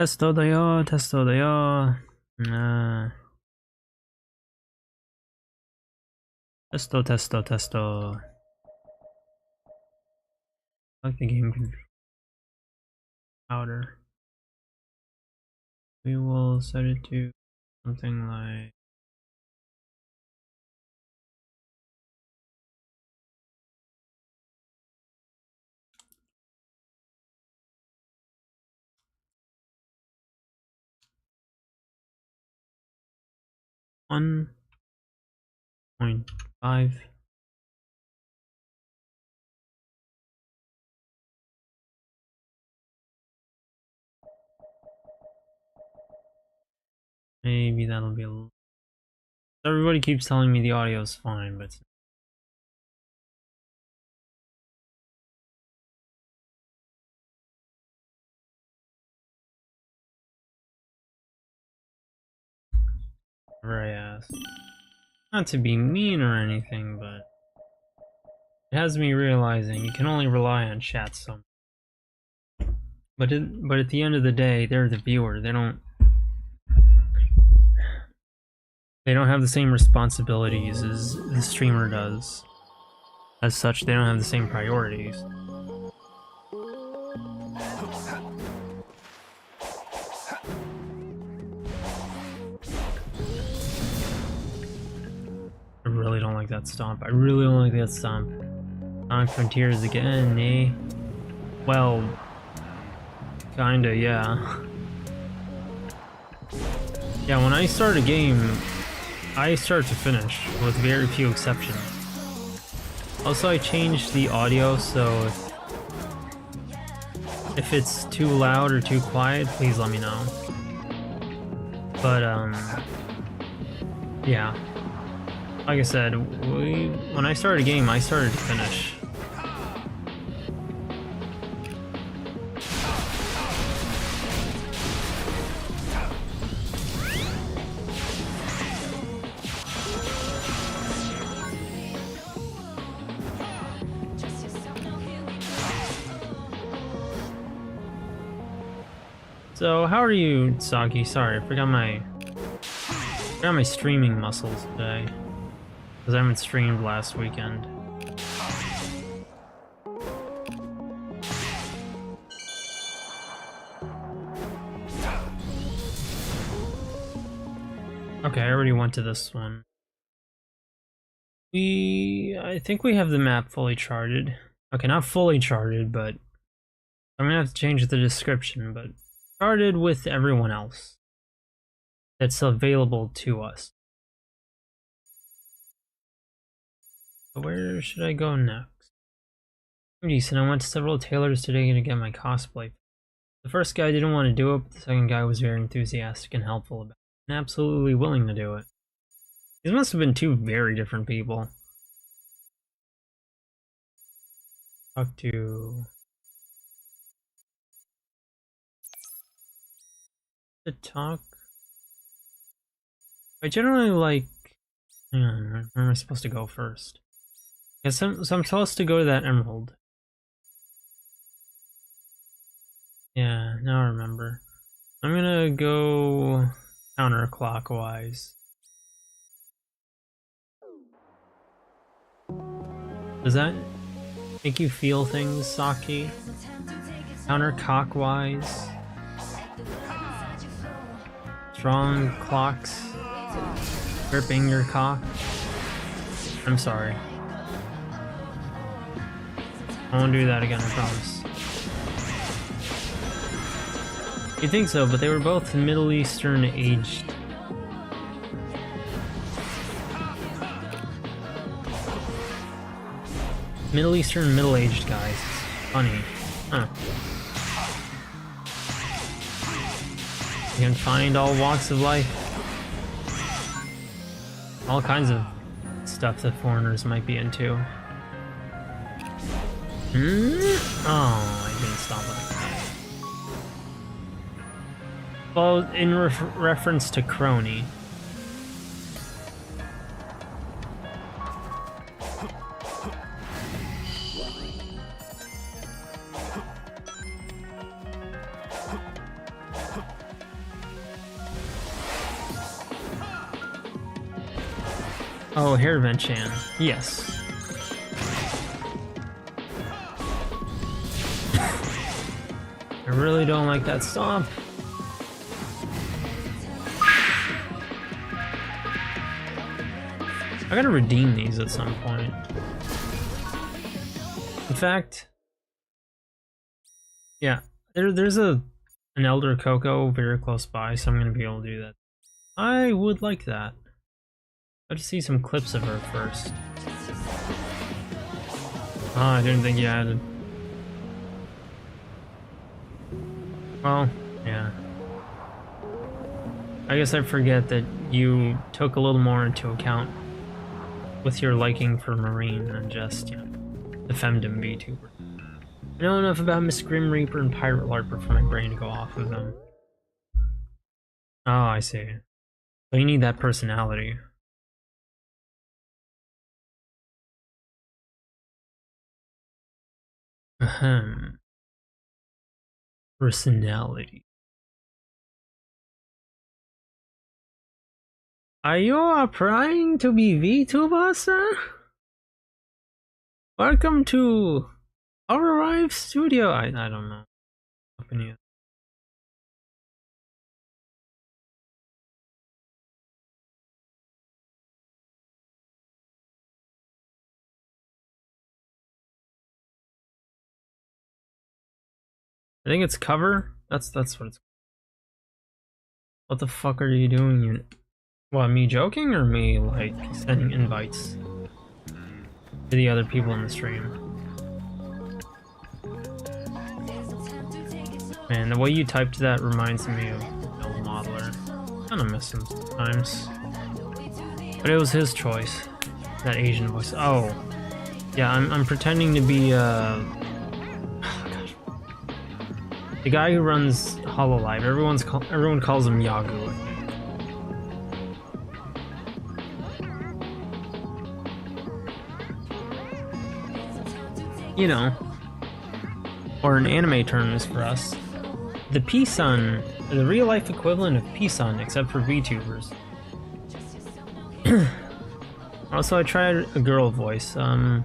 テストだよ、テストだよ。テスト、テスト、テスト。Like the game control. Powder. We will set it to something like 1.5. Maybe that'll be a little. Everybody keeps telling me the audio is fine, but it's never I asked. Not to be mean or anything, but it has me realizing you can only rely on chat so much. But at the end of the day, they're the viewer. They don't have the same responsibilities as the streamer does. As such, they don't have the same priorities. I really don't like that stomp. I really don't like that stomp. Sonic Frontiers again, eh? Well, kinda, yeah. Yeah, when I start a game, I start to finish, with very few exceptions. Also, I changed the audio, so if it's too loud or too quiet, please let me know. But, yeah. Like I said, when I start a game, I started to finish. So, how are you, Saki? Sorry, I forgot my streaming muscles today. Because I haven't streamed last weekend. Okay, I already went to this one. I think we have the map fully charted. Okay, not fully charted, but I'm gonna have to change the description, but charted with everyone else that's available to us. So where should I go next? Decent. I went to several tailors today to get my cosplay. The first guy didn't want to do it, but the second guy was very enthusiastic and helpful about it, and absolutely willing to do it. These must have been two very different people. Talk to... To talk... I generally like... Hang on, where am I supposed to go first? Yeah, so I'm supposed to go to that emerald. Yeah, now I remember. I'm gonna go counterclockwise. Does that make you feel things, Saki? Counterclockwise. Strong clocks. Gripping your cock. I'm sorry. I won't do that again, I promise. You'd think so, but they were both Middle Eastern aged. Middle Eastern middle-aged guys. Funny. Huh. You can find all walks of life. All kinds of stuff that foreigners might be into. Oh, I didn't stop like that. Well, in reference to crony. Oh, Hairvent-chan. Yes. I really don't like that stomp. I gotta redeem these at some point. In fact, yeah, there's an Elder Coco very close by, so I'm gonna be able to do that. I would like that. Let's see some clips of her first. Oh, I didn't think you added. Well, yeah. I guess I forget that you took a little more into account with your liking for Marine than just, you know, the femdom VTuber. I know enough about Miss Grim Reaper and Pirate Larper for my brain to go off of them. Oh, I see. So you need that personality. Ahem. Personality. Are you applying to be VTuber, sir? Welcome to our live studio. I don't know. Company. I think it's cover. That's what it's. What the fuck are you doing? You. What, me joking or me like sending invites to the other people in the stream? Man, the way you typed that reminds me of Bill Modeler. Kinda miss him sometimes. But it was his choice. That Asian voice. Oh. Yeah, I'm pretending to be oh, gosh. The guy who runs Hololive. Everyone calls him Yagu. You know, or an anime term is for us, the P-Sun, the real-life equivalent of P-Sun, except for VTubers. Also, I tried a girl voice. I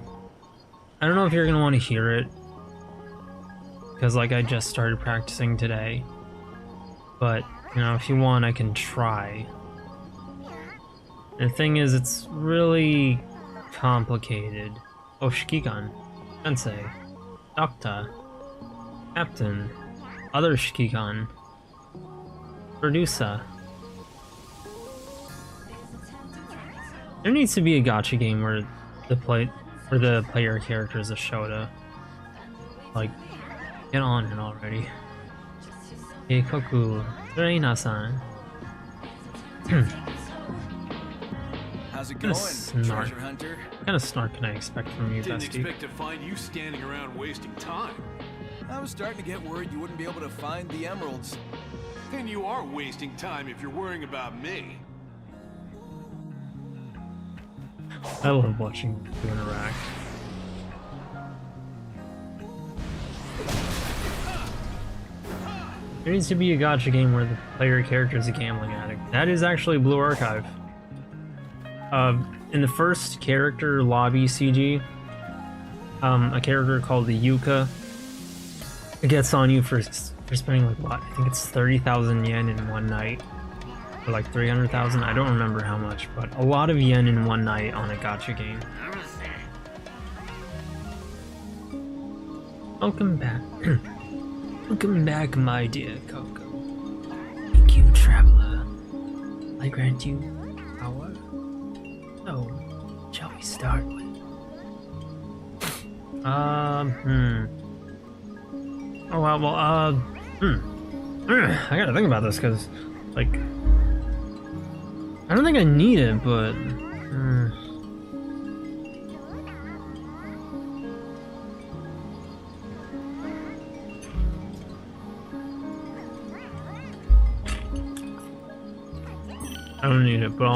don't know if you're gonna want to hear it, because like I just started practicing today. But you know, if you want, I can try. The thing is, it's really complicated. Oh, Shikigan. Sensei, Doctor, Captain, other Shikigan, Producer. There needs to be a gacha game where the player character is a Shota. Like, get on it already. Keikoku, Reina-san. How's it going, treasure hunter? What kind of snark can I expect from you, Didn't bestie? expect to find you standing around wasting time. I was starting to get worried you wouldn't be able to find the emeralds. And you are wasting time if you're worrying about me. I love watching you interact. There needs to be a gacha game where the player character is a gambling addict. That is actually Blue Archive. In the first character lobby CG, a character called the Yuka, it gets on you for spending like what? I think it's 30,000 yen in one night. Or like 300,000, I don't remember how much, but a lot of yen in one night on a gacha game. Welcome back. Welcome back, my dear Coco. Thank you, traveler. I grant you power. So, shall we start with? Oh well, I gotta think about this because, like, I don't think I need it, but. I don't need it, but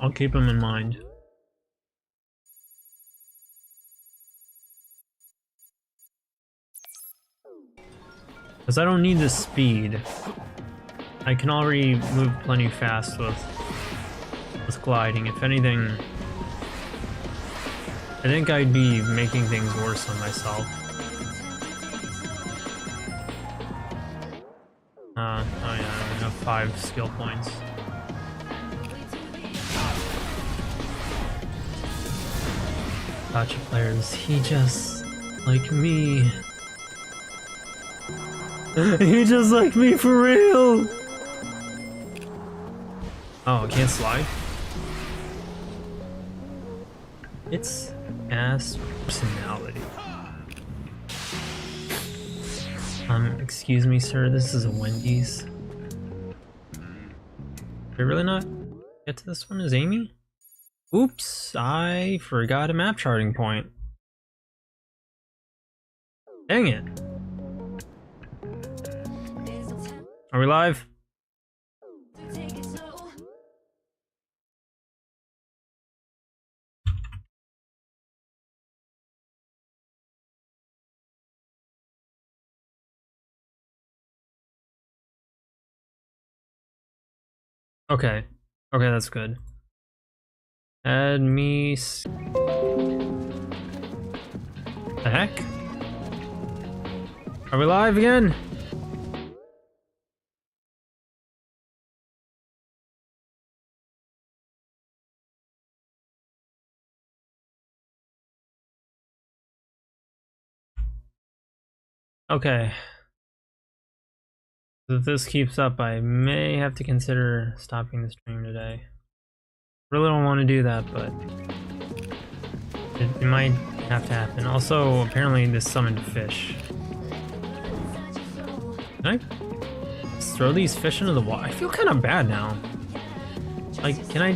I'll keep them in mind. Because I don't need the speed. I can already move plenty fast with gliding. If anything, I think I'd be making things worse on myself. Oh yeah, I only have 5 skill points. Gotcha players, he just like me. He just like me for real! Oh, I can't slide? It's ass personality. Excuse me, sir, this is a Wendy's. Did I really not get to this one as Amy? Oops, I forgot a map charting point. Dang it. Are we live? Okay. Okay, that's good. Add me... The heck? Are we live again? Okay. If this keeps up, I may have to consider stopping the stream today. Really don't want to do that, but it might have to happen. Also, apparently this summoned fish. Can I just throw these fish into the water? I feel kind of bad now. Like, can I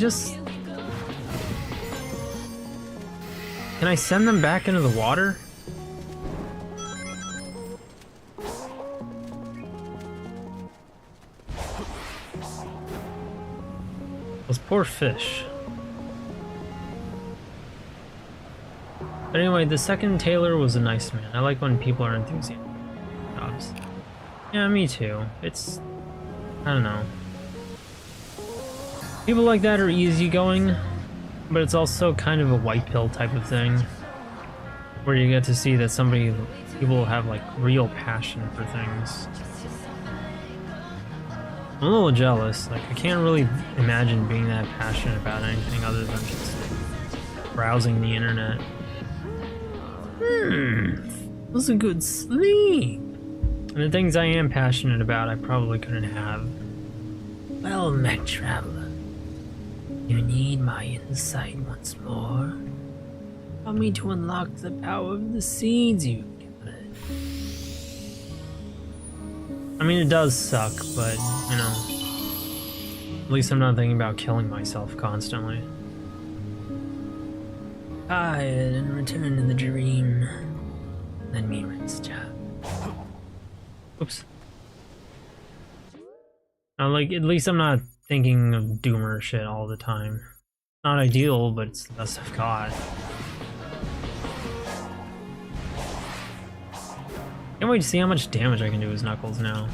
send them back into the water? Those poor fish. But anyway, the second tailor was a nice man. I like when people are enthusiastic about jobs. Yeah, me too. It's... I don't know. People like that are easygoing, but it's also kind of a white pill type of thing. Where you get to see that people have like real passion for things. I'm a little jealous. Like, I can't really imagine being that passionate about anything other than just browsing the internet. That was a good sleep. And the things I am passionate about, I probably couldn't have. Well met, traveler. You need my insight once more. Allow me to unlock the power of the seeds you've gathered. I mean, it does suck, but, you know, at least I'm not thinking about killing myself constantly. Tired and return to the dream. Let me rest ya. Oops. Like, at least I'm not thinking of doomer shit all the time. Not ideal, but it's the best I've got. Can't wait to see how much damage I can do as Knuckles now.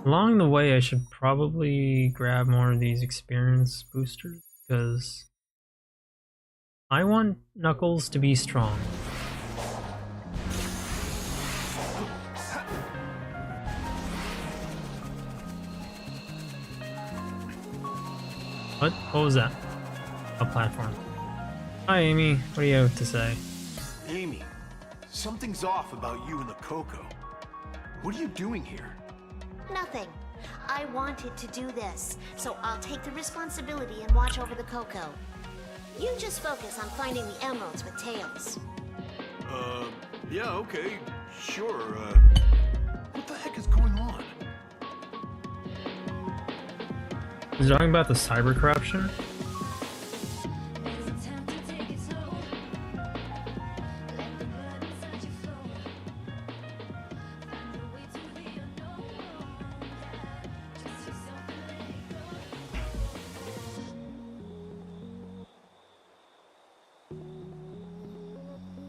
Along the way, I should probably grab more of these experience boosters, because I want Knuckles to be strong. What was that? A platform. Hi, Amy. What do you have to say? Amy, something's off about you and the Coco. What are you doing here? Nothing. I wanted to do this, so I'll take the responsibility and watch over the Coco. You just focus on finding the emeralds with tails. Yeah, okay, sure, what the heck is going on? He's talking about the cyber corruption?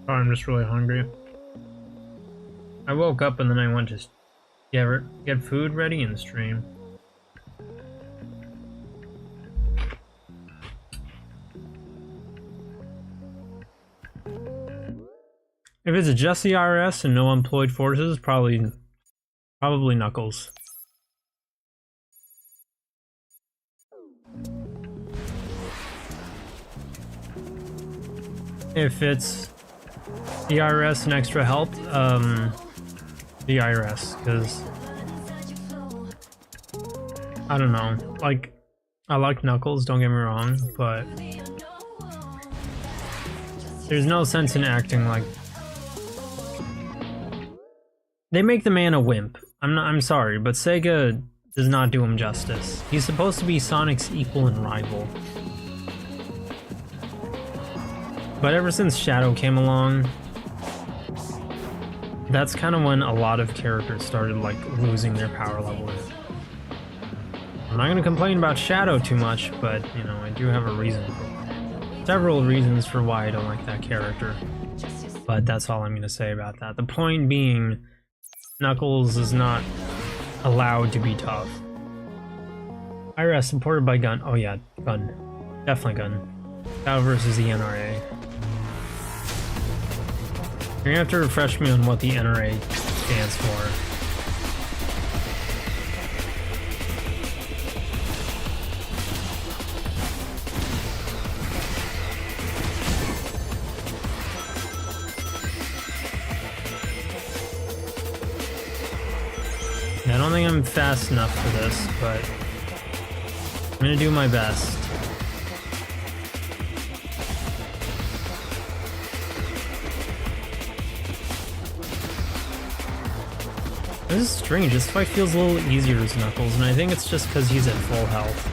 Oh, I'm just really hungry. I woke up and then I went to get food ready and stream. If it's just the IRS and no employed forces, probably Knuckles. If it's the IRS and extra help, the IRS, because I don't know, like, I like Knuckles, don't get me wrong, but there's no sense in acting like they make the man a wimp. I'm sorry, but Sega does not do him justice. He's supposed to be Sonic's equal and rival. But ever since Shadow came along, that's kind of when a lot of characters started like losing their power level. I'm not gonna complain about Shadow too much, but you know, I do have a reason for several reasons for why I don't like that character. But that's all I'm gonna say about that. The point being, Knuckles is not allowed to be tough. IRS supported by Gun. Oh yeah, Gun. Definitely Gun. Shadow versus the NRA. You're gonna have to refresh me on what the NRA stands for. I don't think I'm fast enough for this, but I'm gonna do my best. This is strange, this fight feels a little easier as Knuckles, and I think it's just because he's at full health.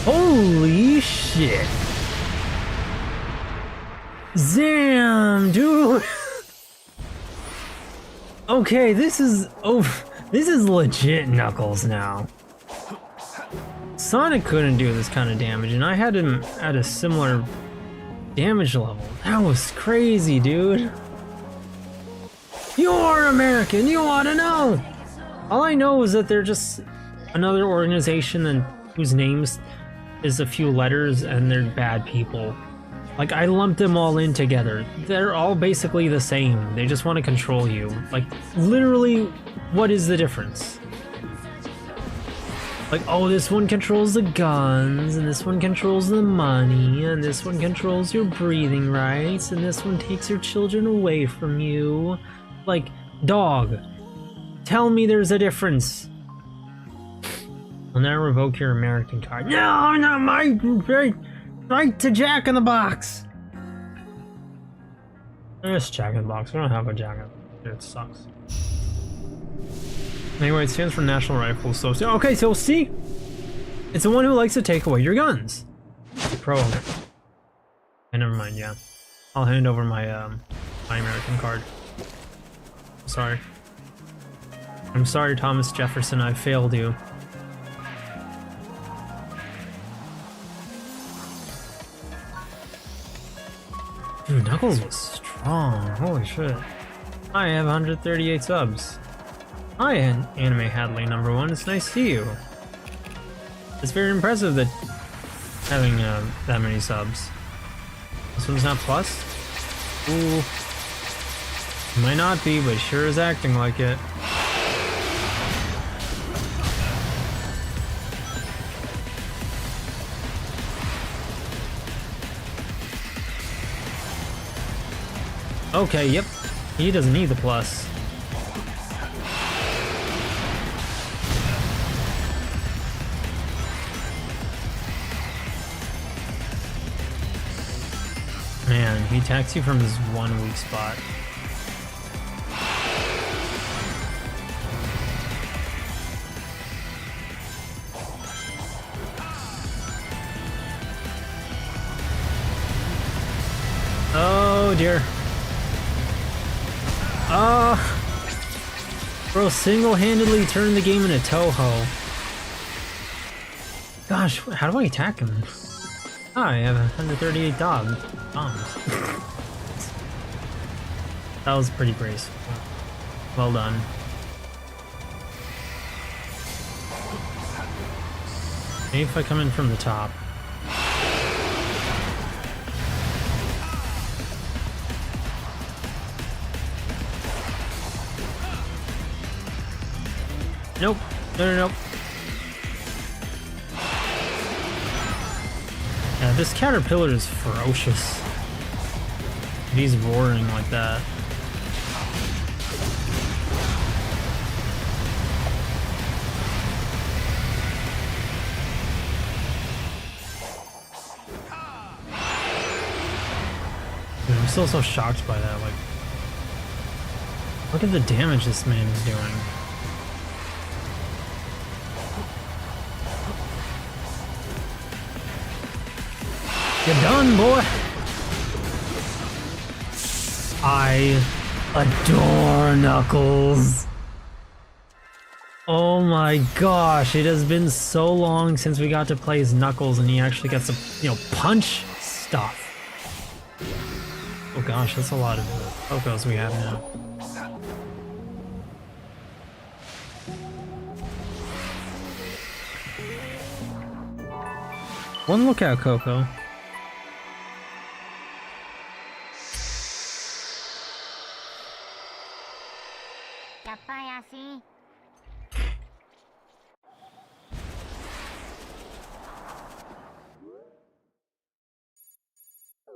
Holy shit! Damn, dude! Okay, this is legit Knuckles now. Sonic couldn't do this kind of damage, and I had him at a similar damage level. That was crazy, dude. You're American, you ought to know! All I know is that they're just another organization and whose names is a few letters and they're bad people. Like, I lumped them all in together. They're all basically the same. They just want to control you. Like, literally, what is the difference? Like, oh, this one controls the guns, and this one controls the money, and this one controls your breathing rights, and this one takes your children away from you. Like, dog, tell me there's a difference. I'll now revoke your American card. No, not my right to Jack in the Box. There's Jack in the Box. We don't have a Jack in the Box. It sucks. Anyway, it stands for National Rifle. So okay, so see, it's the one who likes to take away your guns. Pro owner. Okay, never mind. Yeah, I'll hand over my my American card. Sorry. I'm sorry, Thomas Jefferson, I failed you. Dude, Knuckles was strong. Holy shit. I have 138 subs. Hi, Anime Hadley #1. It's nice to see you. It's very impressive that having that many subs. This one's not plus? Ooh. Might not be, but sure is acting like it. Okay, yep. He doesn't need the plus. Man, he attacks you from his one weak spot. Oh dear. Bro single-handedly turned the game into Toho. Gosh, how do I attack him? I have 138 bombs. That was pretty graceful. Well done. Maybe if I come in from the top. Nope. No. Yeah, this caterpillar is ferocious. He's roaring like that. Dude, I'm still so shocked by that. Like, look at the damage this man is doing. You're done, boy. I adore Knuckles. Oh my gosh, it has been so long since we got to play as Knuckles and he actually gets to, punch stuff. Oh gosh, that's a lot of Cocos we have now. One lookout, Coco.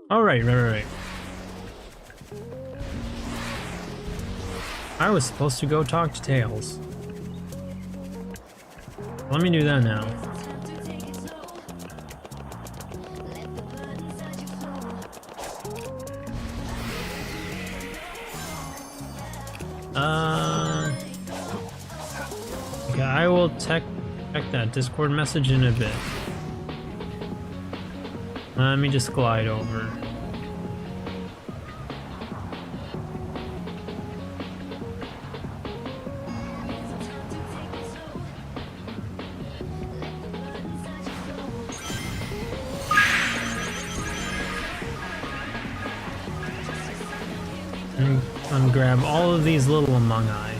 Oh, right. I was supposed to go talk to Tails. Let me do that now. Okay, I will check that Discord message in a bit. Let me just glide over. And grab all of these little Among Eye.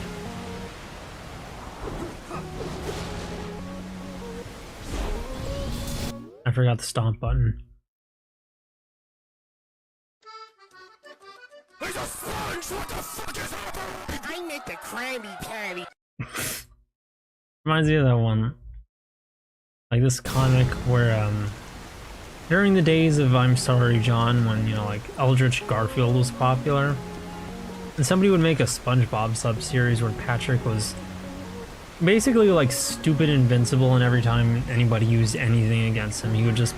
I forgot the stomp button. There's a sponge! What the fuck is happening? I make the Krabby Patty. Reminds me of that one. Like this comic where, during the days of I'm Sorry John, when, like Eldritch Garfield was popular, and somebody would make a SpongeBob sub-series where Patrick was basically like stupid invincible, and every time anybody used anything against him, he would just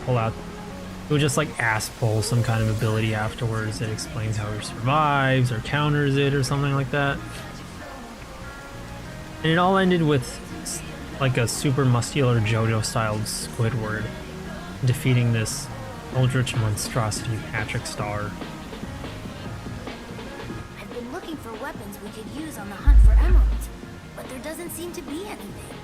like ass pull some kind of ability afterwards that explains how he survives or counters it or something like that. And it all ended with like a super muscular JoJo-styled Squidward defeating this eldritch monstrosity Patrick Star. I've been looking for weapons we could use on the hunt for emeralds, but there doesn't seem to be anything.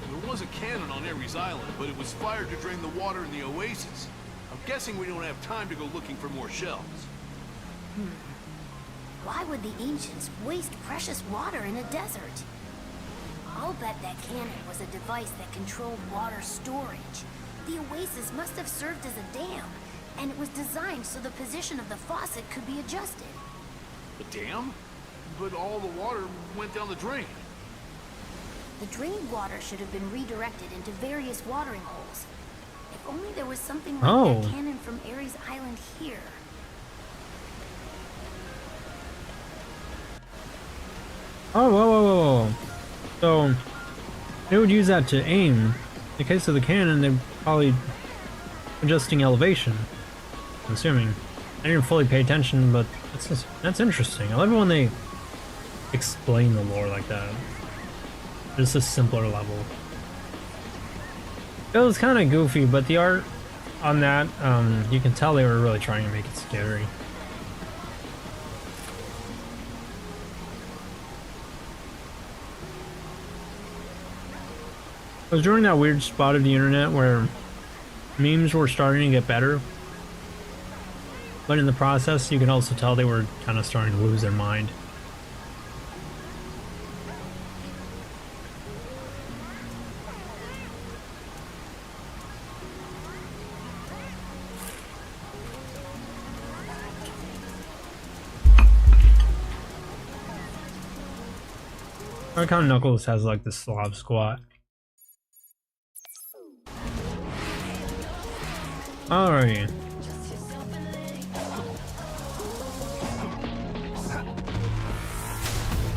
There was a cannon on Ares Island, but it was fired to drain the water in the oasis. I'm guessing we don't have time to go looking for more shells. Why would the ancients waste precious water in a desert? I'll bet that cannon was a device that controlled water storage. The oasis must have served as a dam, and it was designed so the position of the faucet could be adjusted. The dam? But all the water went down the drain. The drained water should have been redirected into various watering holes. If only there was something like that cannon from Ares Island here. Oh, whoa. So, they would use that to aim. In the case of the cannon, they're probably adjusting elevation, I'm assuming. I didn't fully pay attention, but that's interesting. I love it when they explain the lore like that. Just a simpler level. It was kind of goofy, but the art on that, you can tell they were really trying to make it scary. It was during that weird spot of the internet where memes were starting to get better, but in the process you can also tell they were kind of starting to lose their mind. I like how Knuckles has like the Slav squat. Alrighty.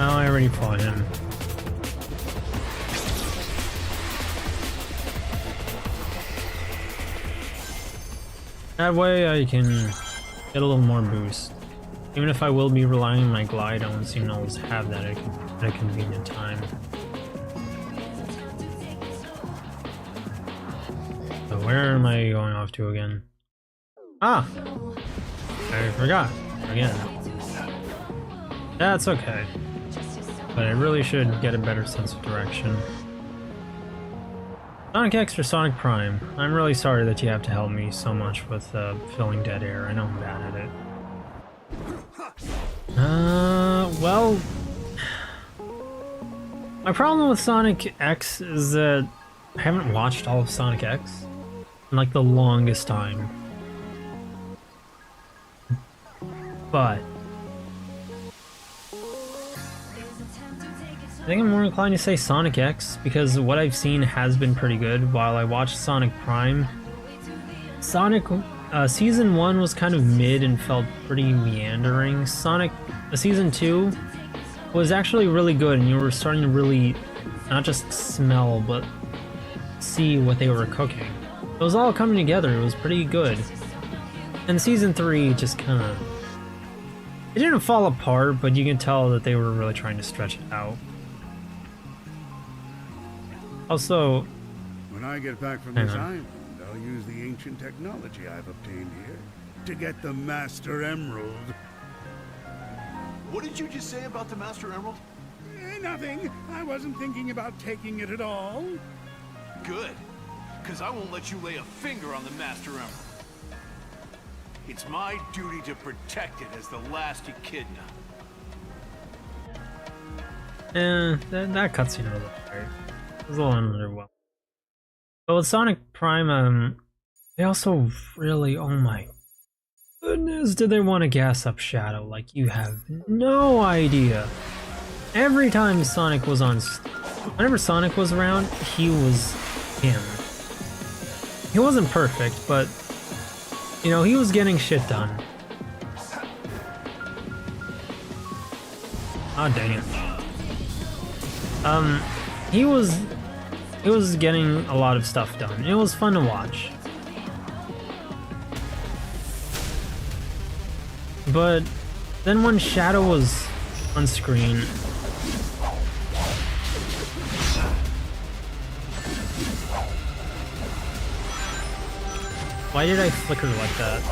Oh, I already fought him. That way I can get a little more boost. Even if I will be relying on my glide, I won't seem to always have that at a convenient time. So where am I going off to again? Ah! I forgot. Again. That's okay. But I really should get a better sense of direction. Sonic X or Sonic Prime? I'm really sorry that you have to help me so much with filling dead air. I know I'm bad at it. Well... My problem with Sonic X is that I haven't watched all of Sonic X in like the longest time. But... I think I'm more inclined to say Sonic X, because what I've seen has been pretty good. While I watched Sonic Prime, Sonic Season 1 was kind of mid and felt pretty meandering. Sonic Season 2 was actually really good, and you were starting to really not just smell, but see what they were cooking. It was all coming together, it was pretty good. And Season 3 just kind of... It didn't fall apart, but you can tell that they were really trying to stretch it out. Also, when I get back from this island, I'll use the ancient technology I've obtained here to get the Master Emerald. What did you just say about the Master Emerald? Nothing. I wasn't thinking about taking it at all. Good, because I won't let you lay a finger on the Master Emerald. It's my duty to protect it as the last Echidna. That cutscene was alright. It was a little underwhelming. But with Sonic Prime, they also really, oh my goodness, did they want to gas up Shadow like you have no idea. Every time Sonic was on, whenever Sonic was around, he was him. He wasn't perfect, but, you know, he was getting shit done. Oh, dang it. He was getting a lot of stuff done. It was fun to watch. But then when Shadow was on screen, why did I flicker like that?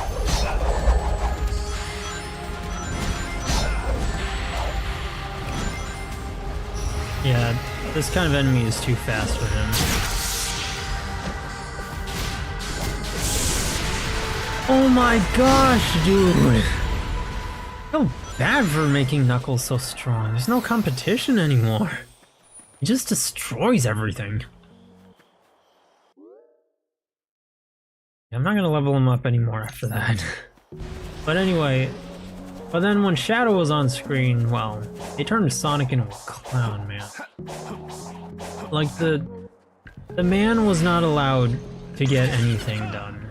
Yeah, this kind of enemy is too fast for him. Oh my gosh, dude! I feel bad for making Knuckles so strong. There's no competition anymore. He just destroys everything. I'm not gonna level him up anymore after that. But anyway, but then when Shadow was on screen, well, they turned Sonic into a clown, man. Like, the man was not allowed to get anything done.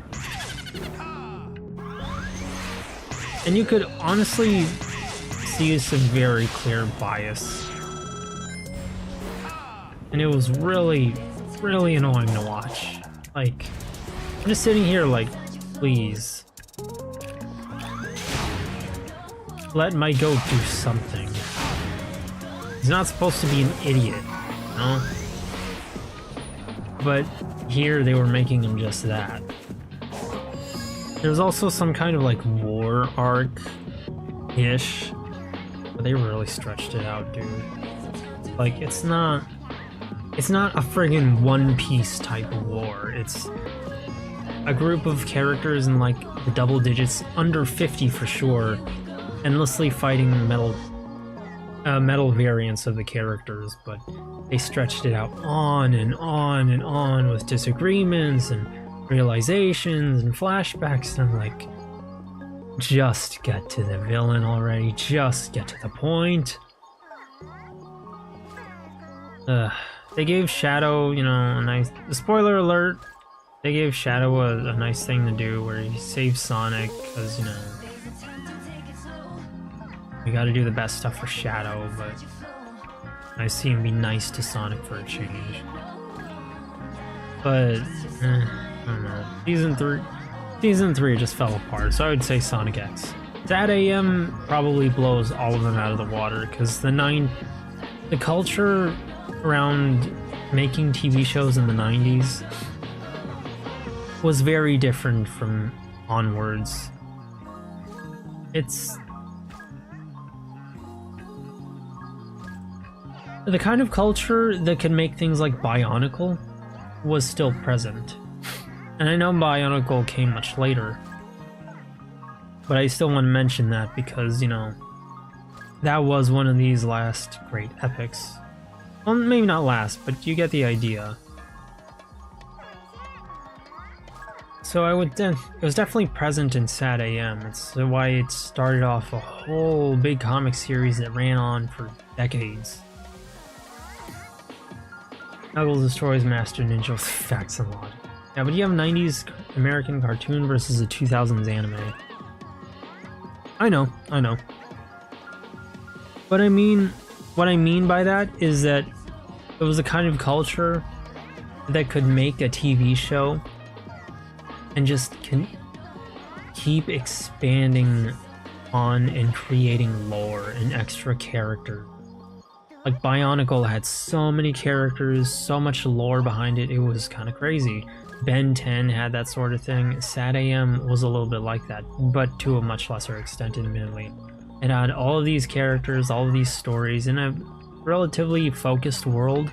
And you could honestly see some very clear bias. And it was really, really annoying to watch. Like, I'm just sitting here like, please. Let my goat do something. He's not supposed to be an idiot, you know? But here they were making him just that. There's also some kind of like war arc-ish, but they really stretched it out, dude. Like, it's not a friggin' One Piece type of war. It's a group of characters in like the double digits, under 50 for sure, endlessly fighting metal variants of the characters, but they stretched it out on and on and on with disagreements and realizations and flashbacks, and I'm like, just get to the villain already, just get to the point. They gave Shadow, you know, a nice... Spoiler alert! They gave Shadow a nice thing to do where he saves Sonic, because, you know... We gotta do the best stuff for Shadow, but... I see him be nice to Sonic for a change. But... I don't know. Season 3 just fell apart, so I would say Sonic X. That AM probably blows all of them out of the water, because the culture around making TV shows in the 90s was very different from onwards. It's the kind of culture that could make things like Bionicle was still present. And I know Bionicle came much later, but I still want to mention that because, you know, that was one of these last great epics. Well, maybe not last, but you get the idea. So it was definitely present in Sad AM. It's why it started off a whole big comic series that ran on for decades. Knuckles destroys Master Ninja with facts and logic. Yeah, but you have 90s American cartoon versus a 2000s anime. I know. But I mean, what I mean by that is that it was a kind of culture that could make a TV show and just keep expanding on and creating lore and extra character. Like Bionicle had so many characters, so much lore behind it, it was kind of crazy. Ben 10 had that sort of thing. Sad AM was a little bit like that, but to a much lesser extent, admittedly. It had all of these characters, all of these stories in a relatively focused world,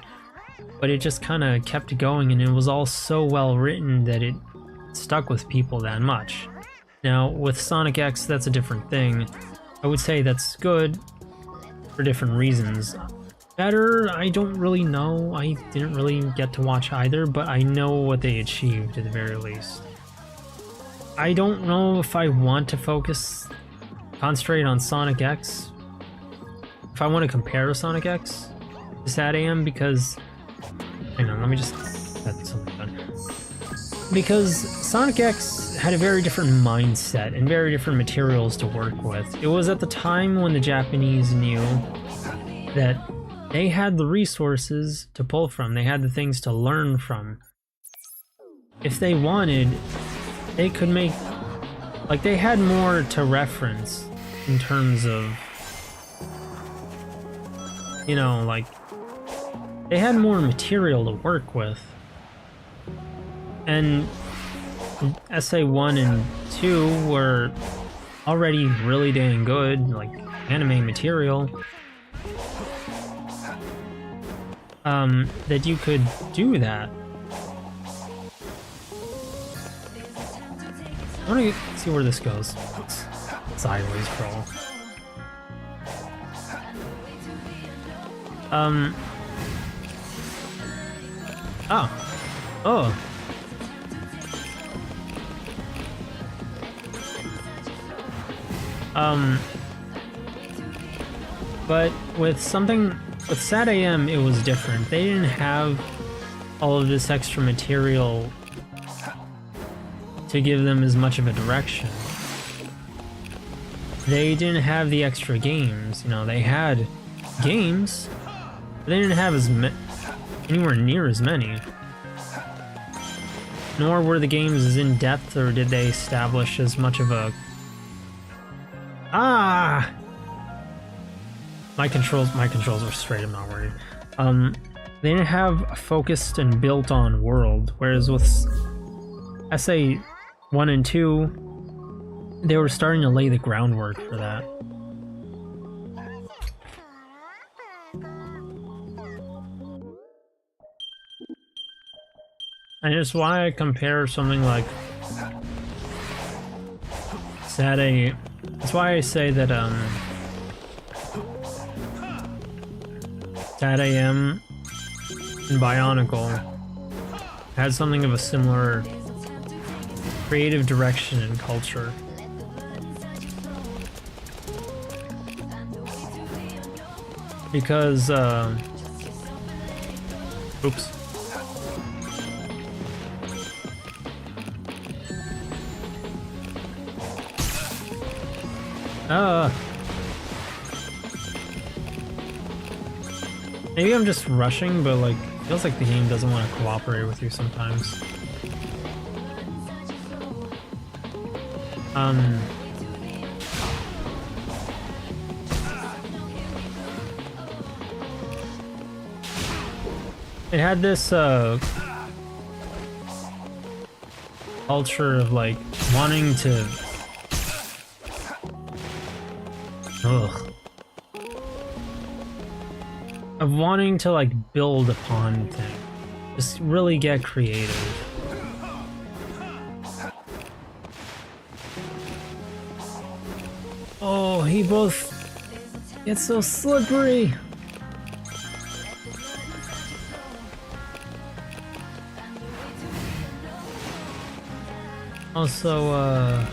but it just kind of kept going, and it was all so well written that it stuck with people that much. Now, with Sonic X, that's a different thing. I would say that's good for different reasons. Better, I don't really know. I didn't really get to watch either, but I know what they achieved at the very least. I don't know if I want to concentrate on Sonic X. If I want to compare Sonic X to Sad AM, because... Hang on, let me just set something done. Because Sonic X had a very different mindset and very different materials to work with. It was at the time when the Japanese knew that they had the resources to pull from, they had the things to learn from. If they wanted, they could make... Like, they had more to reference in terms of... You know, like... They had more material to work with. And SA1 and 2 were already really dang good, like, anime material. That you could do that. I want to see where this goes. Sideways crawl. Oh. But with Sad AM, it was different. They didn't have all of this extra material to give them as much of a direction. They didn't have the extra games. You know, they had games, but they didn't have anywhere near as many. Nor were the games as in-depth, or did they establish as much of a... My controls are straight, I'm not worried. They didn't have a focused and built-on world, whereas with SA 1 and 2, they were starting to lay the groundwork for that. And it's why I compare something like Sad AM. That's why I say that Sad AM and Bionicle had something of a similar creative direction and culture. Because Oops. Maybe I'm just rushing, but like, it feels like the game doesn't want to cooperate with you sometimes. It had this culture of like wanting to like build upon things. Just really get creative. Oh, he both gets so slippery. Also,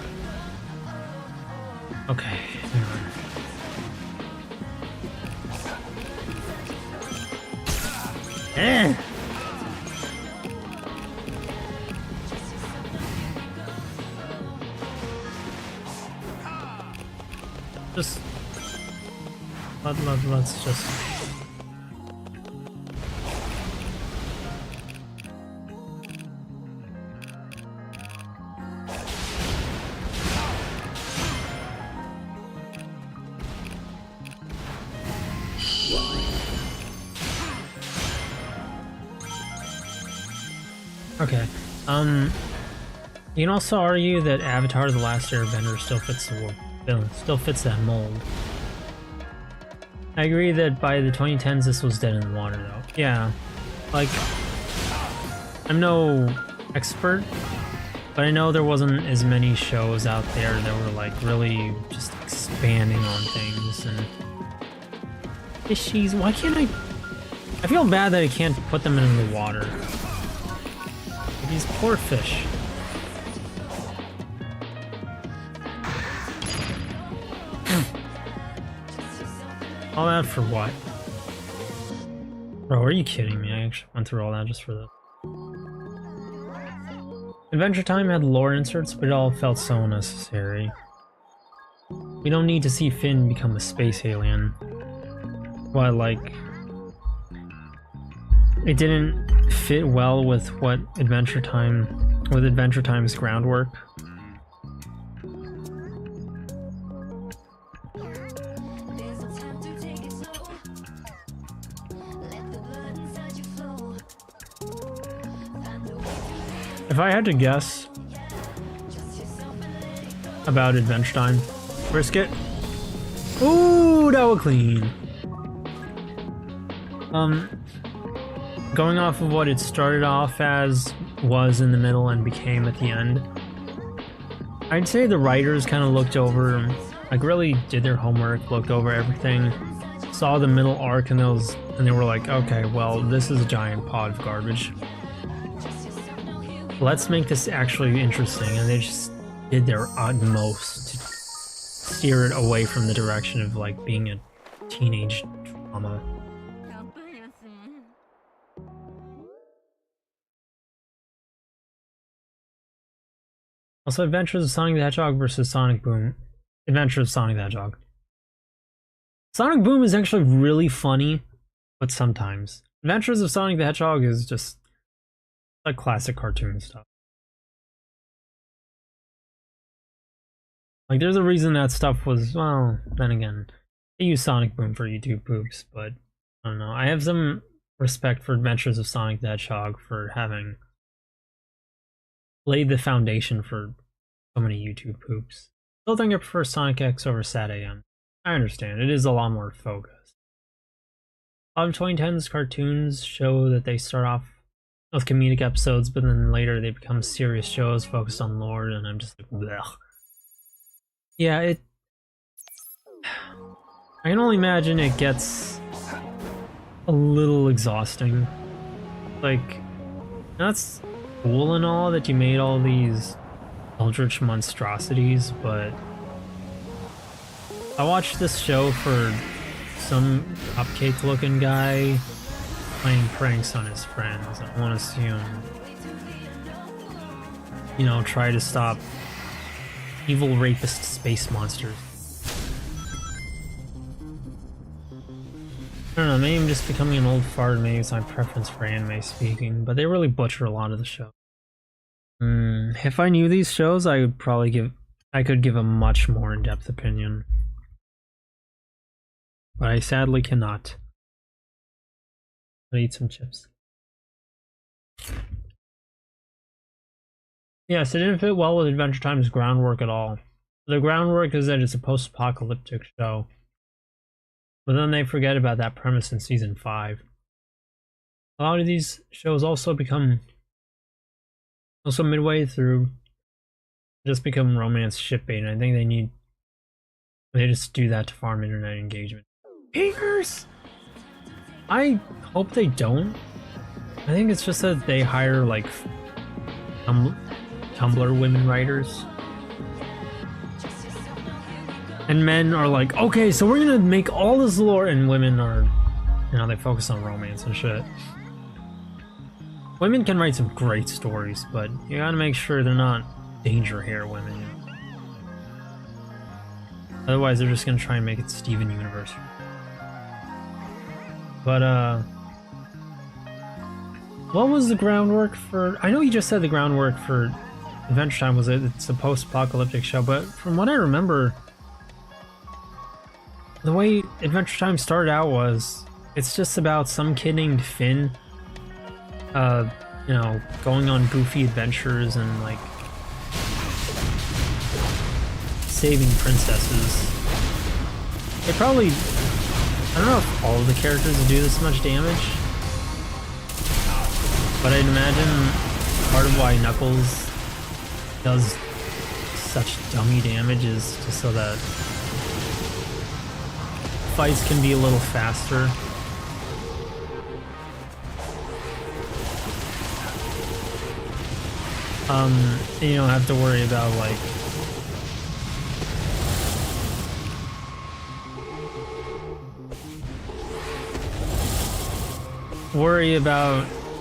okay. Eh. Just let's just. Okay, you can also argue that Avatar: The Last Airbender still fits that mold. I agree that by the 2010s this was dead in the water though. Yeah, like, I'm no expert, but I know there wasn't as many shows out there that were like really just expanding on things and fishies. Why can't I feel bad that I can't put them in the water. These poor fish. All that for what? Bro, are you kidding me? I actually went through all that just for this. Adventure Time had lore inserts, but it all felt so unnecessary. We don't need to see Finn become a space alien. But like, it didn't fit well with what Adventure Time's groundwork. If I had to guess about Adventure Time, brisket. Ooh, that was clean. Going off of what it started off as, was in the middle, and became at the end, I'd say the writers kind of looked over, like really did their homework, looked over everything, saw the middle arc and they were like, okay, well, this is a giant pod of garbage. Let's make this actually interesting, and they just did their utmost to steer it away from the direction of like being a teenage drama. Also, Adventures of Sonic the Hedgehog versus Sonic Boom. Adventures of Sonic the Hedgehog. Sonic Boom is actually really funny, but sometimes. Adventures of Sonic the Hedgehog is just like classic cartoon stuff. Like, there's a reason that stuff was, well, then again, they use Sonic Boom for YouTube poops, but I don't know. I have some respect for Adventures of Sonic the Hedgehog for having laid the foundation for so many YouTube poops. Still think I prefer Sonic X over Sat AM. I understand, it is a lot more focused. A lot of 2010s cartoons show that they start off with comedic episodes, but then later they become serious shows focused on lore, and I'm just like, blech. Yeah, I can only imagine it gets a little exhausting. Like, that's cool and all that you made all these eldritch monstrosities, but I watched this show for some cupcake looking guy playing pranks on his friends. I want to see him, you know, try to stop evil rapist space monsters. I don't know, maybe I'm just becoming an old fart, maybe it's my preference for anime speaking, but they really butcher a lot of the show. If I knew these shows, I could give a much more in-depth opinion. But I sadly cannot. I'll eat some chips. Yes, it didn't fit well with Adventure Time's groundwork at all. The groundwork is that it's a post-apocalyptic show. But then they forget about that premise in season 5. A lot of these shows also midway through just become romance shitbait, and I think they just do that to farm internet engagement. Haters! I hope they don't. I think it's just that they hire like Tumblr women writers. And men are like, okay, so we're gonna make all this lore, and women are, you know, they focus on romance and shit. Women can write some great stories, but you gotta make sure they're not danger hair women, you know? Otherwise, they're just gonna try and make it Steven Universe. But, what was the groundwork for... I know you just said the groundwork for Adventure Time was it's a post-apocalyptic show, but from what I remember... The way Adventure Time started out was, it's just about some kid named Finn, you know, going on goofy adventures and, like, saving princesses. They probably, I don't know if all of the characters do this much damage, but I'd imagine part of why Knuckles does such dummy damage is just so that fights can be a little faster. You don't have to worry about like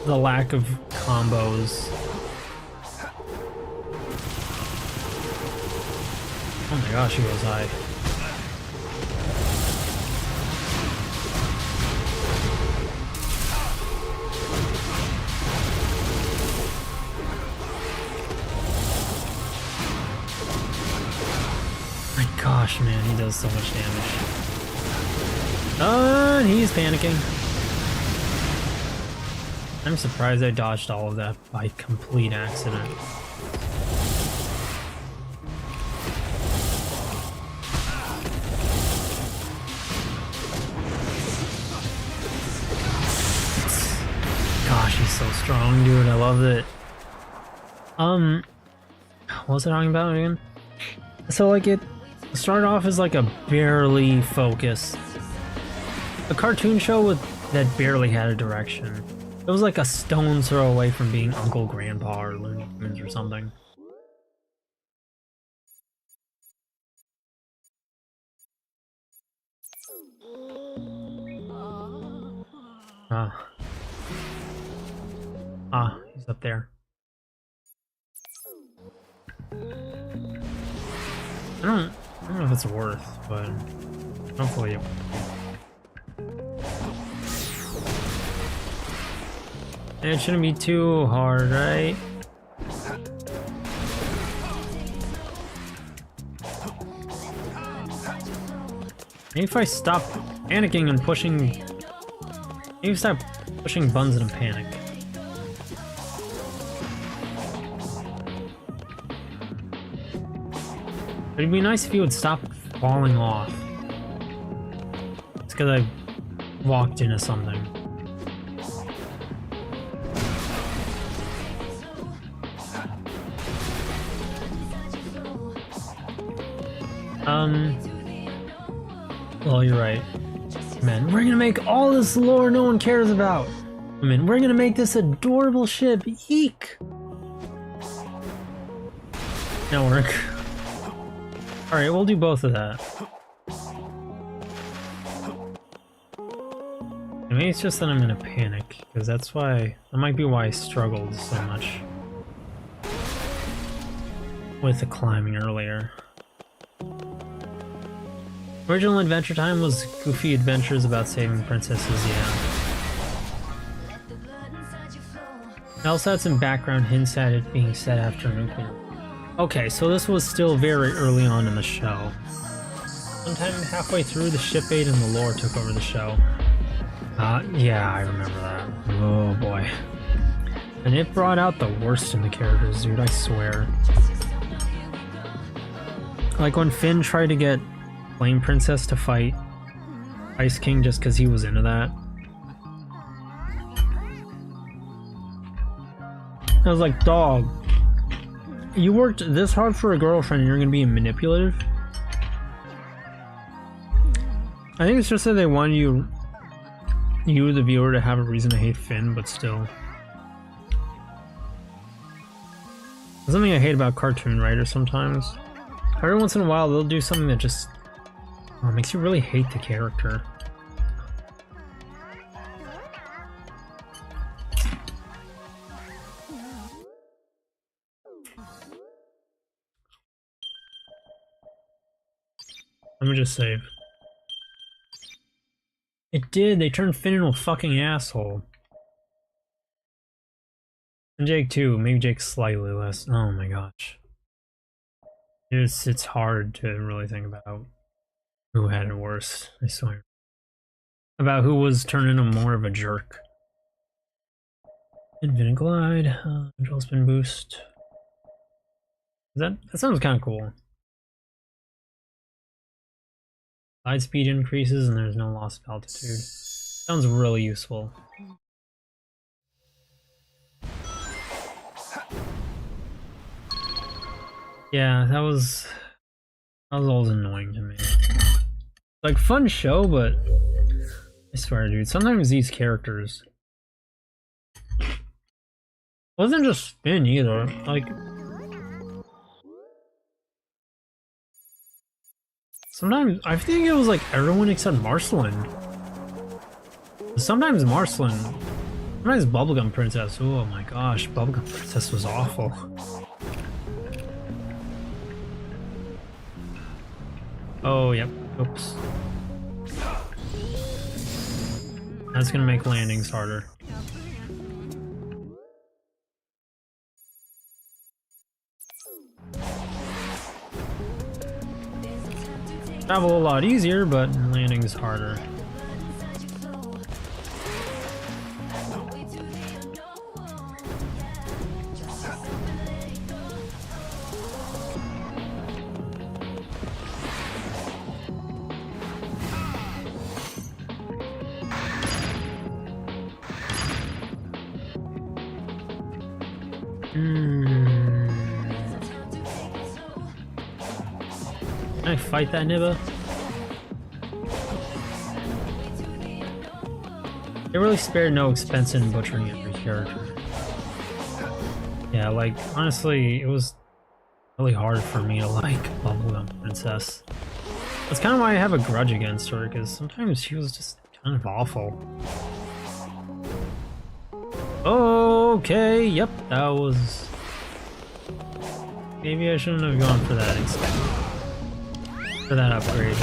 the lack of combos. Oh my gosh, he goes high. Gosh, man, he does so much damage. And he's panicking. I'm surprised I dodged all of that by complete accident. Gosh, he's so strong, dude. I love it. What was I talking about again? So, like, it started off as like a barely focused, a cartoon show that barely had a direction. It was like a stone's throw away from being Uncle Grandpa or Looney Tunes or something. He's up there. I don't know if it's worth, but hopefully it will. And it shouldn't be too hard, right? Maybe if I stop panicking and pushing... Maybe stop pushing buttons in a panic. It'd be nice if you would stop falling off. It's because I walked into something. Well, you're right. Man, we're gonna make all this lore no one cares about. I mean, we're gonna make this adorable ship. Eek! Now work. Alright, we'll do both of that. Maybe it's just that I'm in a panic, because that might be why I struggled so much with the climbing earlier. Original Adventure Time was goofy adventures about saving princesses, yeah. I also had some background hints at it being set after nuclear. Okay, so this was still very early on in the show. Sometime halfway through, the ship aid and the lore took over the show. Yeah, I remember that. Oh boy. And it brought out the worst in the characters, dude, I swear. Like when Finn tried to get Flame Princess to fight Ice King just because he was into that. I was like, dog, you worked this hard for a girlfriend and you're gonna be manipulative? I think it's just that they wanted you, the viewer, to have a reason to hate Finn, but still. There's something I hate about cartoon writers sometimes. Every once in a while, they'll do something that just makes you really hate the character. Let me just save. It did, they turned Finn into a fucking asshole. And Jake too, maybe Jake's slightly less. Oh my gosh. It's hard to really think about who had it worse, I swear. About who was turned into more of a jerk. Infinite Glide, Control Spin Boost. That sounds kind of cool. Glide speed increases and there's no loss of altitude. Sounds really useful. Yeah, that was always annoying to me. Like, fun show, but I swear, dude, sometimes these characters wasn't just Finn either. Like, sometimes I think it was like everyone except Marceline. Sometimes Marceline, sometimes Bubblegum Princess. Oh my gosh, Bubblegum Princess was awful. Oh, yep. Oops. That's gonna make landings harder. Travel a lot easier, but landing's harder. Can I fight that Nibba? They really spared no expense in butchering every character. Yeah, like, honestly, it was really hard for me to like Bubblegum Princess. That's kind of why I have a grudge against her, because sometimes she was just kind of awful. Okay, yep, that was... Maybe I shouldn't have gone for that instead. For that upgrade.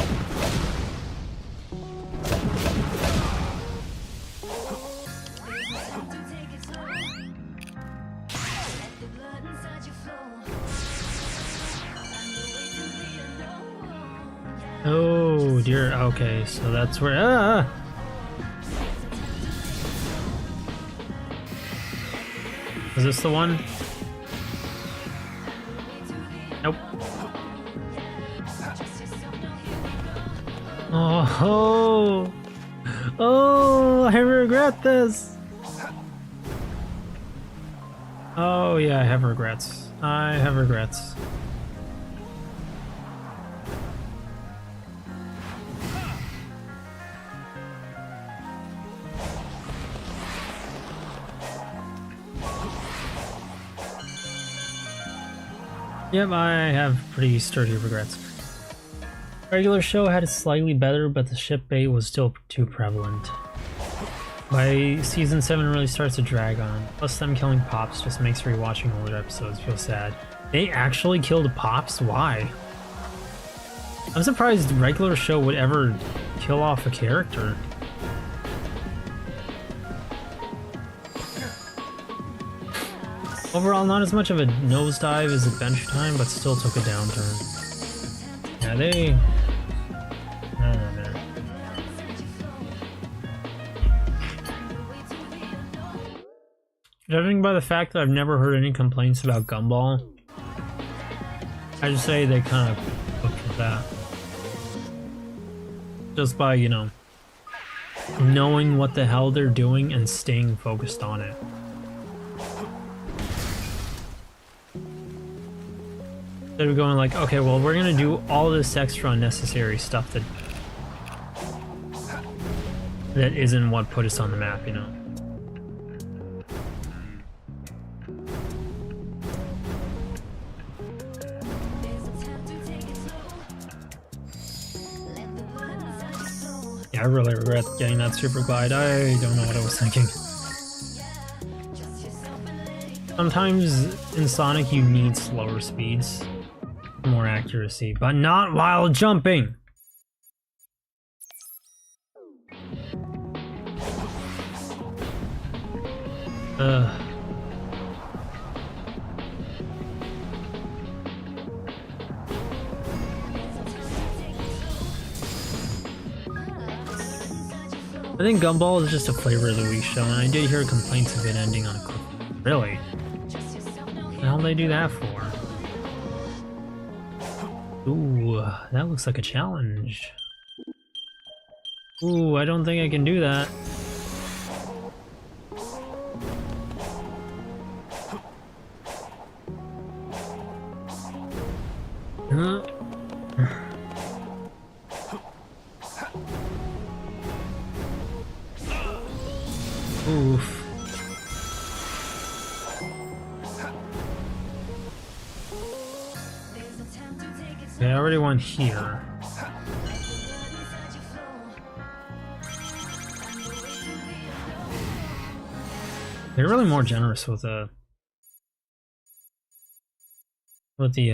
Oh dear, okay, so that's where... Is this the one? Nope. Oh, I regret this. Oh yeah, I have regrets. I have regrets. Yep, I have pretty sturdy regrets. Regular show had it slightly better, but the ship bait was still too prevalent. By season 7 really starts to drag on. Plus them killing Pops just makes rewatching older episodes feel sad. They actually killed Pops? Why? I'm surprised the regular show would ever kill off a character. Overall, not as much of a nosedive as Adventure Time, but still took a downturn. Yeah, they... I don't know, man. Judging by the fact that I've never heard any complaints about Gumball, I just say they kind of looked at that. Just by, you know, knowing what the hell they're doing and staying focused on it. Instead of going like, okay, well, we're gonna do all this extra unnecessary stuff that isn't what put us on the map, you know? Yeah, I really regret getting that super glide. I don't know what I was thinking. Sometimes in Sonic you need slower speeds, more accuracy, but not while jumping! I think Gumball is just a flavor of the week show, and I did hear complaints of it ending on a cliff. Really? What the hell did they do that for? Ooh, that looks like a challenge. Ooh, I don't think I can do that. Oof. Okay, I already went here. They're really more generous with the what's it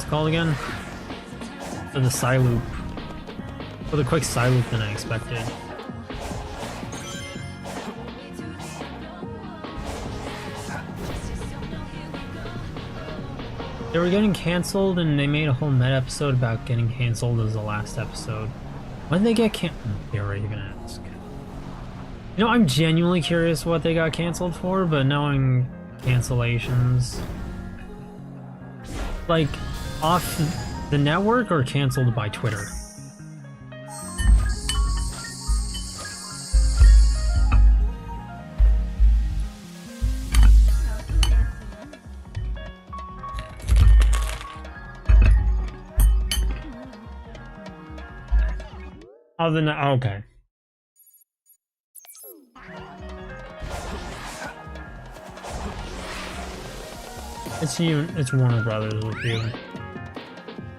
called again? For the side loop. For the quick side loop than I expected. They were getting cancelled and they made a whole meta episode about getting cancelled as the last episode. When did they get cancelled? They were even gonna ask. You know, I'm genuinely curious what they got cancelled for, but knowing cancellations... Like, off the network or cancelled by Twitter? Other than okay. It's Warner Brothers with you.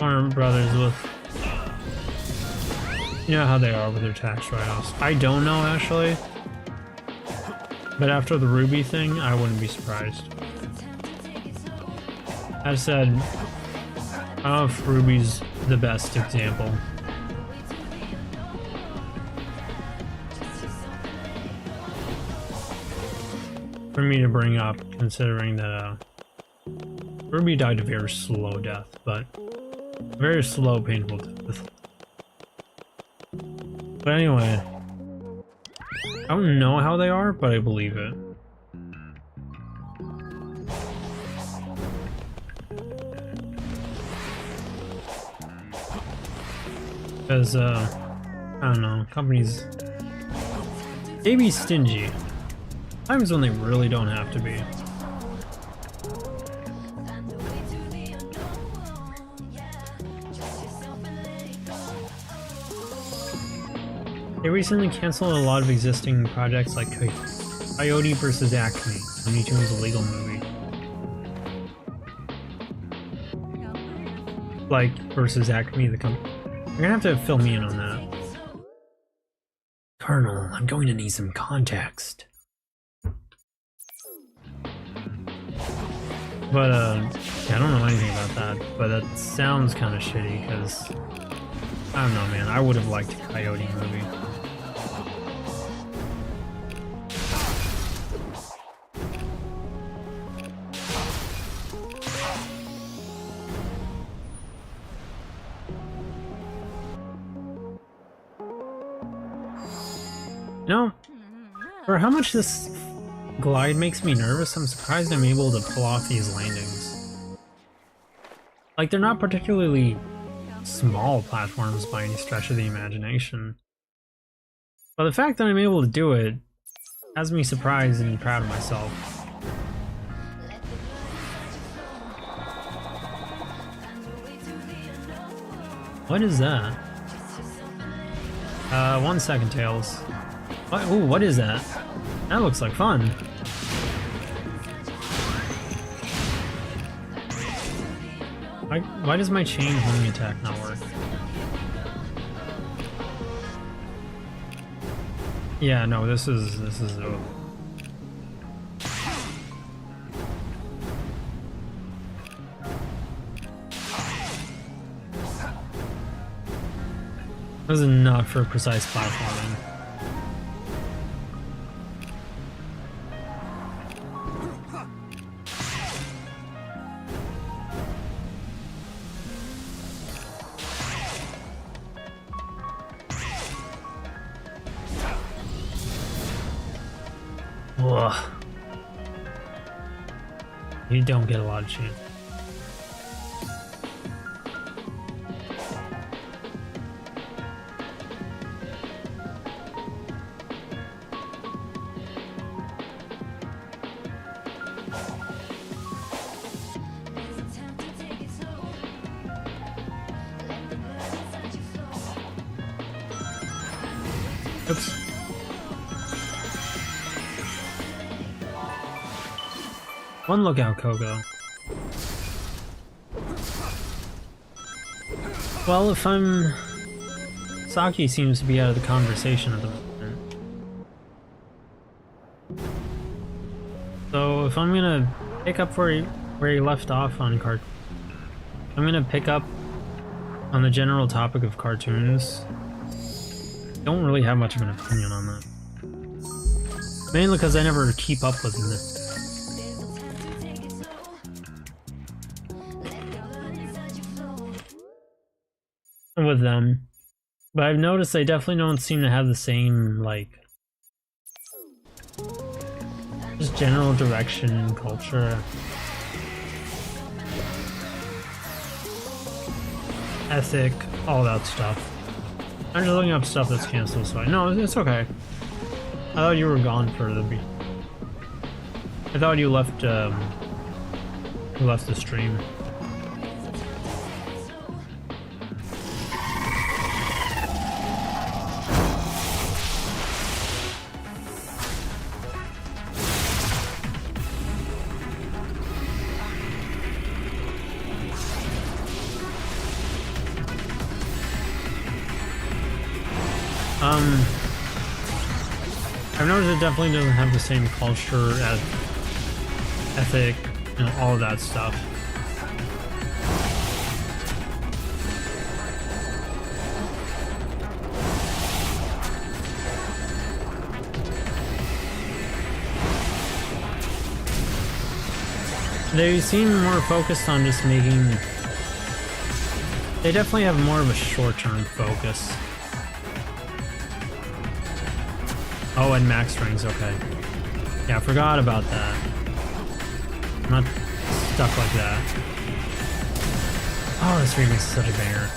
Warner Brothers with... You know how they are with their tax write-offs. I don't know, actually. But after the Ruby thing, I wouldn't be surprised. I said, I don't know if Ruby's the best example. For me to bring up, considering that Ruby died a very slow death, but very slow, painful death. But anyway, I don't know how they are, but I believe it. Because, I don't know, companies, they be stingy. Times when they really don't have to be. They recently canceled a lot of existing projects like Coyote vs. Acme, Looney Tunes' illegal movie. Like, versus Acme, the company. You're gonna have to fill me in on that. Infernal, I'm going to need some context. But, yeah, I don't know anything about that, but that sounds kind of shitty, because, I don't know, man, I would have liked a Coyote movie. You know, for how much this glide makes me nervous, I'm surprised I'm able to pull off these landings. Like, they're not particularly small platforms by any stretch of the imagination. But the fact that I'm able to do it has me surprised and proud of myself. What is that? 1 second, Tails. What? Ooh, what is that? That looks like fun. Why does my chain homing attack not work? Yeah, no, this is This is not for precise platforming. Ugh. You don't get a lot of chance. Oops. One lookout, Kogo. Well, if I'm... Saki seems to be out of the conversation at the moment. So if I'm gonna pick up where he left off on I'm gonna pick up on the general topic of cartoons. Don't really have much of an opinion on that. Mainly because I never keep up with them. With them. But I've noticed they definitely don't seem to have the same, like, just general direction and culture. Ethic, all that stuff. I'm just looking up stuff that's canceled, so no, it's okay. I thought you were gone for the beat. I thought you left the stream. I've noticed it definitely doesn't have the same culture as ethic, you know, all of that stuff. They seem more focused on just making... They definitely have more of a short-term focus. Oh, and max rings, okay. Yeah, I forgot about that. I'm not stuck like that. Oh, this remix is such a banger.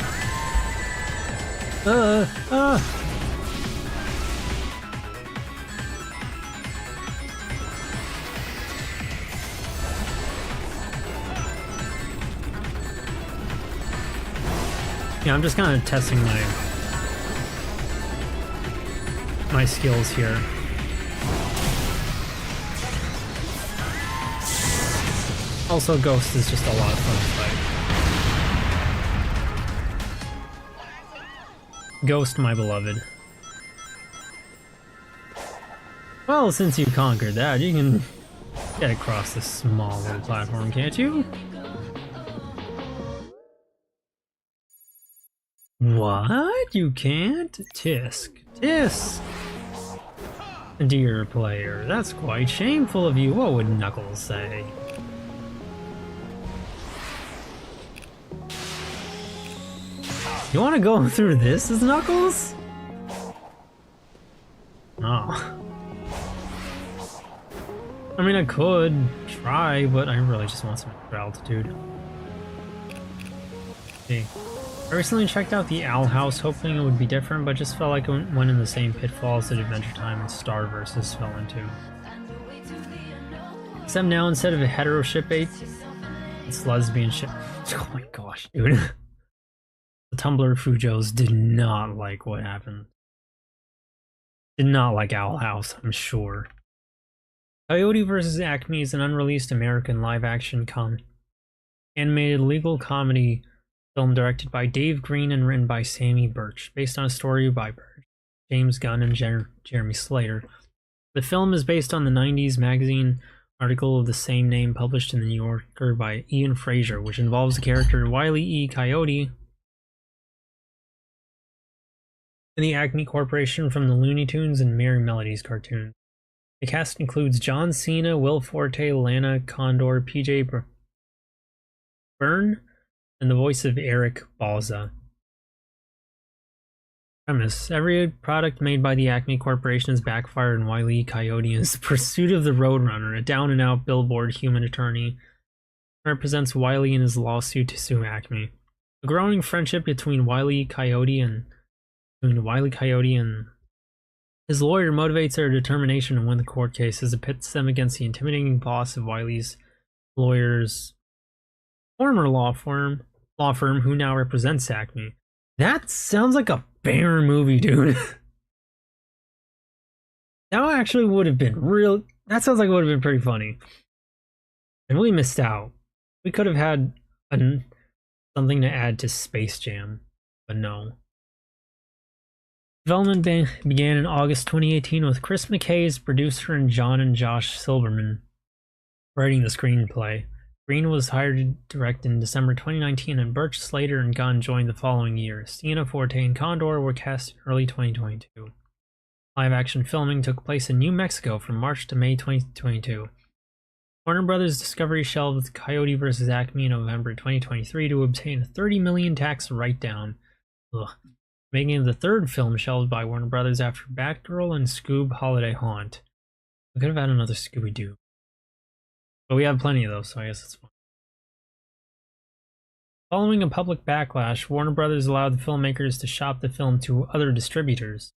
Yeah, I'm just kind of testing my skills here. Also, Ghost is just a lot of fun to fight. Ghost, my beloved. Well, since you conquered that, you can get across this small little platform, can't you? What? You can't? Tisk. Tisk! Dear player, that's quite shameful of you. What would Knuckles say? You want to go through this as Knuckles? Oh. I mean, I could try, but I really just want some extra altitude. See. I recently checked out the Owl House, hoping it would be different, but just felt like it went in the same pitfalls that Adventure Time and Star Versus fell into. Except now, instead of a hetero shipmate, it's lesbian ship. Oh my gosh, dude. The Tumblr Fujos did not like what happened. Did not like Owl House, I'm sure. Coyote vs. Acme is an unreleased American live-action animated legal comedy film directed by Dave Green and written by Sammy Birch, based on a story by Birch, James Gunn, and Jeremy Slater. The film is based on the 90s magazine article of the same name published in the New Yorker by Ian Fraser, which involves the character Wile E. Coyote and the Acme Corporation from the Looney Tunes and Merry Melodies cartoons. The cast includes John Cena, Will Forte, Lana Condor, PJ Byrne, and the voice of Eric Balza. Premise: every product made by the Acme Corporation has backfired on Wile E. Coyote in his pursuit of the Roadrunner, a down-and-out billboard human attorney represents Wile E. in his lawsuit to sue Acme. A growing friendship between Wile E. Coyote and his lawyer motivates their determination to win the court case as it pits them against the intimidating boss of Wile's lawyer's former law firm who now represents Acme. That sounds like a banger movie, dude. That actually would have been real. That sounds like it would have been pretty funny. And we missed out. We could have had something to add to Space Jam, but no. Development began in August 2018 with Chris McKay as producer and John and Josh Silverman writing the screenplay. Green was hired to direct in December 2019, and Birch, Slater, and Gunn joined the following year. Cena, Forte, and Condor were cast in early 2022. Live-action filming took place in New Mexico from March to May 2022. Warner Brothers Discovery shelved Coyote vs. Acme in November 2023 to obtain a $30 million tax write-down, making it the third film shelved by Warner Brothers after Batgirl and Scoob Holiday Haunt. We could have had another Scooby-Doo. But we have plenty of those, so I guess it's fine. Following a public backlash, Warner Brothers allowed the filmmakers to shop the film to other distributors.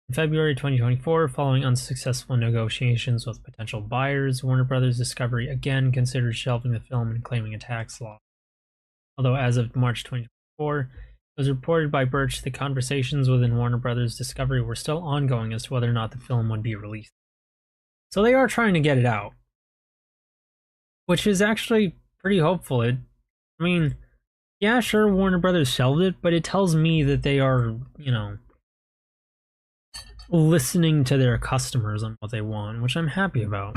In February 2024, following unsuccessful negotiations with potential buyers, Warner Brothers Discovery again considered shelving the film and claiming a tax loss. Although as of March 2024, it was reported by Birch that conversations within Warner Brothers Discovery were still ongoing as to whether or not the film would be released. So they are trying to get it out, which is actually pretty hopeful. I mean, yeah, sure, Warner Brothers shelved it, but it tells me that they are, listening to their customers on what they want, which I'm happy about.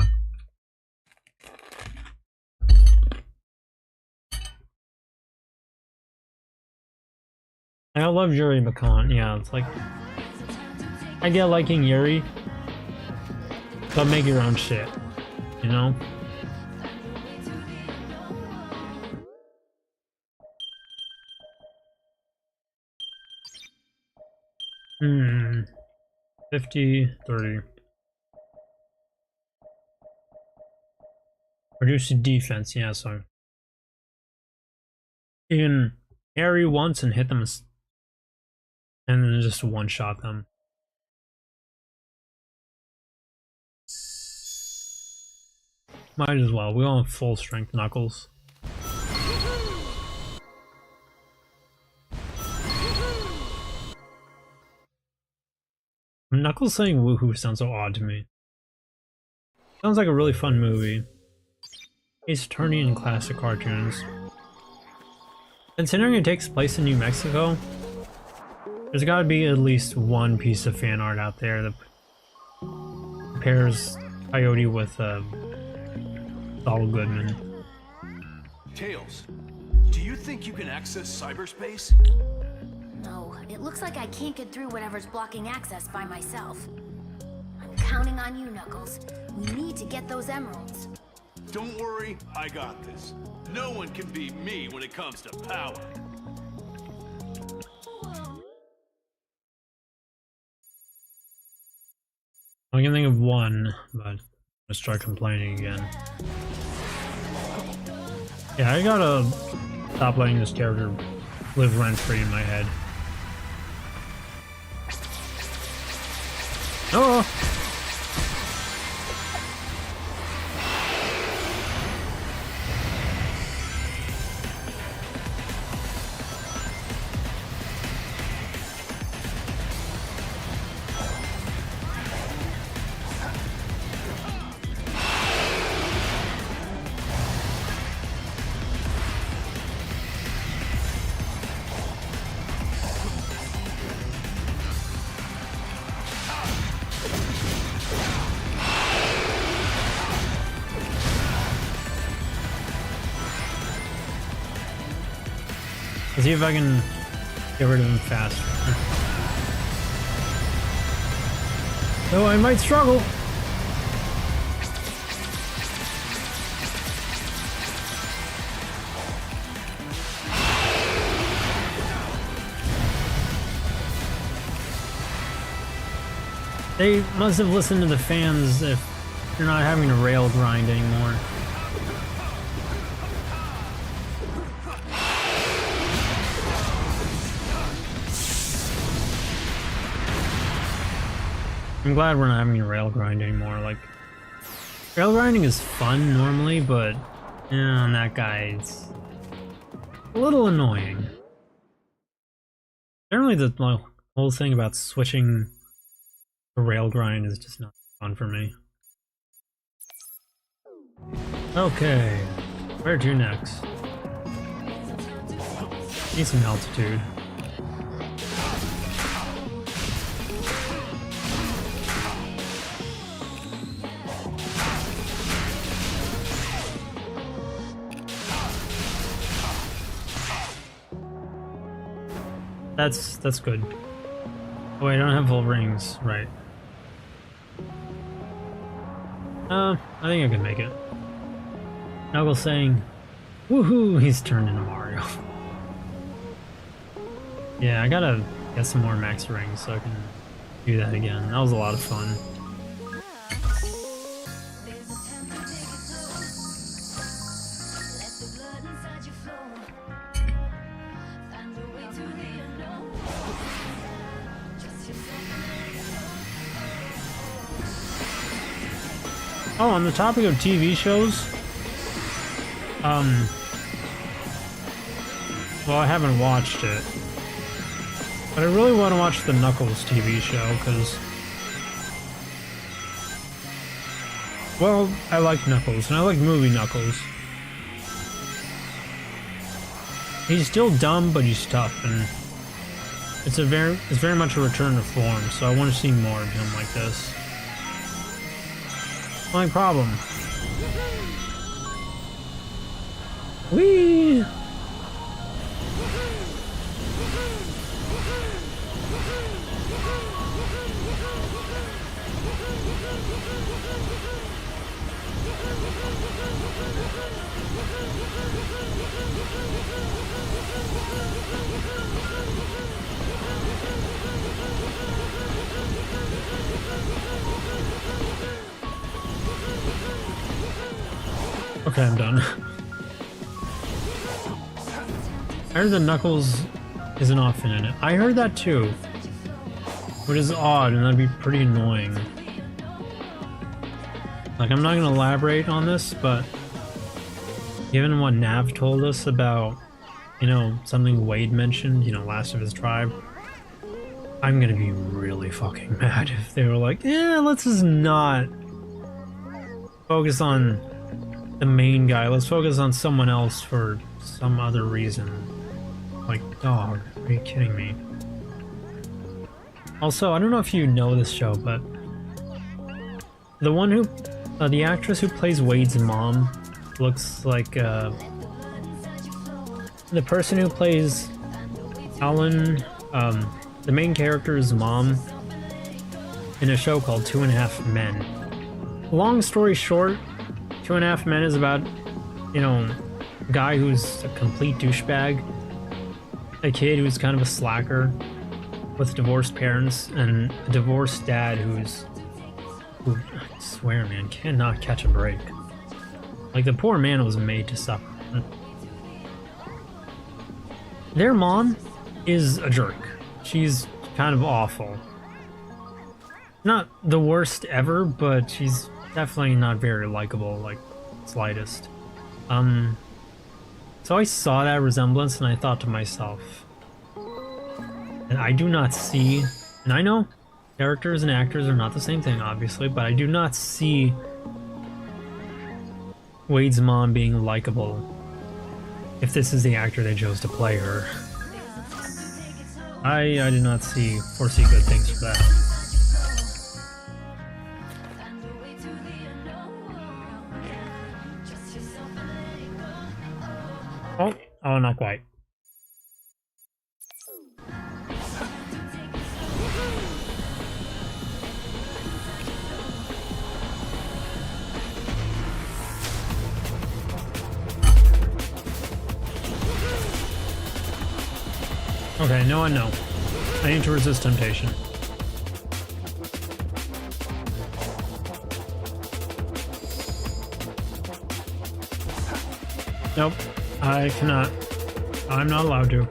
I love Yuri McCon. Yeah, it's like, I get liking Yuri, but make your own shit, you know? 50, 30. Reduce the defense, yeah, so you can parry once and hit them and then just one-shot them. Might as well. We all have full strength Knuckles. Knuckles saying woohoo sounds so odd to me. Sounds like a really fun movie. Ace Attorney and classic cartoons. Considering it takes place in New Mexico, there's gotta be at least one piece of fan art out there that pairs Coyote with Saul Goodman. Tails, do you think you can access cyberspace? No, it looks like I can't get through whatever's blocking access by myself. I'm counting on you, Knuckles. We need to get those emeralds. Don't worry, I got this. No one can beat me when it comes to power. I can think of one, but I'm gonna start complaining again. Yeah, I gotta stop letting this character live rent-free in my head. Oh! Let's see if I can get rid of him faster. Though I might struggle. They must have listened to the fans if you're not having to rail grind anymore. I'm glad we're not having to rail grind anymore. Like, rail grinding is fun normally, but that guy's a little annoying. Generally, the whole thing about switching to rail grind is just not fun for me. Okay, where to next? Need some altitude. That's good. Oh wait, I don't have full rings, right. I think I can make it. Knuckles saying, woohoo, he's turned into Mario. Yeah, I gotta get some more max rings so I can do that again. That was a lot of fun. Oh, on the topic of TV shows, well, I haven't watched it, but I really want to watch the Knuckles TV show, because, well, I like Knuckles, and I like movie Knuckles. He's still dumb, but he's tough, and it's very much a return to form, so I want to see more of him like this. My problem. Whee! Okay, I'm done. I heard that Knuckles isn't often in it. I heard that too. Which is odd, and that'd be pretty annoying. Like, I'm not gonna elaborate on this, but given what Nav told us about, something Wade mentioned, last of his tribe, I'm gonna be really fucking mad if they were like, let's just not focus on the main guy, let's focus on someone else for some other reason. Like, dog, are you kidding me? Also, I don't know if you know this show, but The one who, the actress who plays Wade's mom looks like, the person who plays Alan, the main character's mom in a show called 2.5 Men. Long story short, 2.5 Men is about, you know, a guy who's a complete douchebag, a kid who's kind of a slacker with divorced parents, and a divorced dad who, I swear, man, cannot catch a break. Like, the poor man was made to suffer. Their mom is a jerk. She's kind of awful. Not the worst ever, but she's definitely not very likable, like, slightest. So I saw that resemblance and I thought to myself, and I do not see, and I know characters and actors are not the same thing, obviously, but I do not see Wade's mom being likable if this is the actor they chose to play her. I did not foresee good things for that. Oh, not quite. Okay, no and no. I need to resist temptation. Nope, I cannot. I'm not allowed to.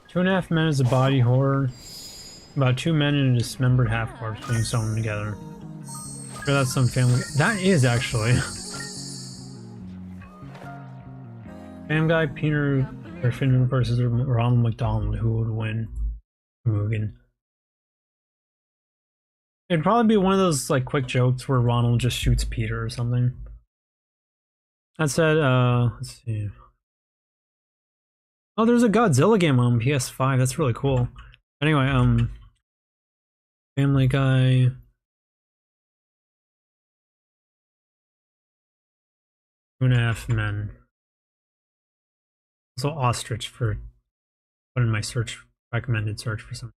Two and a Half Men is a body horror about two men and a dismembered half-corpse being sewn together. Sure, that's some family. That is actually. Family Guy, Peter Griffin versus Ronald McDonald. Who would win? Mugen. It'd probably be one of those like quick jokes where Ronald just shoots Peter or something. That said, let's see. Oh, there's a Godzilla game on PS5. That's really cool. Anyway, Family Guy. Two and a Half Men. Also Ostrich for put in my search recommended search for some.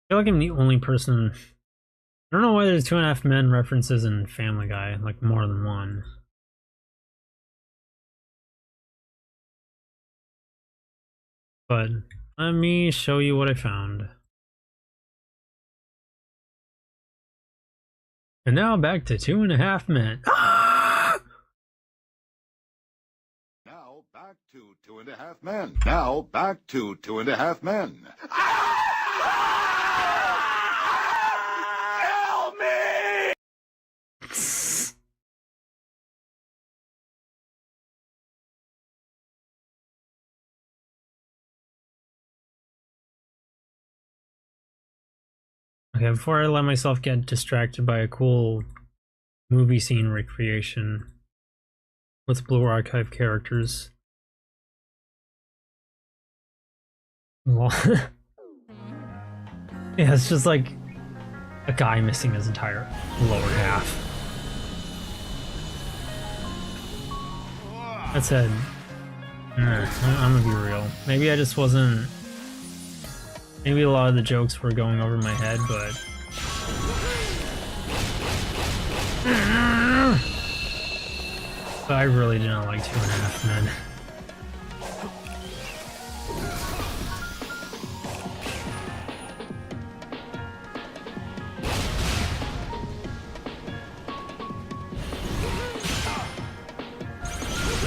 I feel like I'm the only person. I don't know why there's Two and a Half Men references in Family Guy, like more than one. But let me show you what I found. And now back to Two and a Half Men. Now back to Two and a Half Men. Now back to Two and a Half Men. Help me! Okay, before I let myself get distracted by a cool movie scene recreation with Blue Archive characters. Well, yeah, it's just like a guy missing his entire lower half. That said, I'm gonna be real. Maybe I just wasn't. Maybe a lot of the jokes were going over my head, but I really did not like Two and a Half Men.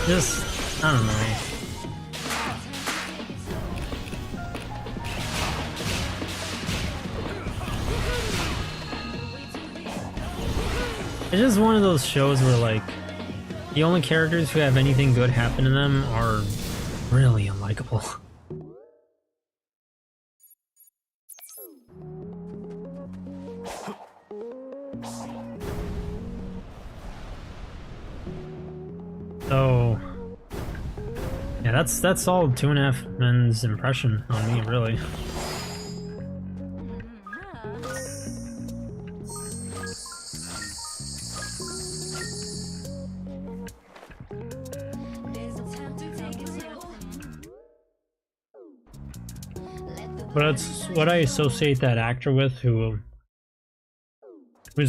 Just, I don't know. It's just one of those shows where, like, the only characters who have anything good happen to them are really unlikable. So, yeah, that's all 2.5 Men's impression on me, really. But that's what I associate that actor with, who's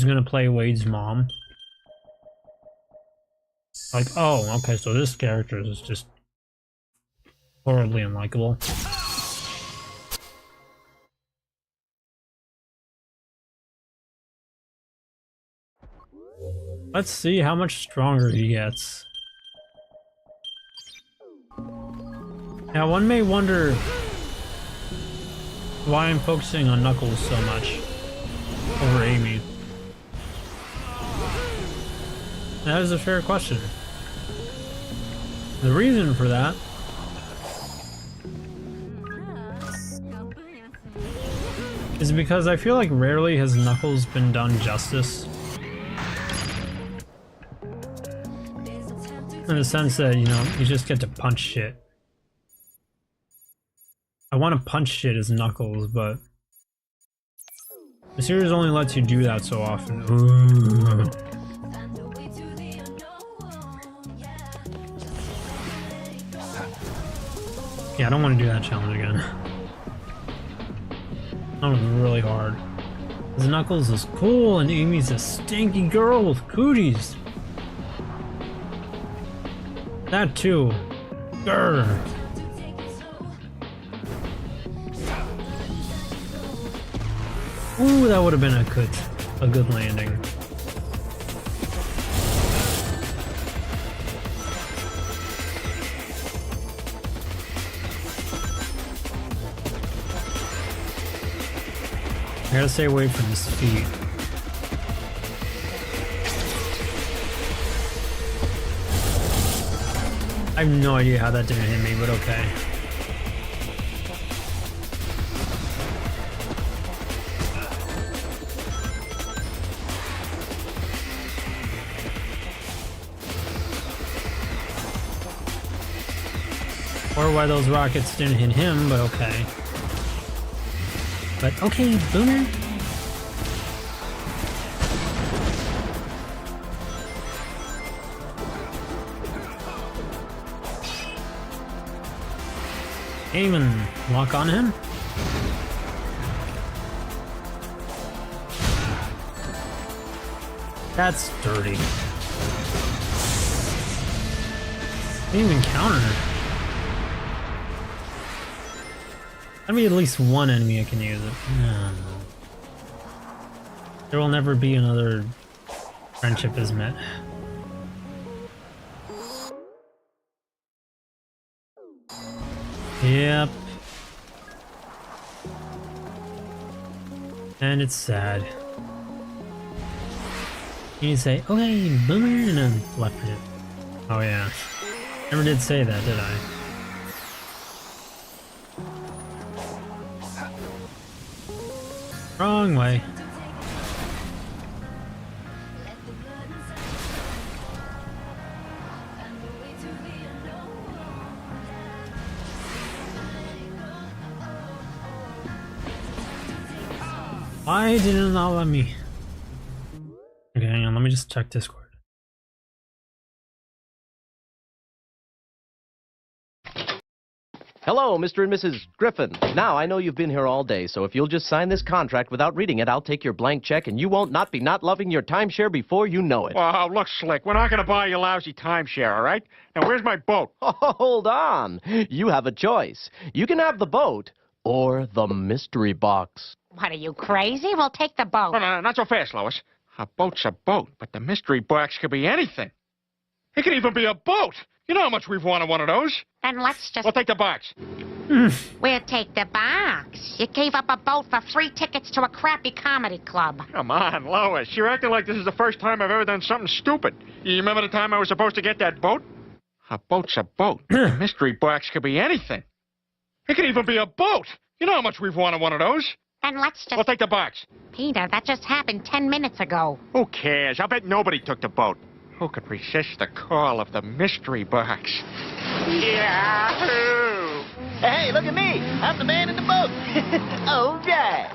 gonna play Wade's mom. Like, oh, okay, so this character is just horribly unlikable. Let's see how much stronger he gets. Now, one may wonder why I'm focusing on Knuckles so much over Amy. That is a fair question. The reason for that is because I feel like rarely has Knuckles been done justice. In the sense that, you know, you just get to punch shit. I want to punch shit as Knuckles, but the series only lets you do that so often. Ooh. Yeah, I don't want to do that challenge again. That was really hard. Because Knuckles is cool and Amy's a stinky girl with cooties. That too. Grr. Ooh, that would have been a good landing. I gotta stay away from his feet. I have no idea how that didn't hit me, but okay. Or why those rockets didn't hit him, but okay. But okay, Boomer. Aim and lock on him. That's dirty. Didn't even counter. Let me at least one enemy I can use it. No. There will never be another friendship is met. Yep. And it's sad. You say, okay, Boomer, and then left it. Oh yeah. Never did say that, did I? Wrong way. Why did it not let me? Okay, hang on, let me just check Discord. Hello, Mr. and Mrs. Griffin. Now, I know you've been here all day, so if you'll just sign this contract without reading it, I'll take your blank check and you won't not be not loving your timeshare before you know it. Oh, look, Slick, we're not going to buy your lousy timeshare, all right? Now, where's my boat? Oh, hold on. You have a choice. You can have the boat or the mystery box. What, are you crazy? We'll take the boat. No, not so fast, Lois. A boat's a boat, but the mystery box could be anything. It could even be a boat. You know how much we've wanted one of those. Then let's just... We'll take the box. We'll take the box. You gave up a boat for free tickets to a crappy comedy club. Come on, Lois. You're acting like this is the first time I've ever done something stupid. You remember the time I was supposed to get that boat? A boat's a boat. A mystery box could be anything. It could even be a boat. You know how much we've wanted one of those. Then let's just... We'll take the box. Peter, that just happened 10 minutes ago. Who cares? I'll bet nobody took the boat. Who could resist the call of the mystery box? Yahoo! Hey, look at me. I'm the man in the boat. Oh, yeah.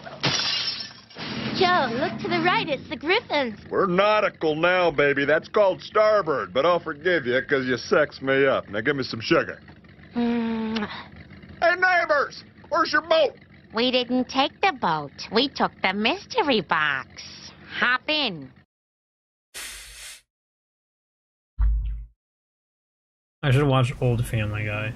Joe, look to the right. It's the Griffins. We're nautical now, baby. That's called starboard, but I'll forgive you because you sexed me up. Now give me some sugar. Hey, neighbors! Where's your boat? We didn't take the boat. We took the mystery box. Hop in. I should watch old Family Guy.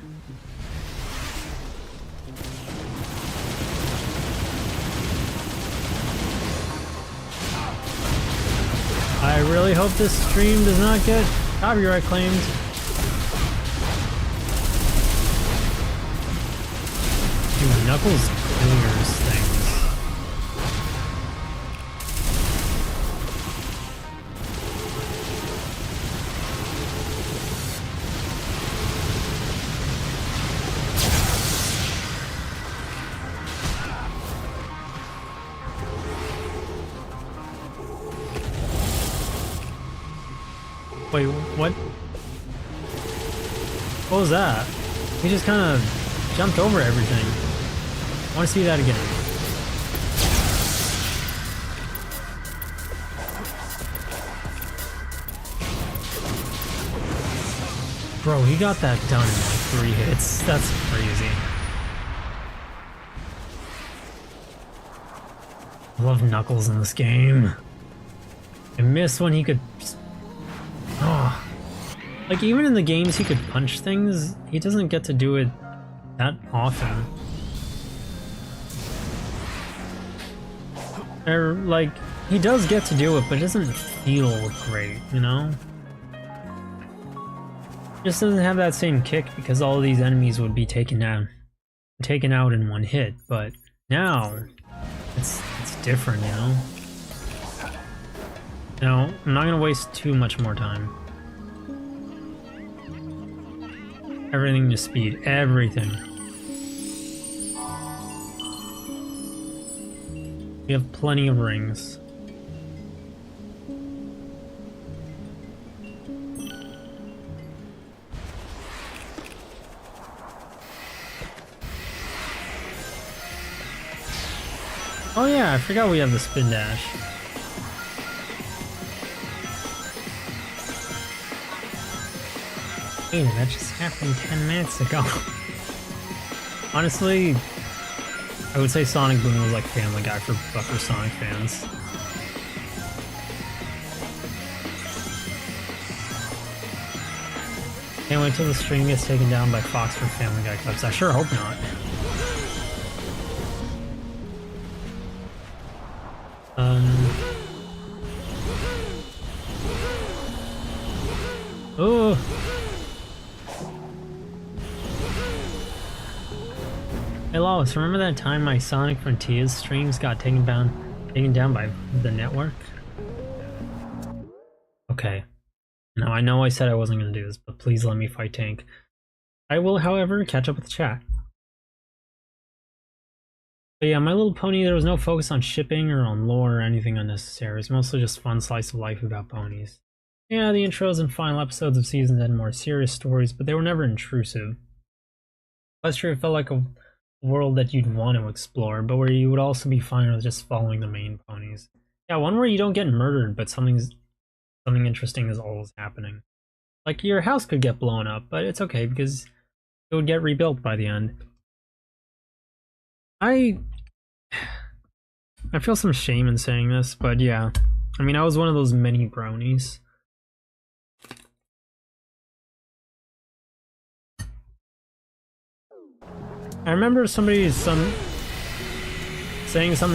I really hope this stream does not get copyright claimed. Dude, Knuckles clears things. Wait, what? What was that? He just kind of jumped over everything. I want to see that again. Bro, he got that done in like 3 hits. That's crazy. I love Knuckles in this game. I miss when he could... Oh. Like, even in the games he could punch things, he doesn't get to do it that often. Or, like, he does get to do it, but it doesn't feel great, you know? Just doesn't have that same kick because all of these enemies would be taken out in one hit, but now it's different, you know? No, I'm not gonna waste too much more time. Everything to speed, everything. We have plenty of rings. Oh yeah, I forgot we have the spin dash. Hey, that just happened 10 minutes ago. Honestly, I would say Sonic Boom was like Family Guy for Sonic fans. Can't wait till the stream gets taken down by Fox for Family Guy clips. I sure hope not. Oh. Hey Lois, remember that time my Sonic Frontiers streams got taken down by the network? Okay. Now I know I said I wasn't gonna do this, but please let me fight Tank. I will, however, catch up with the chat. But yeah, My Little Pony, there was no focus on shipping or on lore or anything unnecessary. It's mostly just fun slice of life about ponies. Yeah, the intros and final episodes of seasons had more serious stories, but they were never intrusive. That's true, it felt like a world that you'd want to explore, but where you would also be fine with just following the main ponies. Yeah, one where you don't get murdered, but something interesting is always happening. Like, your house could get blown up, but it's okay because it would get rebuilt by the end. I feel some shame in saying this, but yeah. I mean, I was one of those many bronies. I remember saying something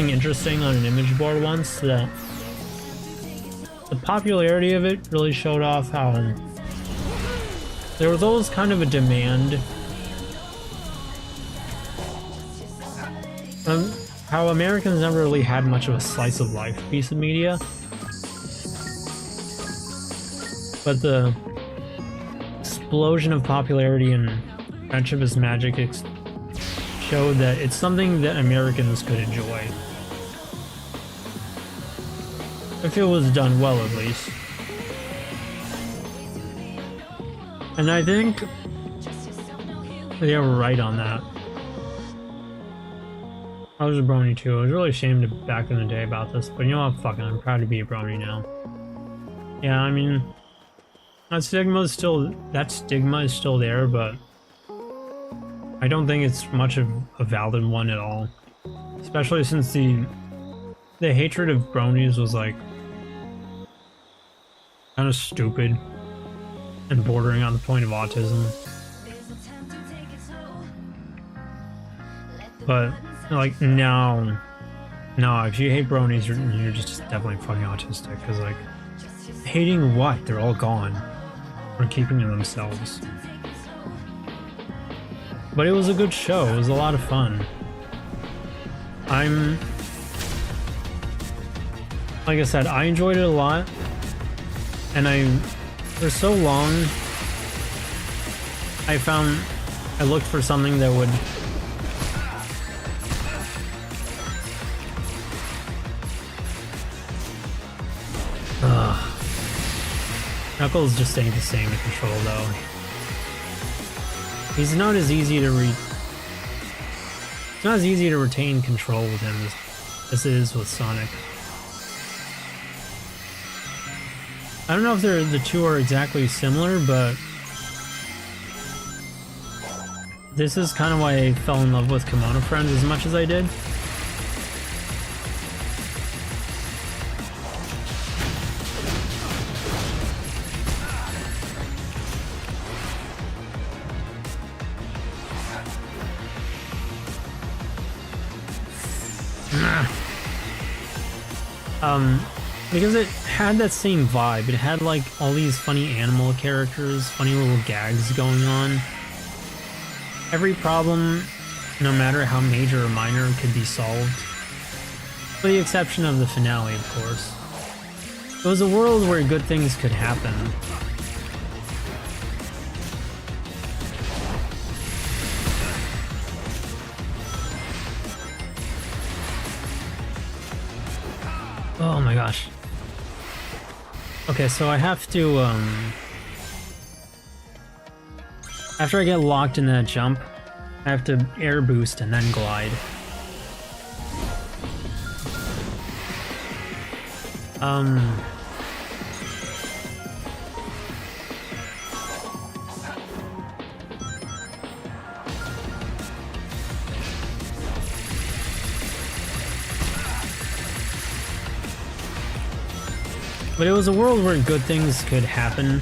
interesting on an image board once, that the popularity of it really showed off how there was always kind of a demand how Americans never really had much of a slice of life piece of media. But the explosion of popularity and Friendship is Magic showed that it's something that Americans could enjoy. If it was done well, at least. And I think they were right on that. I was a brony too. I was really ashamed back in the day about this, but you know what? Fuck it. I'm proud to be a brony now. Yeah, I mean, that stigma is still there, but I don't think it's much of a valid one at all. Especially since the hatred of bronies was like kind of stupid and bordering on the point of autism. But like now, if you hate bronies, you're just definitely fucking autistic. Because like, hating what? They're all gone, or keeping to themselves. But it was a good show. It was a lot of fun. Like I said, I enjoyed it a lot, and for so long, I looked for something that would Knuckles just ain't the same to control, though. He's not as easy to It's not as easy to retain control with him as it is with Sonic. I don't know if the two are exactly similar, but this is kind of why I fell in love with Kimono Friends as much as I did. Because it had that same vibe. It had like all these funny animal characters, funny little gags going on. Every problem, no matter how major or minor, could be solved. With the exception of the finale, of course. It was a world where good things could happen. Oh my gosh. Okay, so I have to, after I get locked in that jump, I have to air boost and then glide. But it was a world where good things could happen,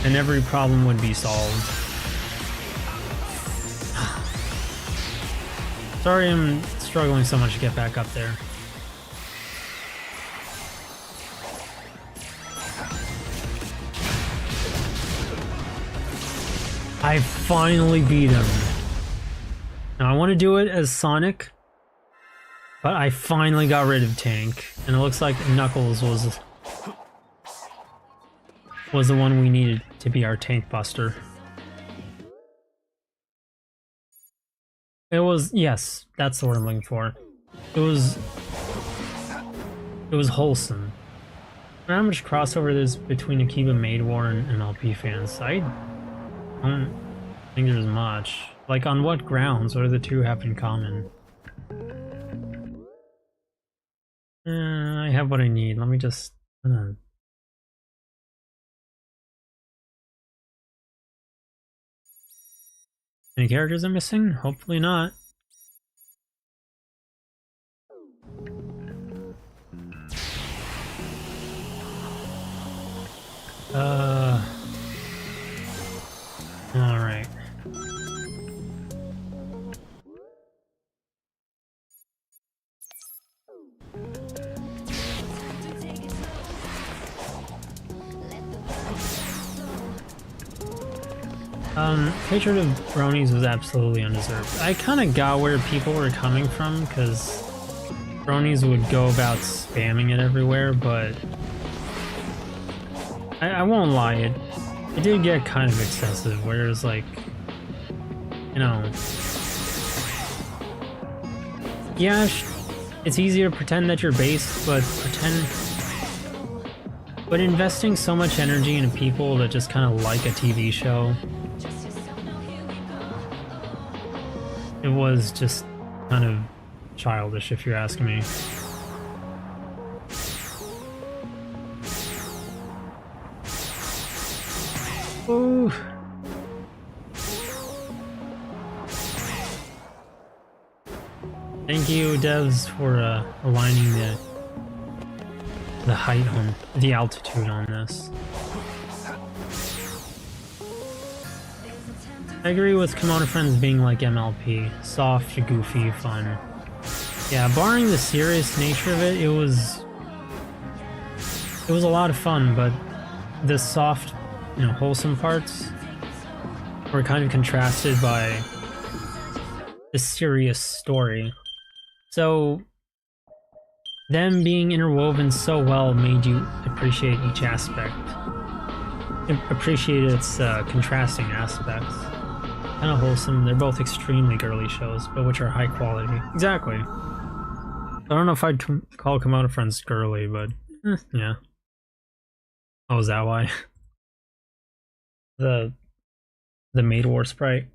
and every problem would be solved. Sorry I'm struggling so much to get back up there. I finally beat him. Now I want to do it as Sonic, but I finally got rid of Tank, and it looks like Knuckles was the one we needed to be our Tank Buster. It was, yes, that's the word I'm looking for. It was wholesome. I don't know how much crossover there's between Akiba Maid War and LP fans. I don't think there's much. Like, on what grounds? What do the two have in common? I have what I need. Let me just... Any characters I'm missing? Hopefully not. Alright. Hatred of bronies was absolutely undeserved. I kind of got where people were coming from, because bronies would go about spamming it everywhere, but I won't lie, it did get kind of excessive, whereas, like, you know, yeah, it's easy to pretend that you're based, but investing so much energy into people that just kind of like a TV show, it was just kind of childish, if you're asking me. Ooh. Thank you, devs, for aligning the height on the altitude on this. I agree with Kimono Friends being like MLP, soft, goofy, fun. Yeah, barring the serious nature of it, it was a lot of fun, but the soft, you know, wholesome parts were kind of contrasted by the serious story. So them being interwoven so well made you appreciate each aspect. Appreciate its contrasting aspects. Kind of wholesome. They're both extremely girly shows, but which are high quality. Exactly. I don't know if I'd call Kimono Friends girly, but yeah. Oh, is that why? the Maid War sprite.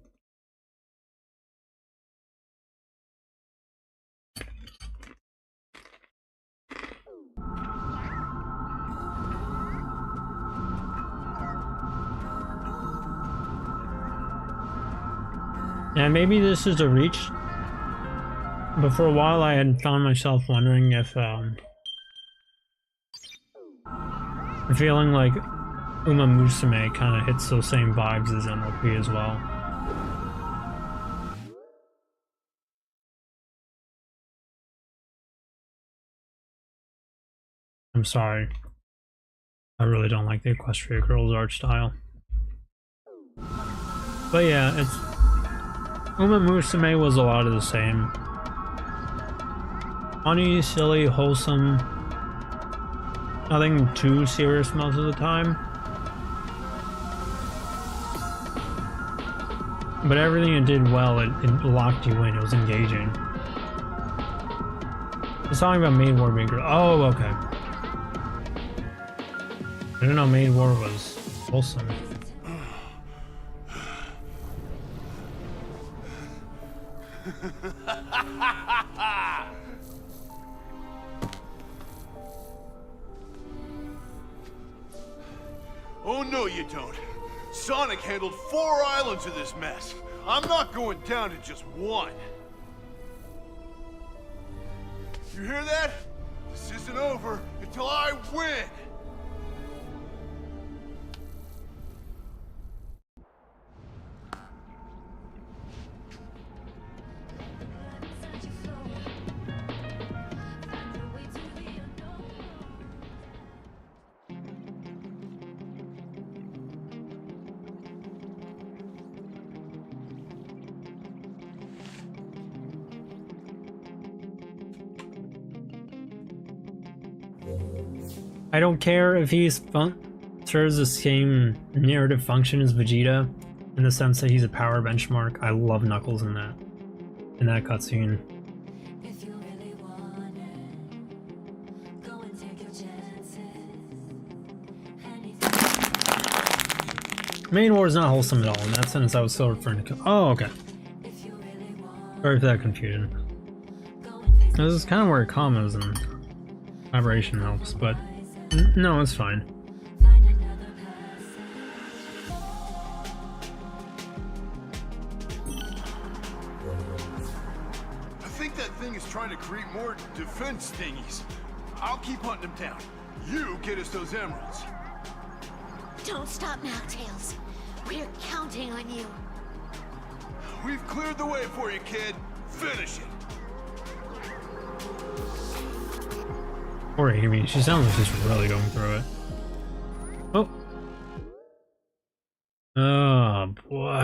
Yeah, maybe this is a reach, but for a while I had found myself wondering if, feeling like Uma Musume kind of hits those same vibes as MLP as well. I'm sorry. I really don't like the Equestria Girls art style. But yeah, it's... Uma Musume was a lot of the same. Funny, silly, wholesome. Nothing too serious most of the time. But everything it did well, it locked you in, it was engaging. It's talking about Maid War being girl. Oh, okay. I didn't know Maid War was wholesome. Oh no you don't. Sonic handled 4 islands of this mess. I'm not going down to just one. You hear that? This isn't over until I win! I don't care if he's serves the same narrative function as Vegeta, in the sense that he's a power benchmark. I love Knuckles in that cutscene. Main War is not wholesome at all. In that sense, I was still referring to... Oh, okay. Sorry for that confusion. This is kind of where commas and collaboration helps, but no, it's fine. I think that thing is trying to create more defense thingies. I'll keep hunting them down. You get us those emeralds. Don't stop now, Tails. We're counting on you. We've cleared the way for you, kid. Finish it. Poor Amy, she sounds like she's really going through it. Oh. Oh, boy.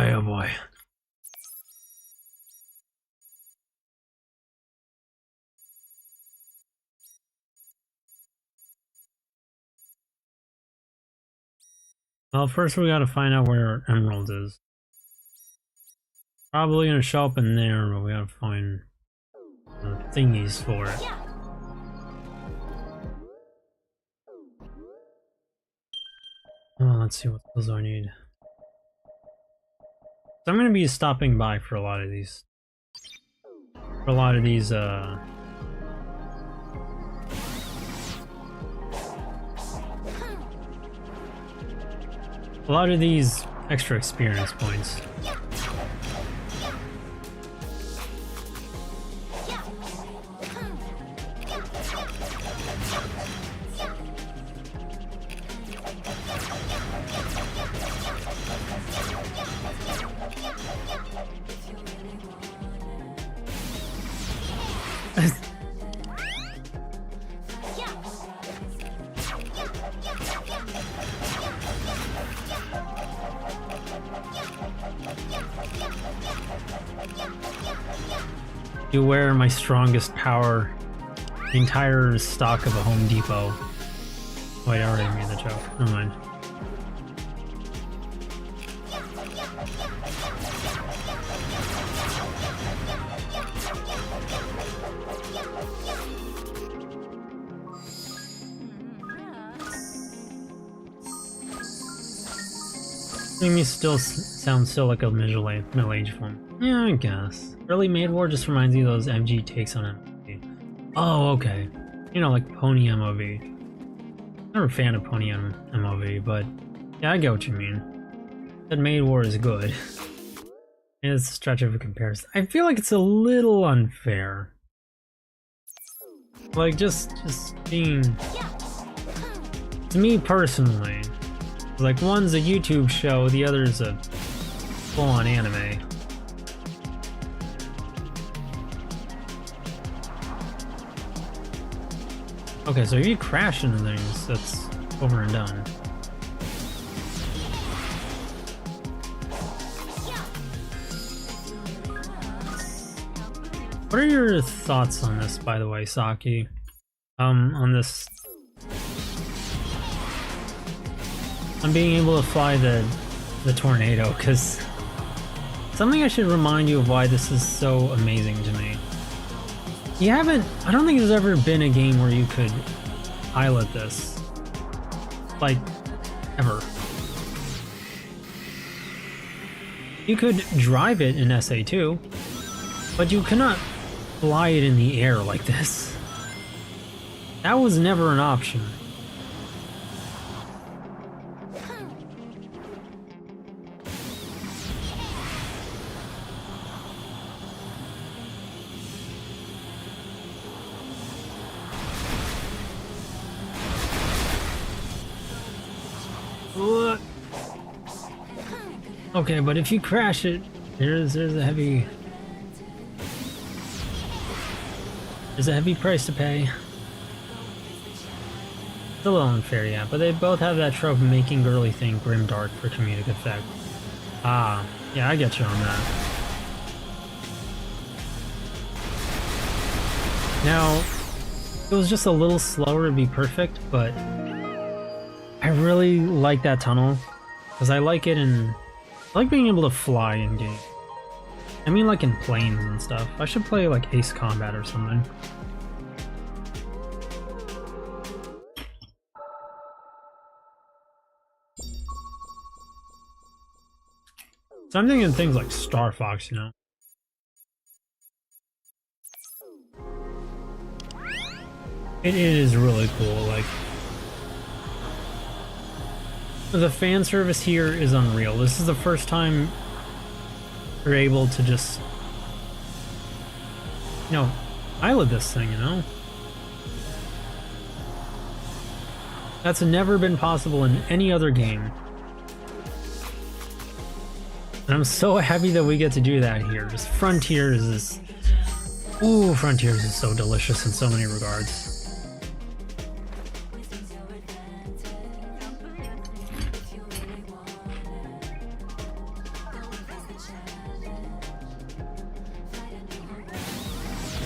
Well, first we gotta find out where Emerald is. Probably gonna show up in there, but we gotta find the thingies for it. Oh, let's see what those I need. So I'm gonna be stopping by for a lot of these. For a lot of these, a lot of these extra experience points. You wear my strongest power, the entire stock of a Home Depot. Wait, I already made the joke. Never mind. Me still sounds so like a middle-aged film. Yeah, I guess. Early Maid War just reminds me of those MG takes on MOV. Oh, okay. You know, like Pony MOV. Never a fan of Pony MOV, but yeah, I get what you mean. That Maid War is good. It's a stretch of a comparison. I feel like it's a little unfair. Like, just being... To me personally, like, one's a YouTube show, the other's a full-on anime. Okay, so if you crash into things, that's over and done. What are your thoughts on this, by the way, Saki? On this... on being able to fly the tornado, because something I should remind you of why this is so amazing to me. You haven't... I don't think there's ever been a game where you could pilot this. Like, ever. You could drive it in SA2, but you cannot fly it in the air like this. That was never an option. Okay, but if you crash it, there's a heavy price to pay. It's a little unfair, yeah, but they both have that trope of making girly think grimdark for comedic effect. Ah, yeah, I get you on that. Now, if it was just a little slower, it'd be perfect, but I really like that tunnel because I like it in... I like being able to fly in game. I mean, like in planes and stuff. I should play like Ace Combat or something. So I'm thinking things like Star Fox, you know? It is really cool, like... The fan service here is unreal. This is the first time you're able to just, you know, pilot this thing, you know? That's never been possible in any other game. And I'm so happy that we get to do that here. Just Frontiers is... Ooh, Frontiers is so delicious in so many regards.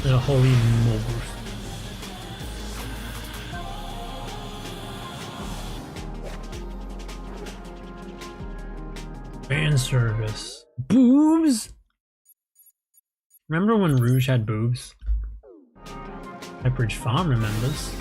The holy moguls. Fan service. Boobs? Remember when Rouge had boobs? Pepperidge Farm remembers.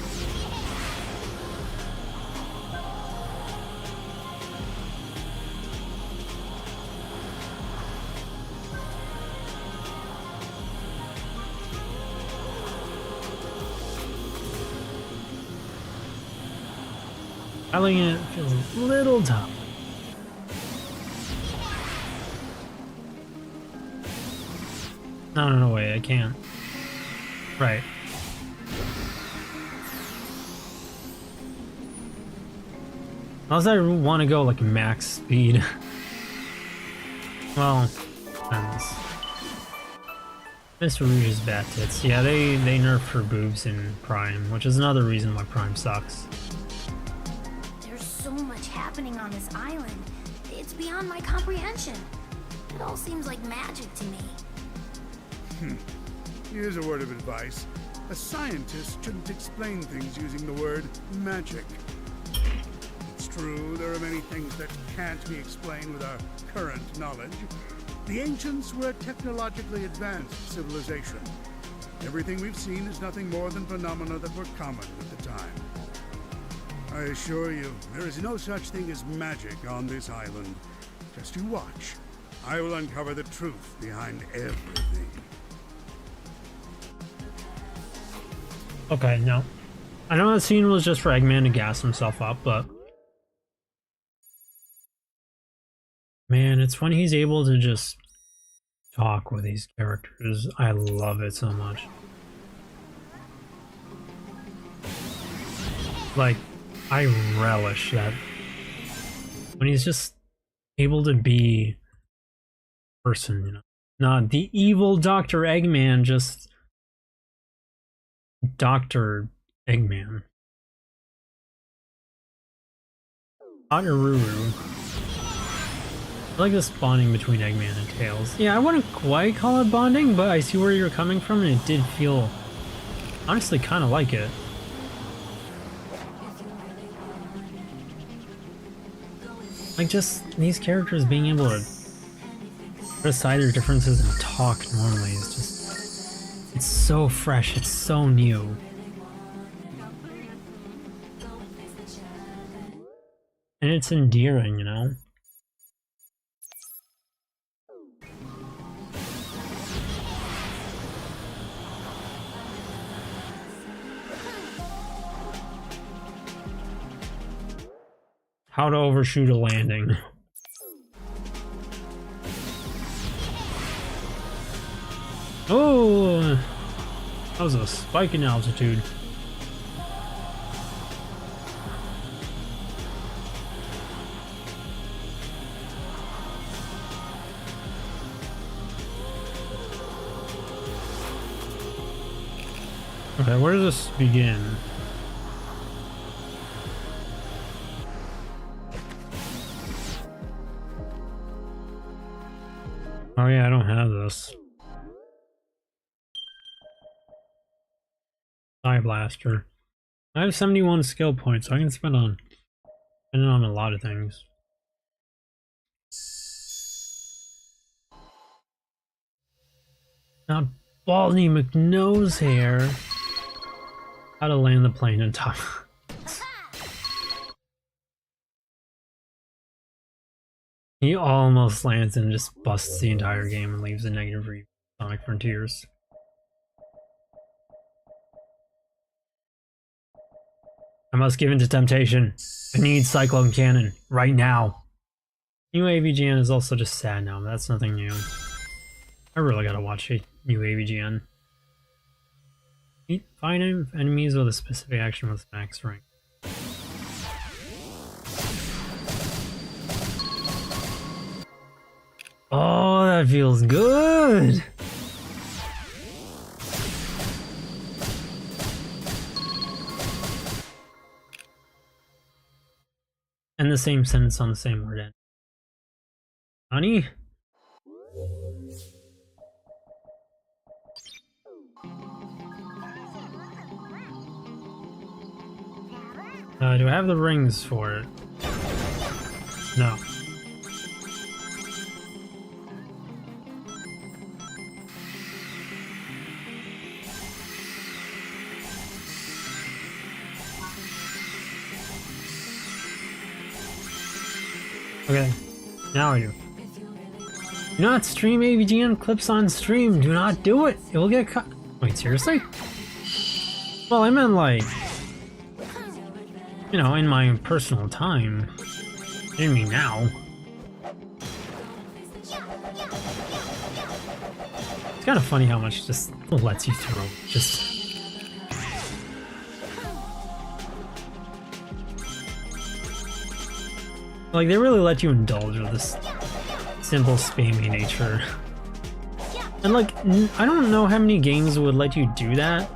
Piling it feels a little tough. No, wait, I can't. Right. Unless I want to go like max speed. Well, depends. Mr. Rouge's bad tits. Yeah, they nerfed her boobs in Prime, which is another reason why Prime sucks. There's so much happening on this island. It's beyond my comprehension. It all seems like magic to me. Here's a word of advice. A scientist shouldn't explain things using the word magic. It's true, there are many things that can't be explained with our current knowledge. The ancients were a technologically advanced civilization. Everything we've seen is nothing more than phenomena that were common at the time. I assure you, there is no such thing as magic on this island. Just you watch. I will uncover the truth behind everything. Okay, no. I know that scene was just for Eggman to gas himself up, but... Man, it's when he's able to just talk with these characters. I love it so much. Like, I relish that. When he's just able to be a person, you know. Not the evil Dr. Eggman, just Dr. Eggman. Ruru. I like this bonding between Eggman and Tails. Yeah, I wouldn't quite call it bonding, but I see where you're coming from, and it did feel honestly kind of like it. Like, just these characters being able to put aside their differences and talk normally is just... It's so fresh, it's so new. And it's endearing, you know? How to overshoot a landing. Oh! That was a spike in altitude. Okay, where does this begin? Oh yeah, I don't have this. Eye Blaster. I have 71 skill points, so I can spend on a lot of things. Not Baldy McNose hair. How to land the plane on top. He almost lands and just busts the entire game and leaves a negative review on Sonic Frontiers. I must give in to temptation. I need Cyclone Cannon right now. New AVGN is also just sad now, but that's nothing new. I really gotta watch a new AVGN. Find enemies with a specific action with max rank. Oh, that feels good! And the same sentence on the same word end. Honey? Do I have the rings for it? No. Okay, now I do. Do not stream AVGN clips on stream. Do not do it. It will get cut. Wait, seriously? Well, I meant like, you know, in my personal time. I didn't mean now. It's kind of funny how much just lets you through. Just. Like, they really let you indulge with this simple spammy nature. And like, I don't know how many games would let you do that,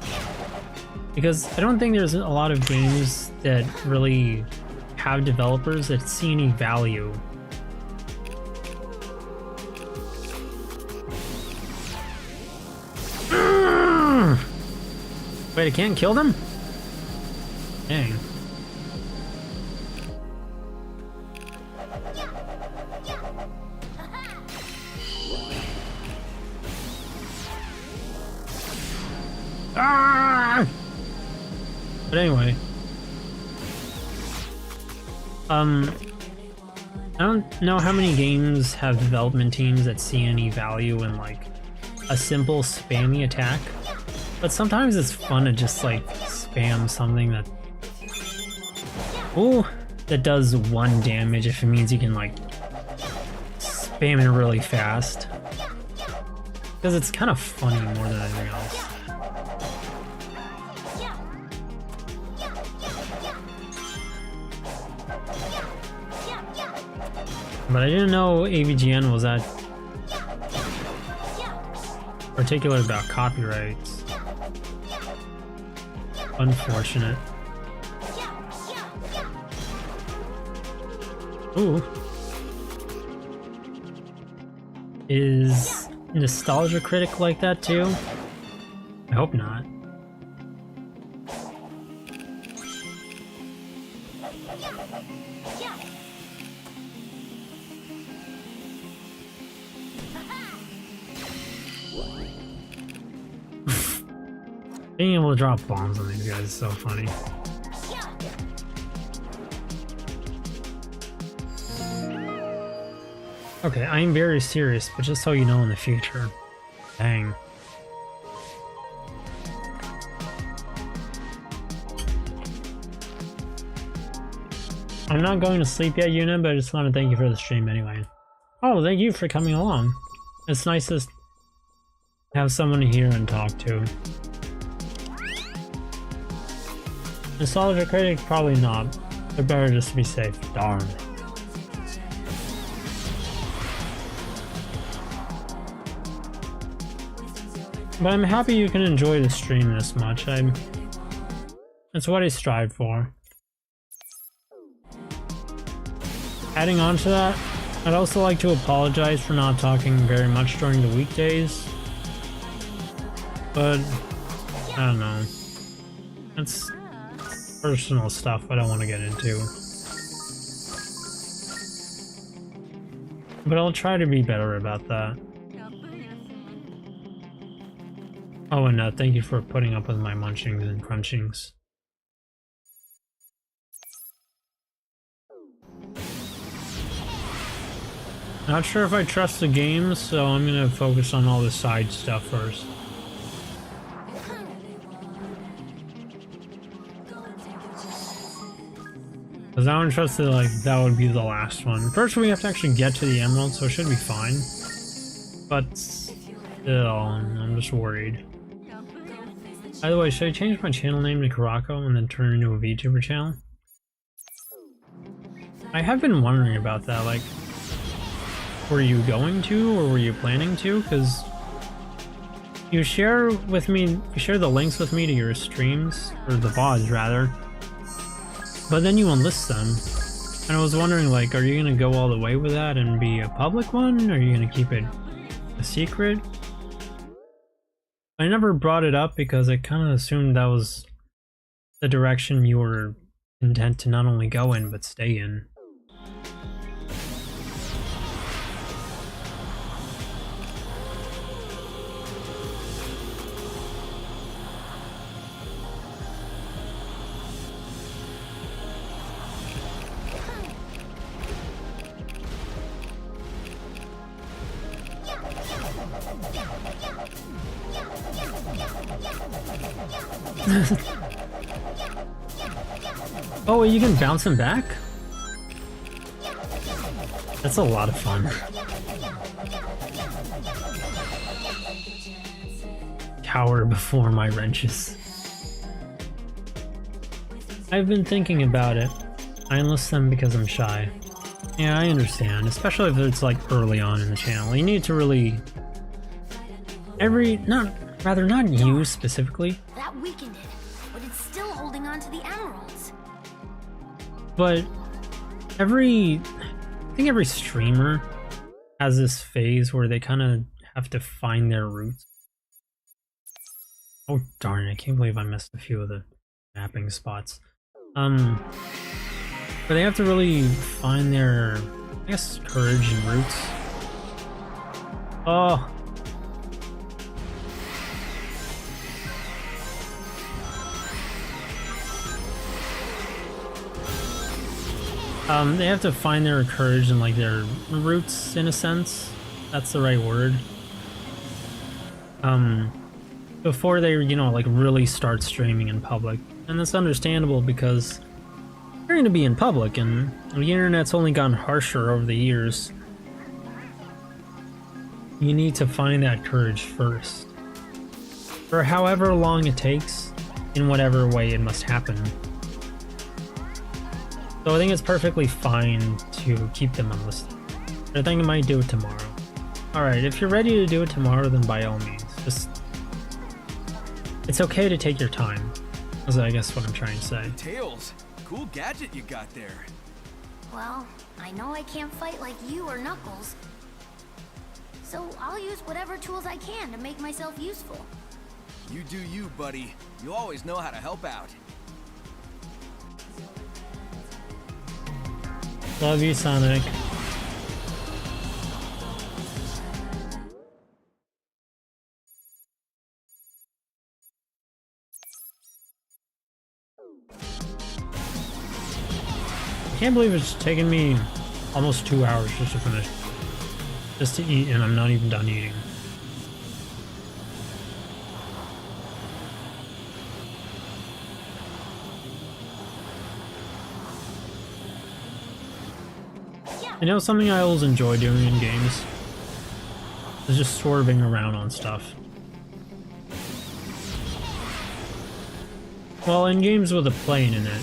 because I don't think there's a lot of games that really have developers that see any value. Wait, I can't kill them? Dang. Ah! But anyway, I don't know how many games have development teams that see any value in like a simple spammy attack, but sometimes it's fun to just like spam something that, ooh, that does 1 damage if it means you can like spam it really fast, because it's kind of funny more than anything else. But I didn't know AVGN was that particular about copyrights. Unfortunate. Ooh. Is Nostalgia Critic like that too? I hope not. Being able to drop bombs on these guys is so funny. Okay, I am very serious, but just so you know in the future. Dang. I'm not going to sleep yet, Yu-nee, but I just want to thank you for the stream anyway. Oh, thank you for coming along. It's nice to have someone to hear and talk to. Nostalgia Critic, probably not. They're better just to be safe. Darn. But I'm happy you can enjoy the stream this much. It's what I strive for. Adding on to that, I'd also like to apologize for not talking very much during the weekdays. But, I don't know. It's personal stuff I don't want to get into. But I'll try to be better about that. Oh, and thank you for putting up with my munchings and crunchings. Not sure if I trust the game, so I'm gonna focus on all the side stuff first. Because I don't trust that, like, that would be the last one. First, we have to actually get to the emerald, so it should be fine. But still, I'm just worried. By the way, should I change my channel name to Karako and then turn it into a VTuber channel? I have been wondering about that, like, were you going to, or were you planning to? Because you share with me, you share the links with me to your streams, or the VODs rather, but then you enlist them. And I was wondering, like, are you gonna go all the way with that and be a public one, or are you gonna keep it a secret? I never brought it up because I kind of assumed that was the direction you were intent to not only go in, but stay in. Oh, you can bounce him back? That's a lot of fun. Cower before my wrenches. I've been thinking about it. I enlist them because I'm shy. Yeah, I understand, especially if it's like early on in the channel. You need to really... not you specifically. That weakened it, but it's still holding on to the emeralds. But I think every streamer has this phase where they kind of have to find their roots. Oh darn, I can't believe I missed a few of the mapping spots. But they have to really find their, I guess, courage and roots. Oh. They have to find their courage and like their roots in a sense. That's the right word. Before they, you know, like really start streaming in public. And that's understandable because they're going to be in public and the internet's only gotten harsher over the years. You need to find that courage first. For however long it takes, in whatever way it must happen. So I think it's perfectly fine to keep them unlisted. I think I might do it tomorrow. Alright, if you're ready to do it tomorrow, then by all means. Just... It's okay to take your time. Is I guess what I'm trying to say. Tails, cool gadget you got there. Well, I know I can't fight like you or Knuckles. So I'll use whatever tools I can to make myself useful. You do you, buddy. You always know how to help out. Love you, Sonic. I can't believe it's taken me almost 2 hours just to finish. Just to eat, and I'm not even done eating. You know, something I always enjoy doing in games is just swerving around on stuff. Well, in games with a plane in it.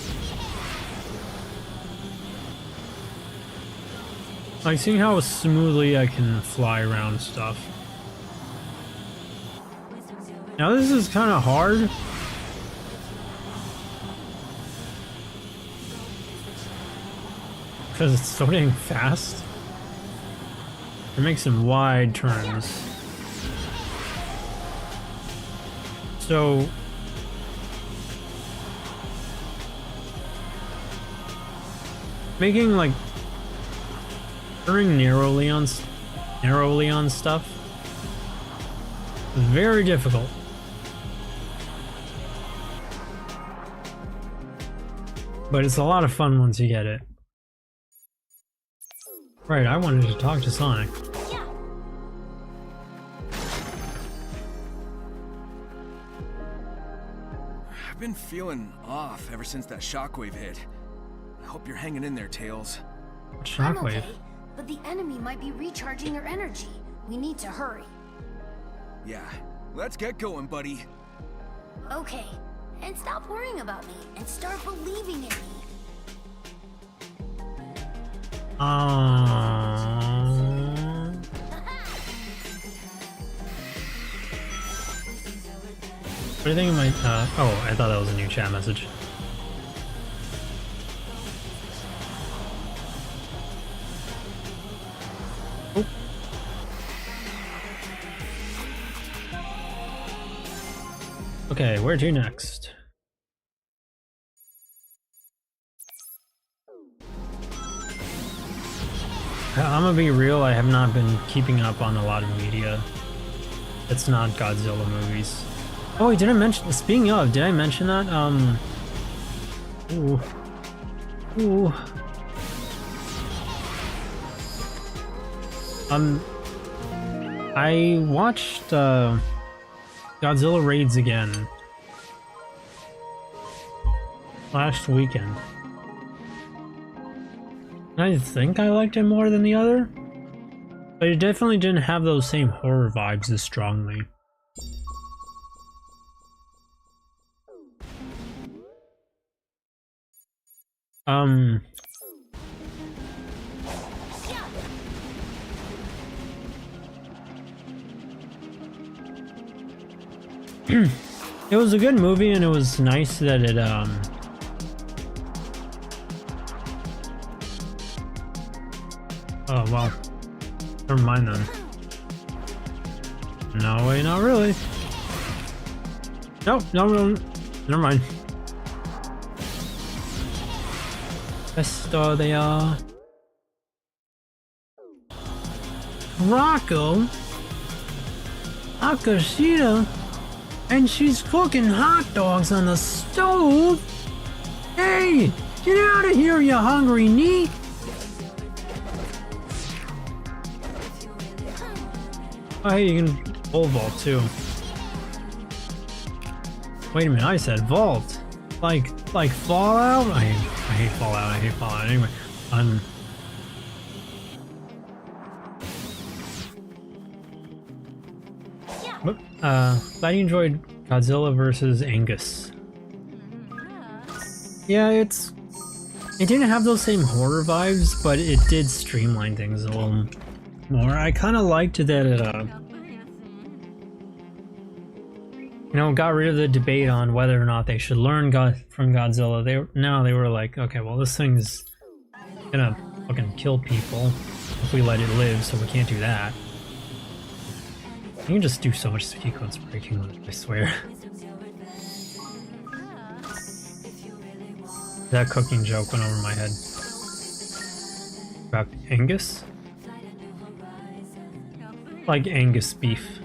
Like seeing how smoothly I can fly around stuff. Now this is kind of hard. Because it's so dang fast. It makes some wide turns. So... making like... turning narrowly on stuff is very difficult. But it's a lot of fun once you get it. Right, I wanted to talk to Sonic. Yeah. I've been feeling off ever since that shockwave hit. I hope you're hanging in there, Tails. Shockwave? I'm okay, but the enemy might be recharging their energy. We need to hurry. Yeah, let's get going, buddy. Okay, and stop worrying about me and start believing in me. What do you think of my, oh, I thought that was a new chat message. Oh. Okay, where to next? I'm gonna be real, I have not been keeping up on a lot of media. It's not Godzilla movies. Oh wait, did I mention, speaking of, did I mention that? Ooh. I watched, Godzilla Raids again. last weekend. I think I liked it more than the other, but it definitely didn't have those same horror vibes as strongly. It was a good movie, and it was nice that it oh well, never mind then. No, wait, not really. Nope, no, never mind. Esto they are. Rocco? Akashita? And she's cooking hot dogs on the stove? Hey, get out of here, you hungry neat! Oh, hey, you can pole vault too. Wait a minute, I said vault. Like Fallout? I hate Fallout, I hate Fallout. Anyway, glad you enjoyed Godzilla vs. Angus. Yeah, it didn't have those same horror vibes, but it did streamline things a little more. I kind of liked that it, you know, got rid of the debate on whether or not they should learn from Godzilla. They were like, okay, well, this thing's gonna fucking kill people if we let it live, so we can't do that. You can just do so much sequence breaking with it, I swear. That cooking joke went over my head. About Angus? Like Angus beef.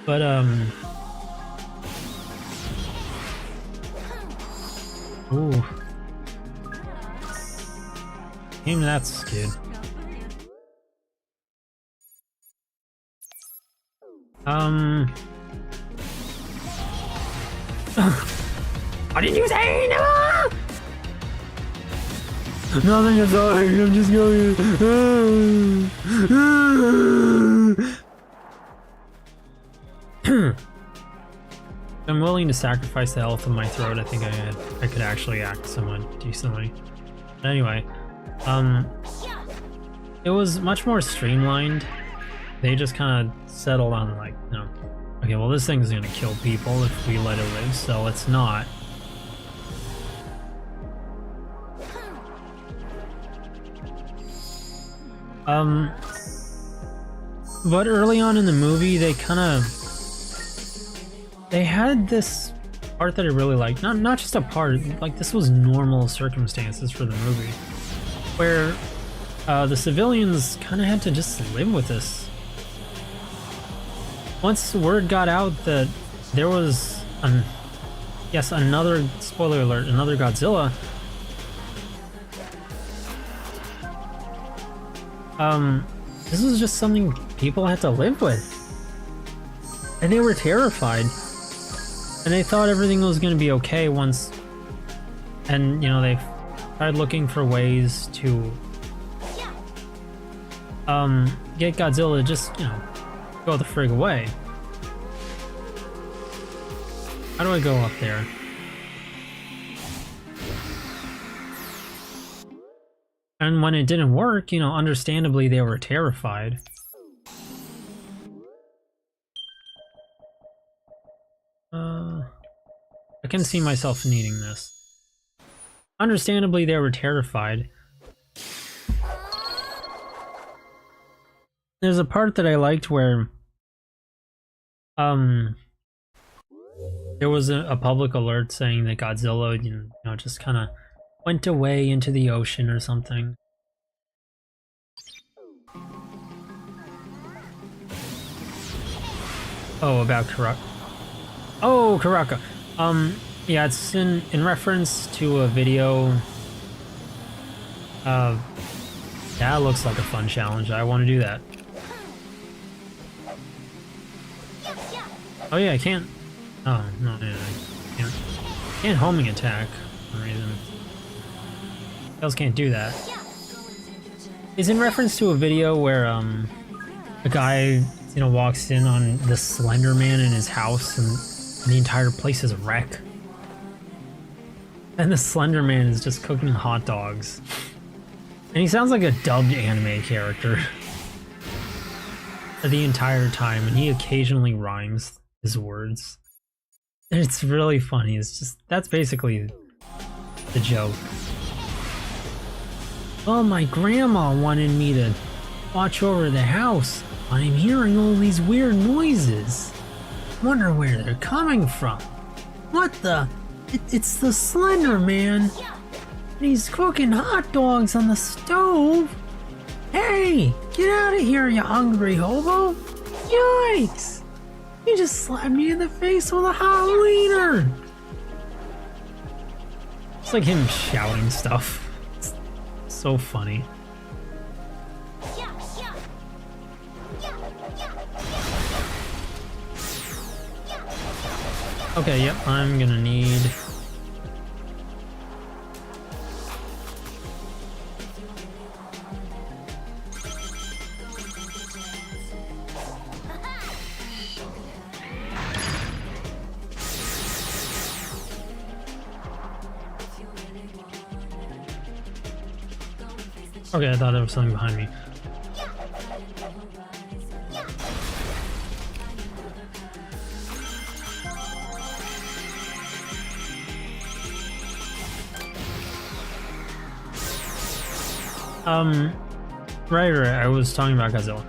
But, ooh. Damn, that's good. What did you say? No! Nothing is sorry, I'm just going. I'm willing to sacrifice the health of my throat. I think I could actually act somewhat decently. But anyway, it was much more streamlined. They just kind of settled on like, you know, okay, well, this thing's gonna kill people if we let it live, so let's not. But early on in the movie, they had this part that I really liked. Not just a part, like this was normal circumstances for the movie, where the civilians kind of had to just live with this. Once word got out that there was another, spoiler alert, another Godzilla, this was just something people had to live with. And they were terrified. And they thought everything was going to be okay once, and you know, they tried looking for ways to get Godzilla to just, you know, go the frig away. How do I go up there? And when it didn't work, you know, understandably they were terrified. I can see myself needing this. Understandably they were terrified. There's a part that I liked where there was a public alert saying that Godzilla, you know, just kind of went away into the ocean or something. Oh, about Karaka. Oh, Karaka. Yeah, it's in reference to a video. That looks like a fun challenge. I want to do that. Oh yeah, I can't. Oh, no, yeah. Can't homing attack for some reason. Tails can't do that. Is in reference to a video where, a guy, walks in on the Slender Man in his house and the entire place is a wreck. And the Slender Man is just cooking hot dogs. And he sounds like a dubbed anime character. The entire time, and he occasionally rhymes his words. And it's really funny. It's just, that's basically the joke. Well, my grandma wanted me to watch over the house. I'm hearing all these weird noises. Wonder where they're coming from. What the? It's the Slender Man. He's cooking hot dogs on the stove. Hey, get out of here, you hungry hobo. Yikes. You just slapped me in the face with a hot wiener! It's like him shouting stuff. It's so funny. Okay, yep, I'm gonna need... Okay, I thought there was something behind me. Right, I was talking about Godzilla.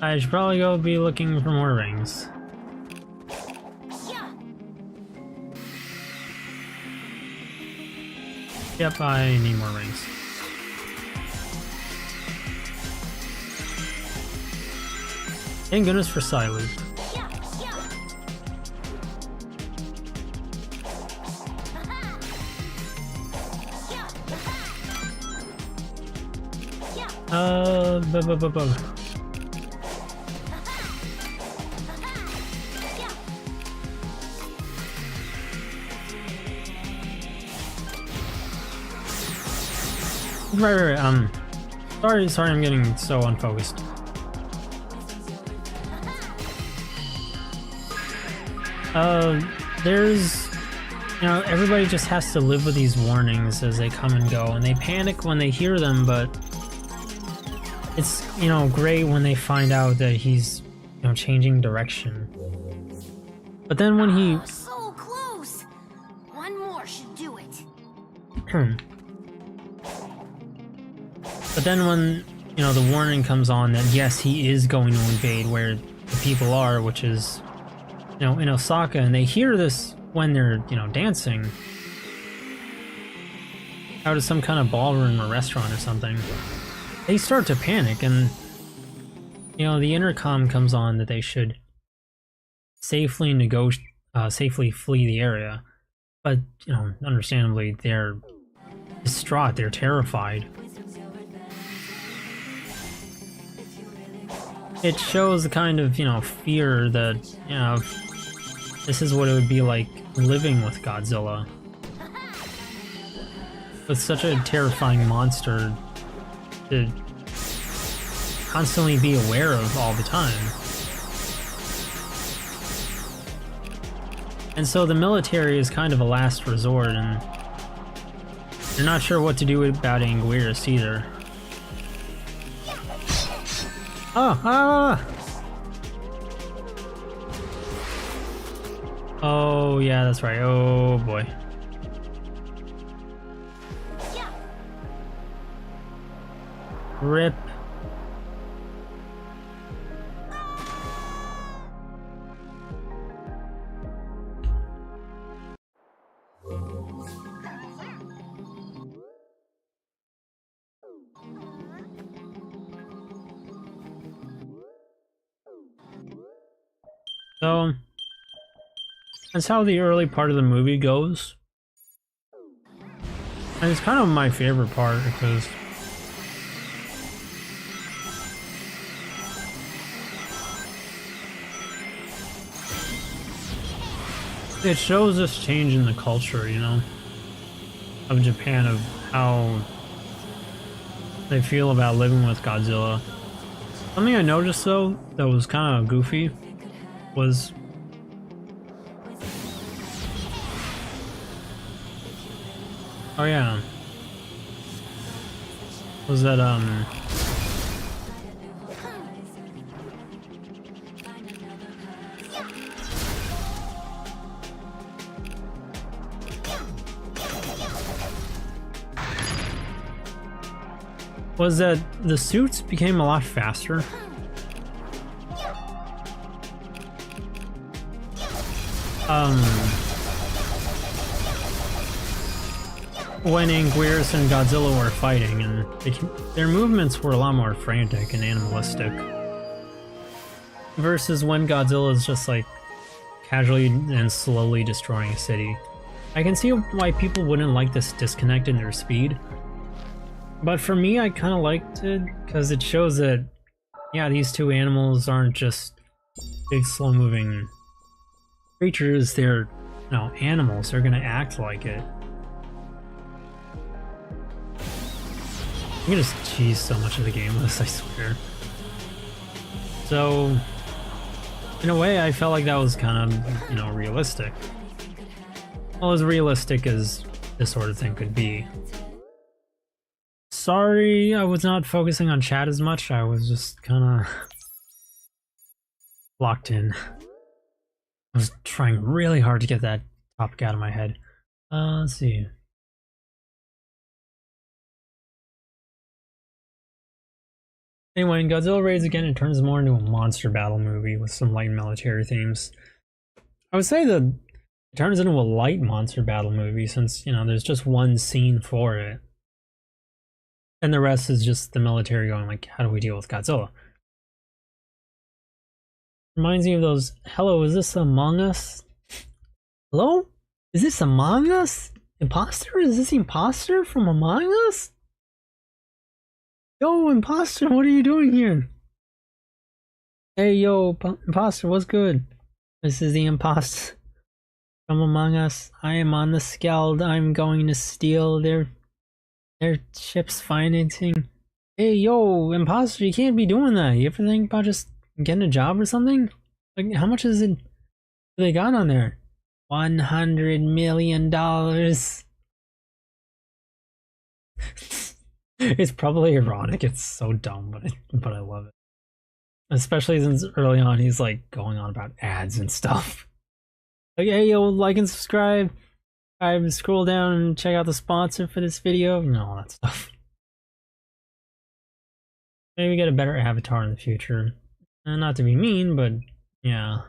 I should probably go be looking for more rings. Yep, I need more rings. Thank goodness for Silent. Right, sorry I'm getting so unfocused. There's, everybody just has to live with these warnings as they come and go, and they panic when they hear them, but it's, great when they find out that he's, changing direction. But then when he... Oh, so close! One more should do it. But then when, the warning comes on that yes, he is going to invade where the people are, which is, in Osaka, and they hear this when they're, dancing out of some kind of ballroom or restaurant or something, they start to panic, and, the intercom comes on that they should safely safely flee the area. But, understandably, they're distraught, they're terrified. It shows the kind of, fear that, this is what it would be like living with Godzilla. With such a terrifying monster to constantly be aware of all the time. And so the military is kind of a last resort, and they're not sure what to do about Anguirus either. Oh, yeah, that's right. Oh, boy. Rip. So, that's how the early part of the movie goes. And it's kind of my favorite part because it shows this change in the culture, you know, of Japan, of how they feel about living with Godzilla. Something I noticed though that was kind of goofy was was that the suits became a lot faster. When Anguirus and Godzilla were fighting, and their movements were a lot more frantic and animalistic. Versus when Godzilla is just like casually and slowly destroying a city. I can see why people wouldn't like this disconnect in their speed. But for me, I kind of liked it because it shows that, yeah, these two animals aren't just big, slow-moving creatures. They're, animals. They're gonna act like it. I'm gonna just cheese so much of the game with this, I swear. So, in a way, I felt like that was kind of, realistic. Well, as realistic as this sort of thing could be. Sorry, I was not focusing on chat as much. I was just kind of locked in. I was trying really hard to get that topic out of my head. Let's see. Anyway, Godzilla raids again, it turns more into a monster battle movie with some light military themes. I would say that it turns into a light monster battle movie since, there's just one scene for it. And the rest is just the military going like, how do we deal with Godzilla? Reminds me of those, hello, is this Among Us? Hello? Is this Among Us? Imposter? Is this Imposter from Among Us? Yo, Imposter, what are you doing here? Hey, yo, Imposter, what's good? This is the Imposter from Among Us. I am on the Skeld. I'm going to steal their ship's financing. Hey, yo, Imposter, you can't be doing that. You ever think about just getting a job or something? Like, how much is it they got on there? $100 million. It's probably ironic. It's so dumb, but I love it. Especially since early on he's like going on about ads and stuff. Like, hey, yo, like and subscribe. I scroll down and check out the sponsor for this video. All that stuff. Maybe get a better avatar in the future. Not to be mean, but yeah,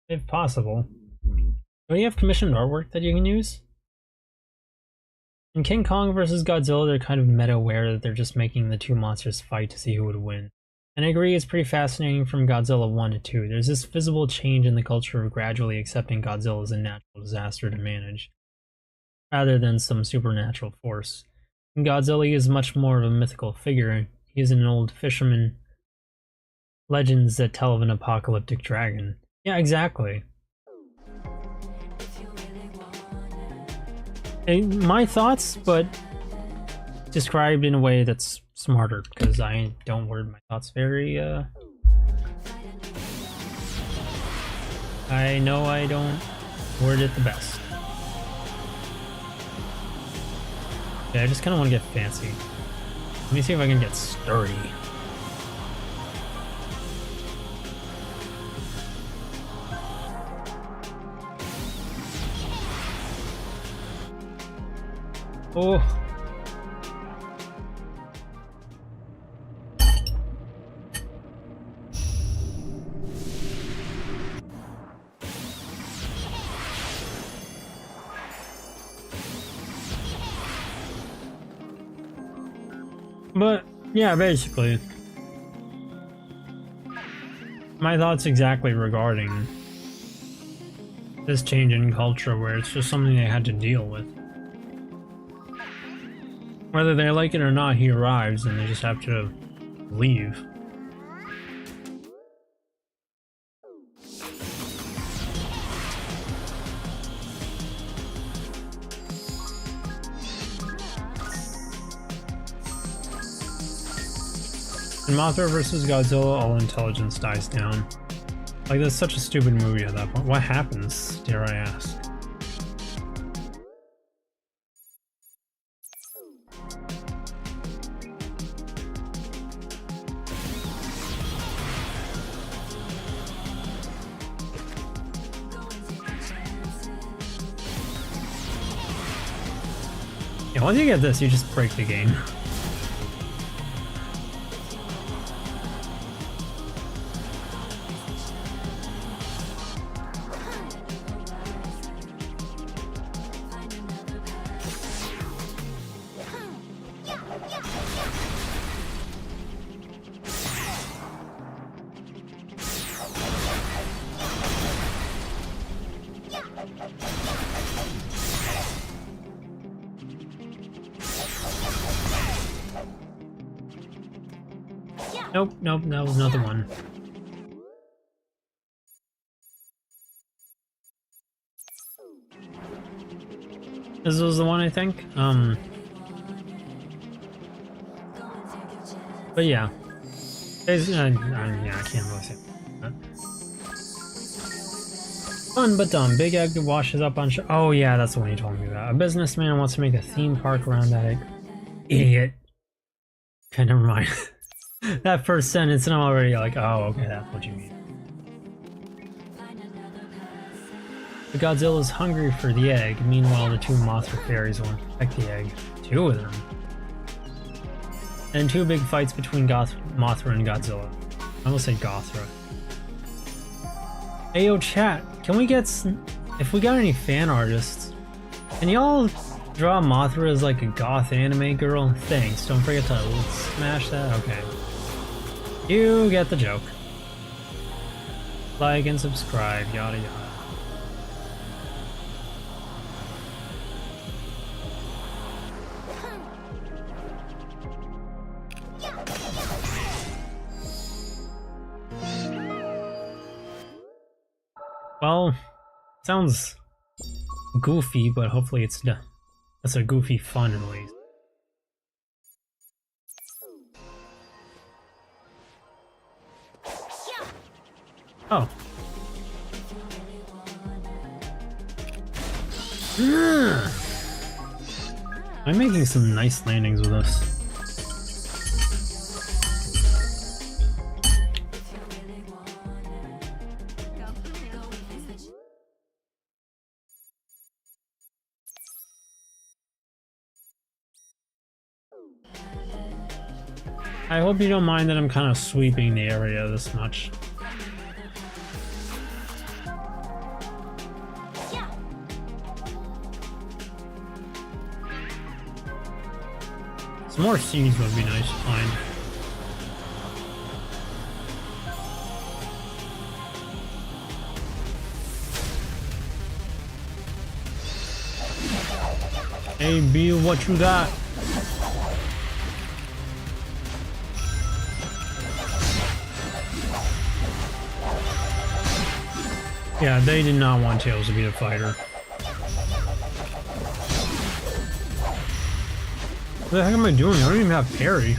if possible. Do you have commissioned artwork that you can use? In King Kong vs. Godzilla, they're kind of meta-aware that they're just making the two monsters fight to see who would win. And I agree, it's pretty fascinating from Godzilla 1 to 2. There's this visible change in the culture of gradually accepting Godzilla as a natural disaster to manage, rather than some supernatural force. In Godzilla, he is much more of a mythical figure. He is an old fisherman. Legends that tell of an apocalyptic dragon. Yeah, exactly. My thoughts, but described in a way that's smarter, because I don't word my thoughts very, I know I don't word it the best. Yeah, I just kind of want to get fancy. Let me see if I can get sturdy. Oh. But yeah, basically. my thoughts exactly regarding this change in culture where it's just something they had to deal with. Whether they like it or not, he arrives and they just have to leave. In Mothra vs. Godzilla, all intelligence dies down. Like, that's such a stupid movie at that point. What happens, dare I ask? Yeah, once you get this, you just break the game. Nope, nope, that was another one. This was the one, I think. But yeah. Yeah, I can't really say that. Fun but dumb. Big Egg washes up on oh yeah, that's the one you told me about. A businessman wants to make a theme park around that egg. Idiot. Okay, never mind. That first sentence and I'm already like, oh, okay, that's what you mean. The Godzilla's hungry for the egg. Meanwhile, the two Mothra fairies want to protect the egg. Two of them. And two big fights between Mothra and Godzilla. I almost said Gothra. Hey yo, chat, can we get if we got any fan artists, can y'all draw Mothra as like a goth anime girl? Thanks, don't forget to smash that. Okay. You get the joke. Like and subscribe, yada yada. Well, sounds goofy, but hopefully it's that's a goofy fun at least. Oh. I'm making some nice landings with this. I hope you don't mind that I'm kind of sweeping the area this much. Some more seeds would be nice to find. Hey B, what you got? Yeah, they did not want Tails to be the fighter. What the heck am I doing? I don't even have parry.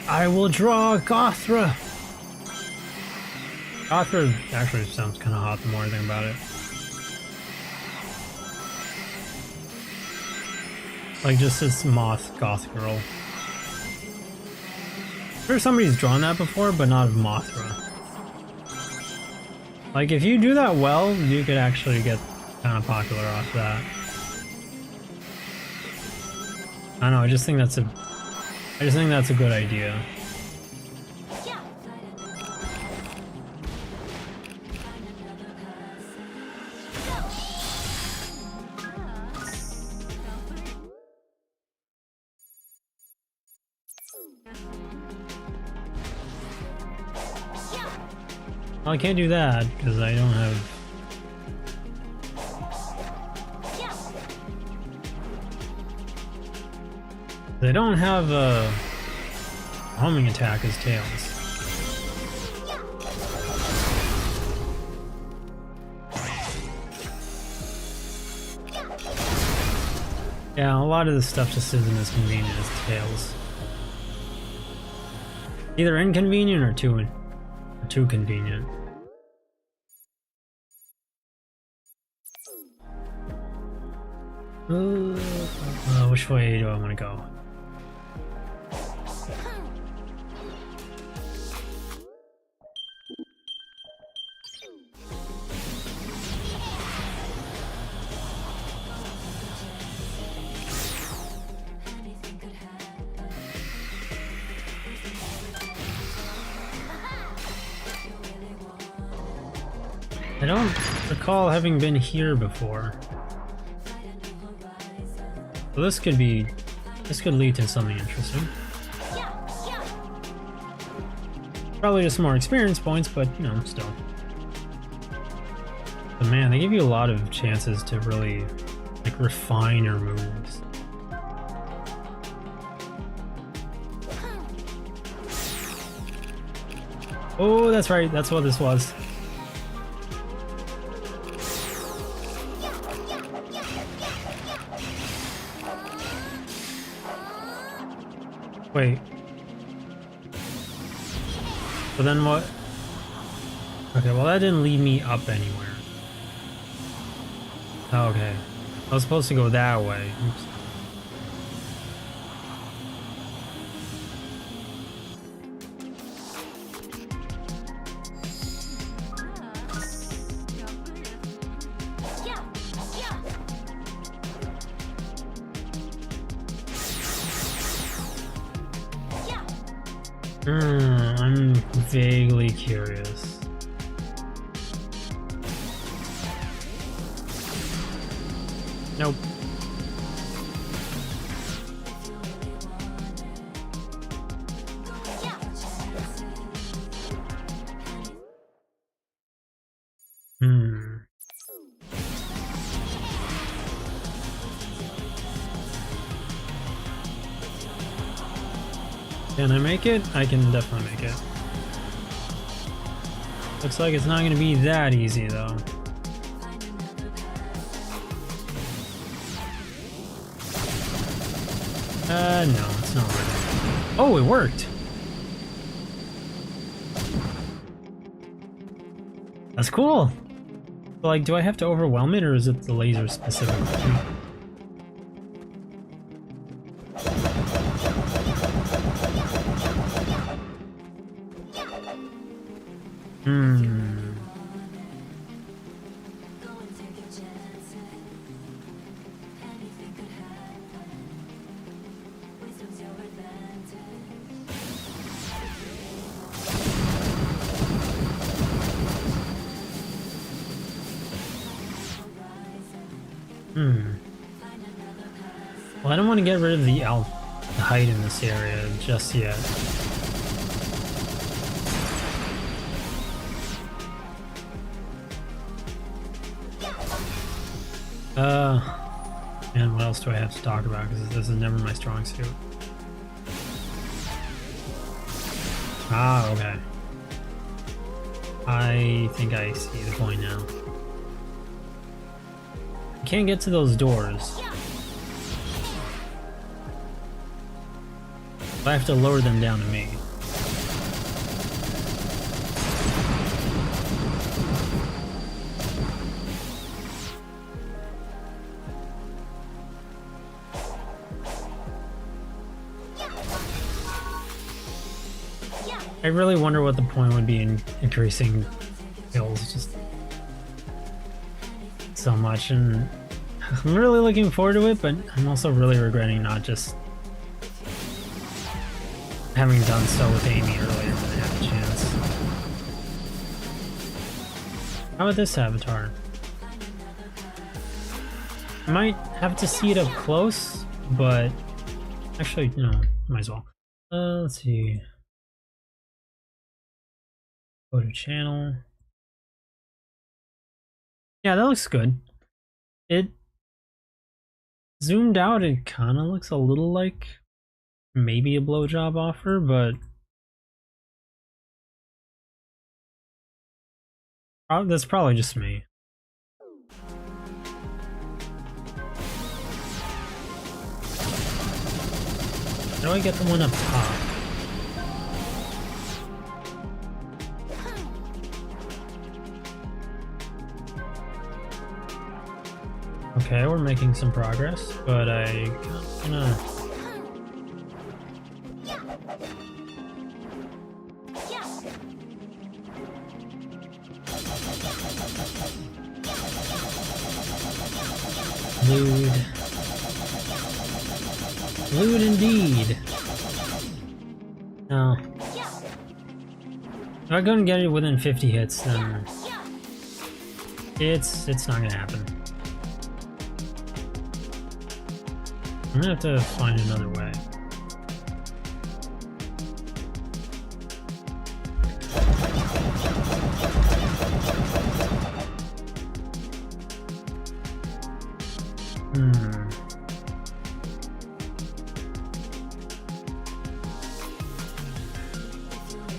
I will draw Gothra! Gothra actually sounds kind of hot the more I think about it. Like just this moth goth girl. I'm sure somebody's drawn that before, but not of Mothra. Like if you do that well, you could actually get kind of popular off that. I don't know, I just think that's a good idea. Well, I can't do that because I don't have. They don't have a homing attack as Tails. Yeah, a lot of this stuff just isn't as convenient as Tails. Either inconvenient or too convenient. Which way do I want to go? I don't recall having been here before. So this could lead to something interesting. Probably just more experience points, but you know, still. But man, they give you a lot of chances to really like refine your moves. Oh, that's right, that's what this was. Wait. But then what? Okay, well that didn't lead me up anywhere. Oh, okay. I was supposed to go that way. Oops. I'm vaguely curious. Nope. Can I make it? I can definitely make it. Looks like it's not going to be that easy though. No, it's not working. Oh, it worked! That's cool! But, like, do I have to overwhelm it or is it the laser specifically? Well, I don't want to get rid of the height in this area just yet. And what else do I have to talk about? Because this is never my strong suit. Ah, okay. I think I see the point now. I can't get to those doors. I have to lower them down to me. I really wonder what the point would be in increasing kills just so much, and I'm really looking forward to it, but I'm also really regretting not just having done so with Amy earlier when I had a chance. How about this avatar? I might have to see it up close, but actually, you know, might as well. Let's see. Go to channel. Yeah, that looks good. It zoomed out, it kind of looks a little like maybe a blowjob offer, but that's probably just me. How do I get the one up top? Okay, we're making some progress, but I kinda... Lewd. Lewd indeed. No. If I go and get it within 50 hits, then it's not gonna happen. I'm gonna have to find another way.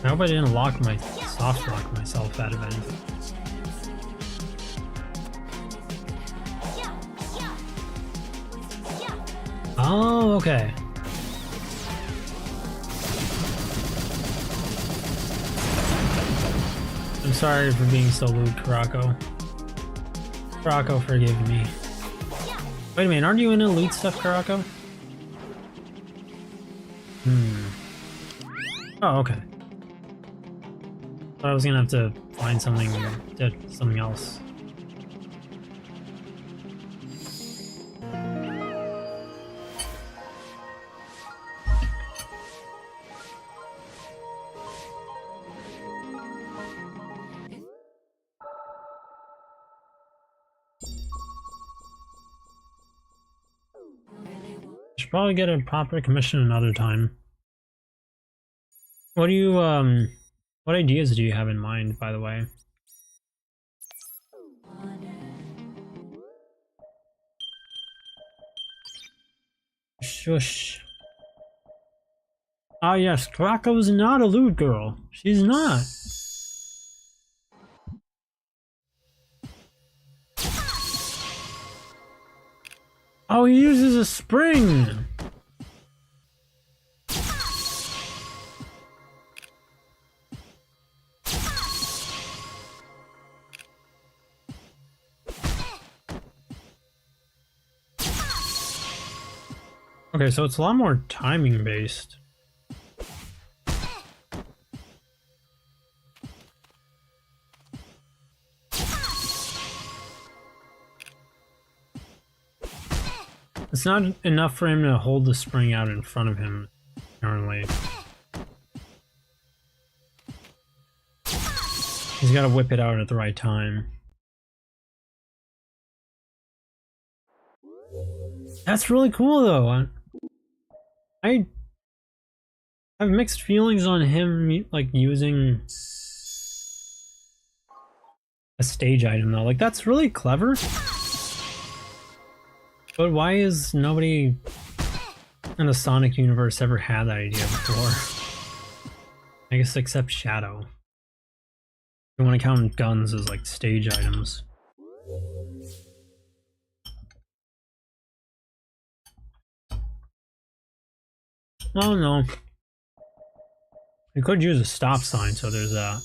I hope I didn't soft lock myself out of anything. Oh, okay. I'm sorry for being so lewd, Karako. Karako, forgive me. Wait a minute, aren't you into loot stuff, Karako? Oh, okay. Thought I was gonna have to find something else. Should probably get a proper commission another time. What do you what ideas do you have in mind, by the way? Shush. Ah yes, Krako's not a lewd girl. She's not. Oh, he uses a spring! Okay, so it's a lot more timing based. It's not enough for him to hold the spring out in front of him, apparently. He's got to whip it out at the right time. That's really cool, though. I have mixed feelings on him, like, using a stage item, though. Like, that's really clever. But why is nobody in the Sonic universe ever had that idea before? I guess except Shadow. You want to count guns as like stage items. Oh no. You could use a stop sign, so there's that.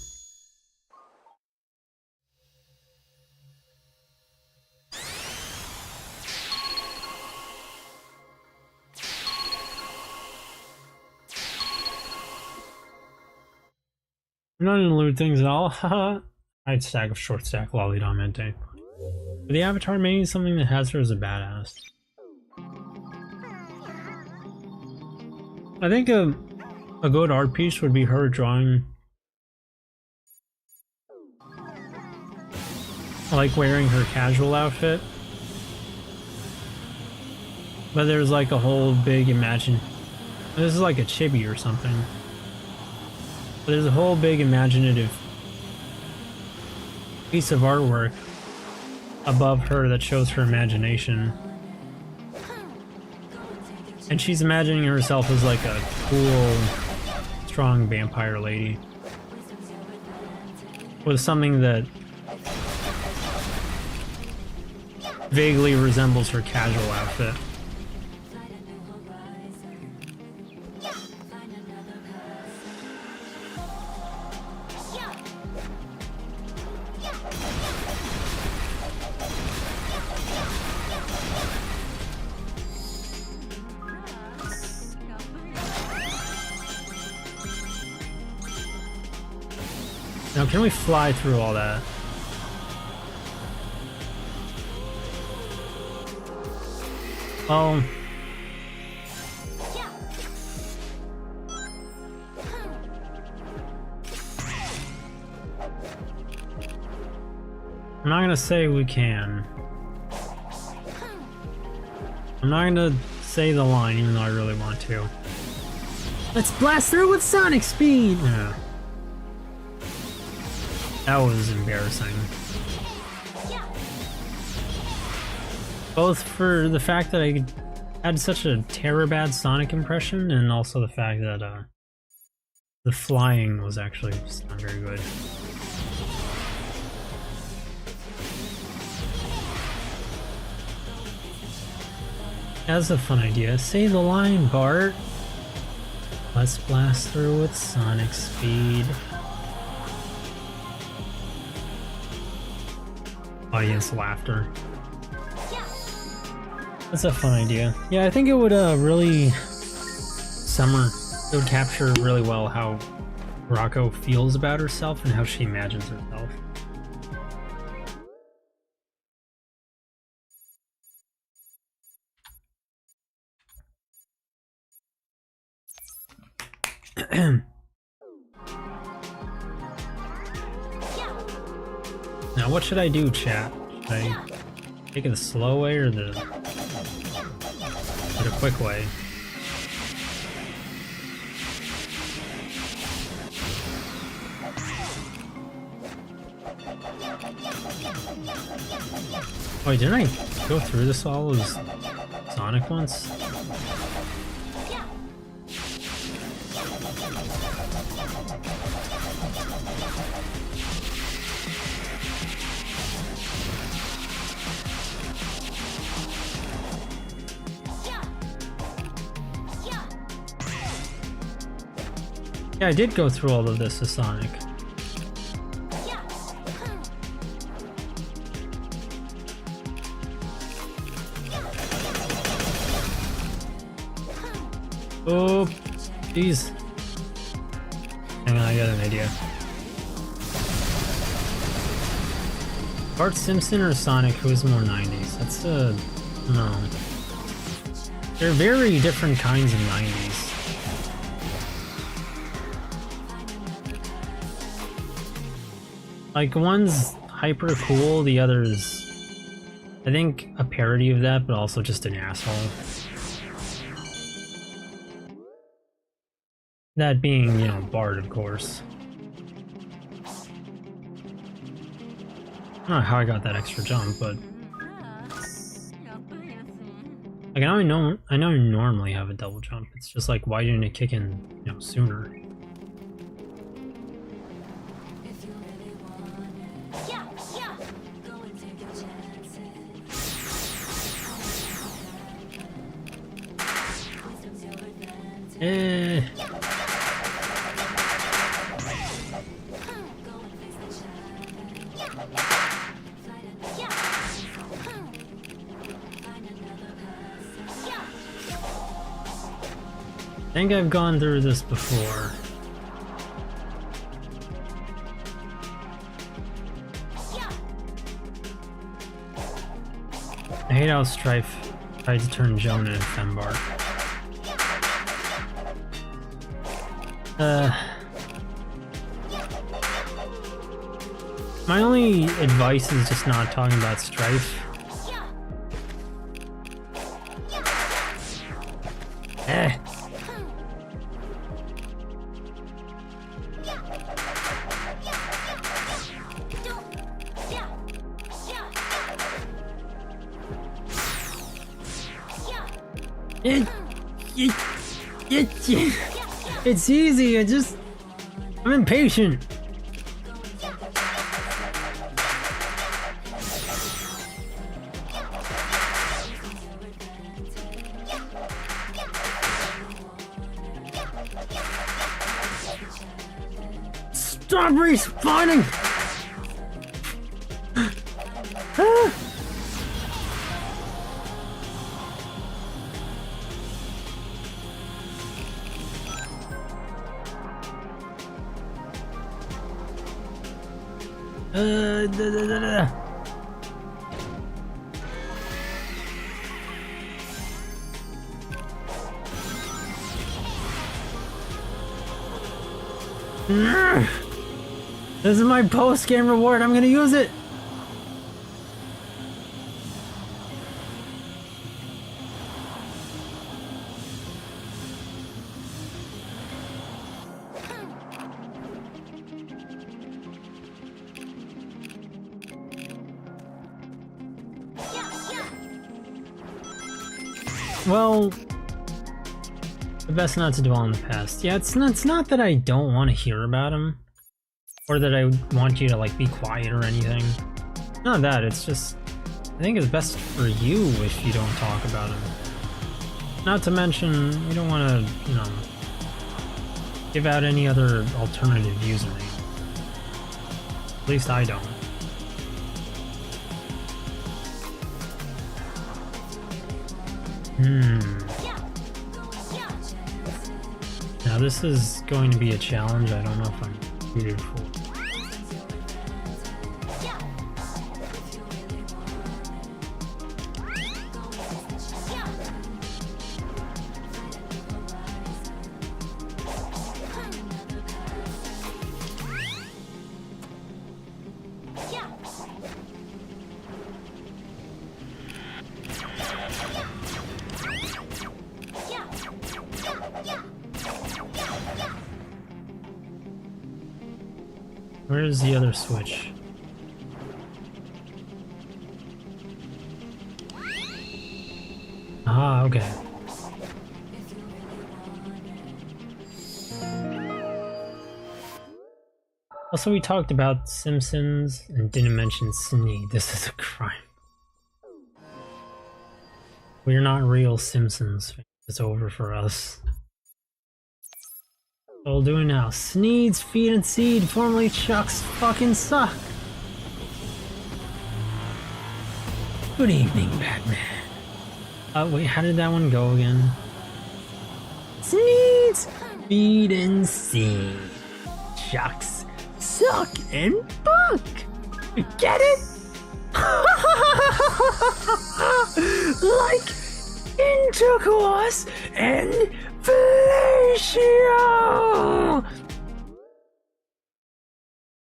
I'm not into loot things at all, haha. I'd stack of short stack Lolly-Damente. But the avatar may need something that has her as a badass. I think a good art piece would be her drawing, like wearing her casual outfit. But there's like a whole big This is like a chibi or something. But there's a whole big imaginative piece of artwork above her that shows her imagination. And she's imagining herself as like a cool, strong vampire lady. With something that vaguely resembles her casual outfit. Now, can we fly through all that? Oh. I'm not gonna say we can. I'm not gonna say the line, even though I really want to. Let's blast through with sonic speed! Yeah. That was embarrassing. Both for the fact that I had such a terror-bad Sonic impression, and also the fact that the flying was actually just not very good. That's a fun idea. Say the line, Bart. Let's blast through with Sonic speed. Audience laughter. That's a fun idea. Yeah, I think it would really it would capture really well how Rocco feels about herself and how she imagines herself. Now, what should I do, chat? Should I take it the slow way or the quick way? Wait, didn't I go through this all as Sonic once? Yeah, I did go through all of this as Sonic. Oh, jeez. Hang on, I got an idea. Bart Simpson or Sonic, who is more 90s? That's no. They're very different kinds of 90s. Like, one's hyper cool, the other's, I think, a parody of that, but also just an asshole. That being, you know, Bart, of course. I don't know how I got that extra jump, but... Like, I know I normally have a double jump. It's just like, why didn't it kick in, you know, sooner? I think I've gone through this before. I hate how Strife tried to turn Jonah into Fembar. My only advice is just not talking about Strife. It's easy, I'm impatient. Stop respawning! This is my post-game reward, I'm gonna use it! Well, the best not to dwell on the past. Yeah, it's not that I don't want to hear about him, or that I want you to like be quiet or anything. Not that, it's just I think it's best for you if you don't talk about him. Not to mention, we don't want to, you know, give out any other alternative username. At least I don't. Now this is going to be a challenge. I don't know if I'm suited for. Where's the other switch? Ah, okay. Also, we talked about Simpsons and didn't mention Sneed. This is a crime. We're not real Simpsons fans. It's over for us. So we'll do it now. Sneed's Feed and Seed, formerly Chuck's, fucking suck. Good evening, Batman. Wait, how did that one go again? Sneed's Feed and Seed. Chuck's suck and fuck. Get it? Like intercourse and fellatio.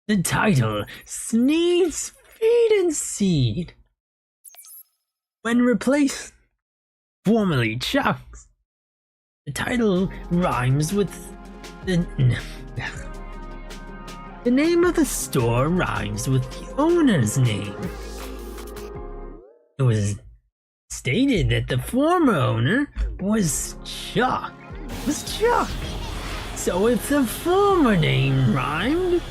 The title, Sneed's Feed and Seed. When replaced, formerly Chuck's, the title rhymes with the name of the store rhymes with the owner's name. It was stated that the former owner was Chuck. So if the former name rhymed,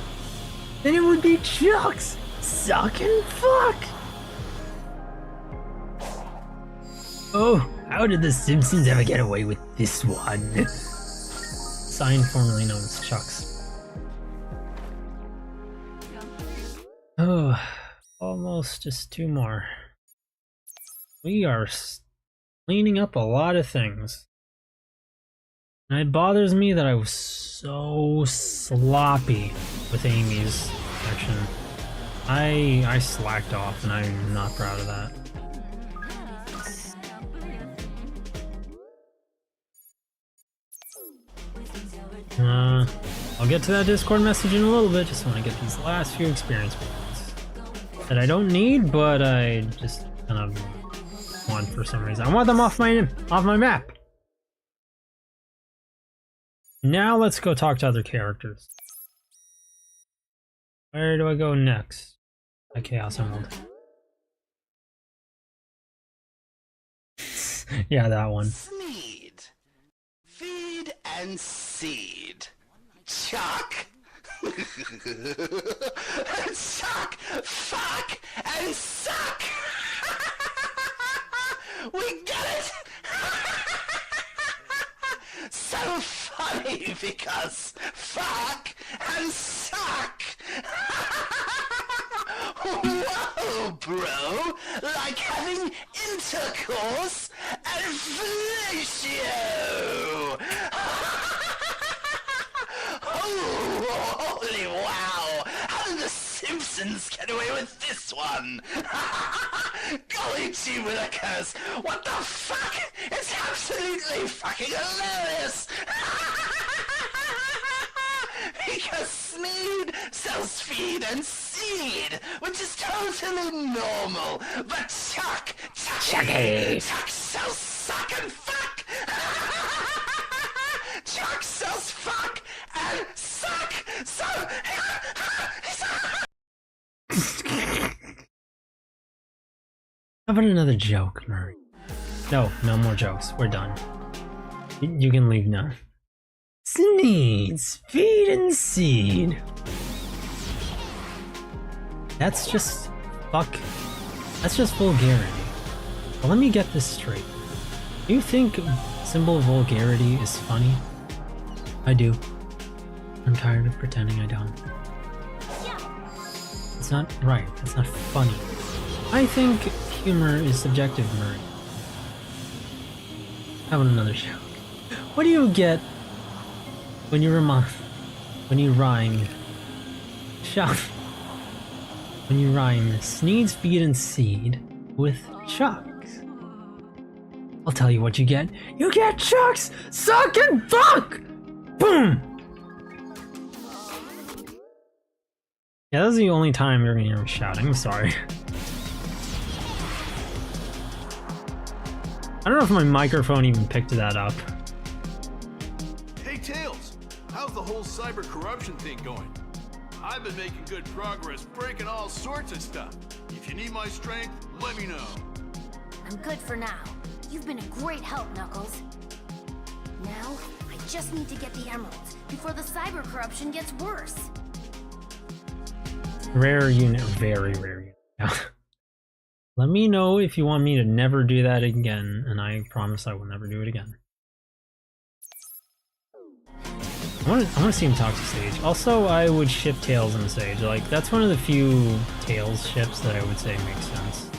then it would be Chuck's Suck and Fuck. Oh, how did the Simpsons ever get away with this one? Sign formerly known as Chuck's. Oh, almost just two more. We are cleaning up a lot of things. And it bothers me that I was so sloppy with Amy's section. I slacked off and I'm not proud of that. I'll get to that Discord message in a little bit, just want to get these last few experience points that I don't need, but I just kind of want for some reason. I want them off my map. Now let's go talk to other characters. Where do I go next? The Chaos Emerald. Yeah, that one. and seed. Chuck! Chuck! Fuck! And suck! We get it! So funny because fuck and suck! Whoa, bro! Like having intercourse and fellatio! Oh, holy wow! How did the Simpsons get away with this one? Golly gee willikers! What the fuck? It's absolutely fucking hilarious! Because Smeed sells feed and seed, which is totally normal. But Chuck sells suck and fuck! Chuck sells fuck and suck! So... How about another joke, Murray? No more jokes. We're done. You can leave now. Sneeds, feed and seed. That's just That's just vulgarity. But let me get this straight. You think simple vulgarity is funny? I do. I'm tired of pretending I don't. It's not right. It's not funny. I think humor is subjective, Murray. How about another joke? What do you get when you rhyme Sneeds, feed, and seed with Chucks? I'll tell you what you get. You get Chucks! Suck and fuck! Boom! Yeah, that's the only time you're gonna hear me shouting. I'm sorry. I don't know if my microphone even picked that up. Hey, Tails! How's the whole cyber corruption thing going? I've been making good progress breaking all sorts of stuff. If you need my strength, let me know. I'm good for now. You've been a great help, Knuckles. Now, I just need to get the emeralds before the cyber corruption gets worse. Rare unit, very rare unit. Let me know if you want me to never do that again, and I promise I will never do it again. I want to see him talk to Sage. Also, I would ship Tails and Sage. Like, that's one of the few Tails ships that I would say makes sense.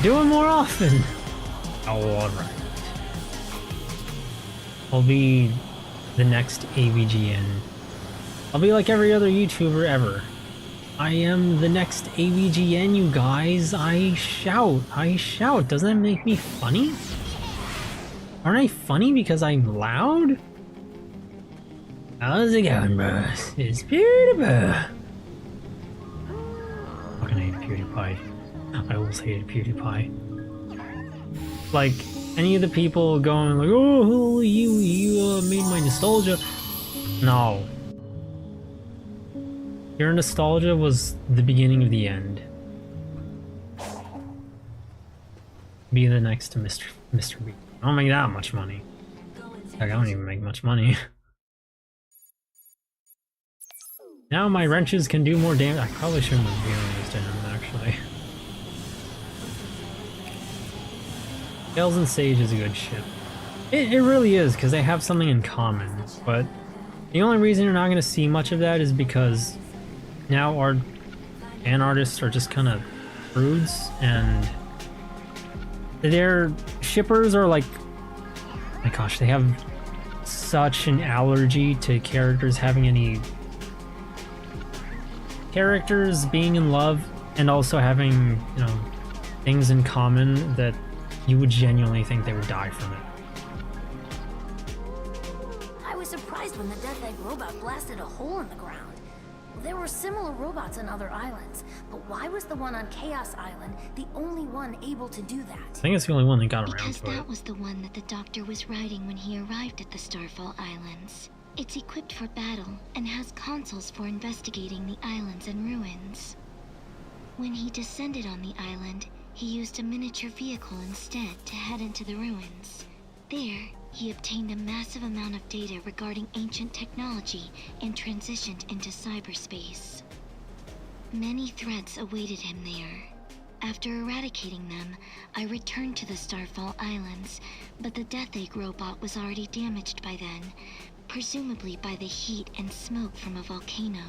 Do it more often! Oh, alright. I'll be the next AVGN. I'll be like every other YouTuber ever. I am the next AVGN, you guys. I shout. Doesn't that make me funny? Aren't I funny because I'm loud? How's it going, bros? It's PewDiePie. Fucking hate PewDiePie. I always hated PewDiePie. Like, any of the people going like, oh, you made my nostalgia. No. Your nostalgia was the beginning of the end. Be the next to Mr. B. I don't make that much money. Like, I don't even make much money. Now my wrenches can do more damage. I probably shouldn't have given these to him, actually. Tails and Sage is a good ship. It really is, because they have something in common, but the only reason you're not going to see much of that is because now our fan artists are just kind of prudes, and their shippers are like, oh my gosh, they have such an allergy to characters having any characters being in love and also having, you know, things in common that you would genuinely think they would die from it. I was surprised when the Death Egg robot blasted a hole in the ground. There were similar robots on other islands, but why was the one on Chaos Island the only one able to do that? I think it's the only one that got around Because to it. that was the one that the Doctor was riding when he arrived at the Starfall Islands. It's equipped for battle and has consoles for investigating the islands and ruins. When he descended on the island, he used a miniature vehicle instead to head into the ruins. There, he obtained a massive amount of data regarding ancient technology and transitioned into cyberspace. Many threats awaited him there. After eradicating them, I returned to the Starfall Islands, but the Death Egg robot was already damaged by then, presumably by the heat and smoke from a volcano.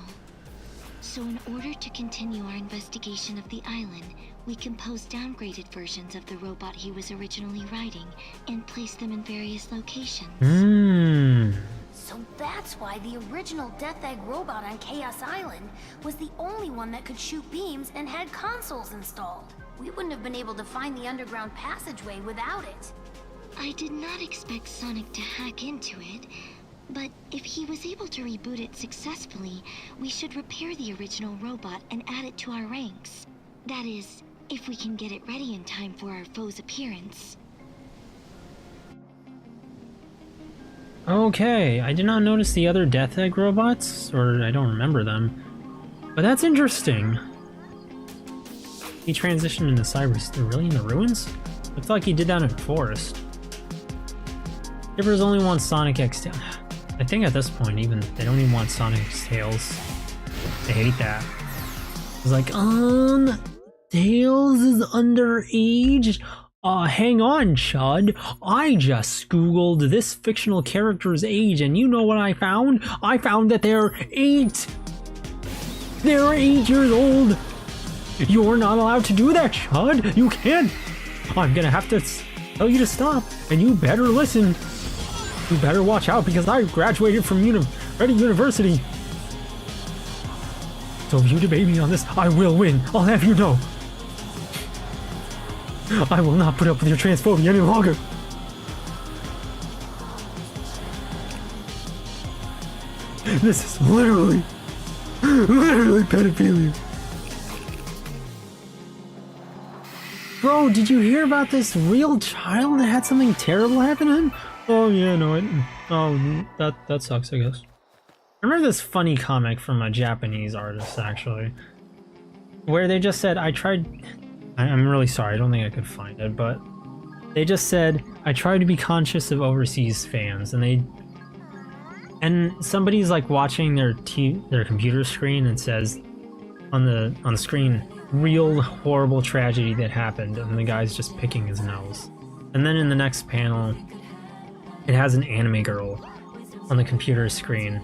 So in order to continue our investigation of the island, we composed downgraded versions of the robot he was originally riding and placed them in various locations. So that's why the original Death Egg robot on Chaos Island was the only one that could shoot beams and had consoles installed. We wouldn't have been able to find the underground passageway without it. I did not expect Sonic to hack into it, but if he was able to reboot it successfully, we should repair the original robot and add it to our ranks. That is, if we can get it ready in time for our foe's appearance. Okay, I did not notice the other Death Egg robots, or I don't remember them. But that's interesting. He transitioned into cyber. They're really in the ruins? Looks like he did that in Forest. Shippers only want Sonic X Tails. I think at this point, even they don't even want Sonic X Tails. They hate that. It's like, Tails is underage? Hang on, Chud. I just googled this fictional character's age, and you know what I found? I found that they're 8! They're 8 years old! You're not allowed to do that, Chud! You can't! I'm gonna have to tell you to stop, and you better listen. You better watch out, because I graduated from Ready University. So if you debate me on this, I will win. I'll have you know. I will not put up with your transphobia any longer. This is literally pedophilia. Bro, did you hear about this real child that had something terrible happen to him? Oh yeah, that sucks, I guess. I remember this funny comic from a Japanese artist, actually, where they just said, I'm really sorry, I don't think I could find it, but they just said, I try to be conscious of overseas fans, and somebody's like watching their computer screen and says on the screen, real horrible tragedy that happened, and the guy's just picking his nose. And then in the next panel, it has an anime girl on the computer screen,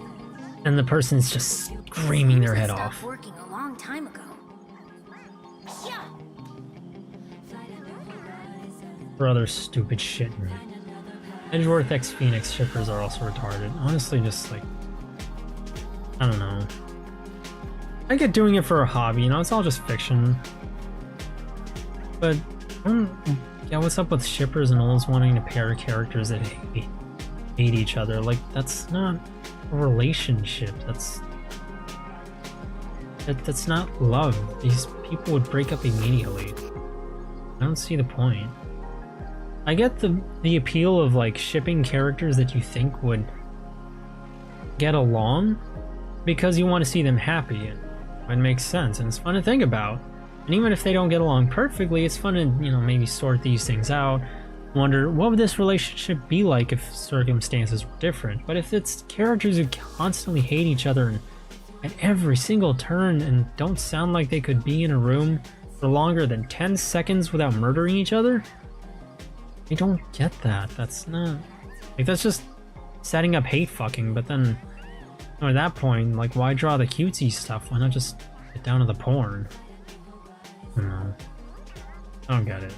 and the person's just screaming their head off. Working a long time ago. For other stupid shit. Edgeworth X Phoenix shippers are also retarded. Honestly, just like, I don't know. I get doing it for a hobby, you know, it's all just fiction. But, yeah, what's up with shippers and always wanting to pair characters that hate each other? Like, that's not a relationship. That's not love. These people would break up immediately. I don't see the point. I get the appeal of like shipping characters that you think would get along because you want to see them happy, and it makes sense and it's fun to think about. And even if they don't get along perfectly, it's fun to, you know, maybe sort these things out, wonder what would this relationship be like if circumstances were different. But if it's characters who constantly hate each other at every single turn and don't sound like they could be in a room for longer than 10 seconds without murdering each other, I don't get that. That's not... like, that's just setting up hate fucking, but then... at that point, like, why draw the cutesy stuff? Why not just get down to the porn? I don't know. I don't get it.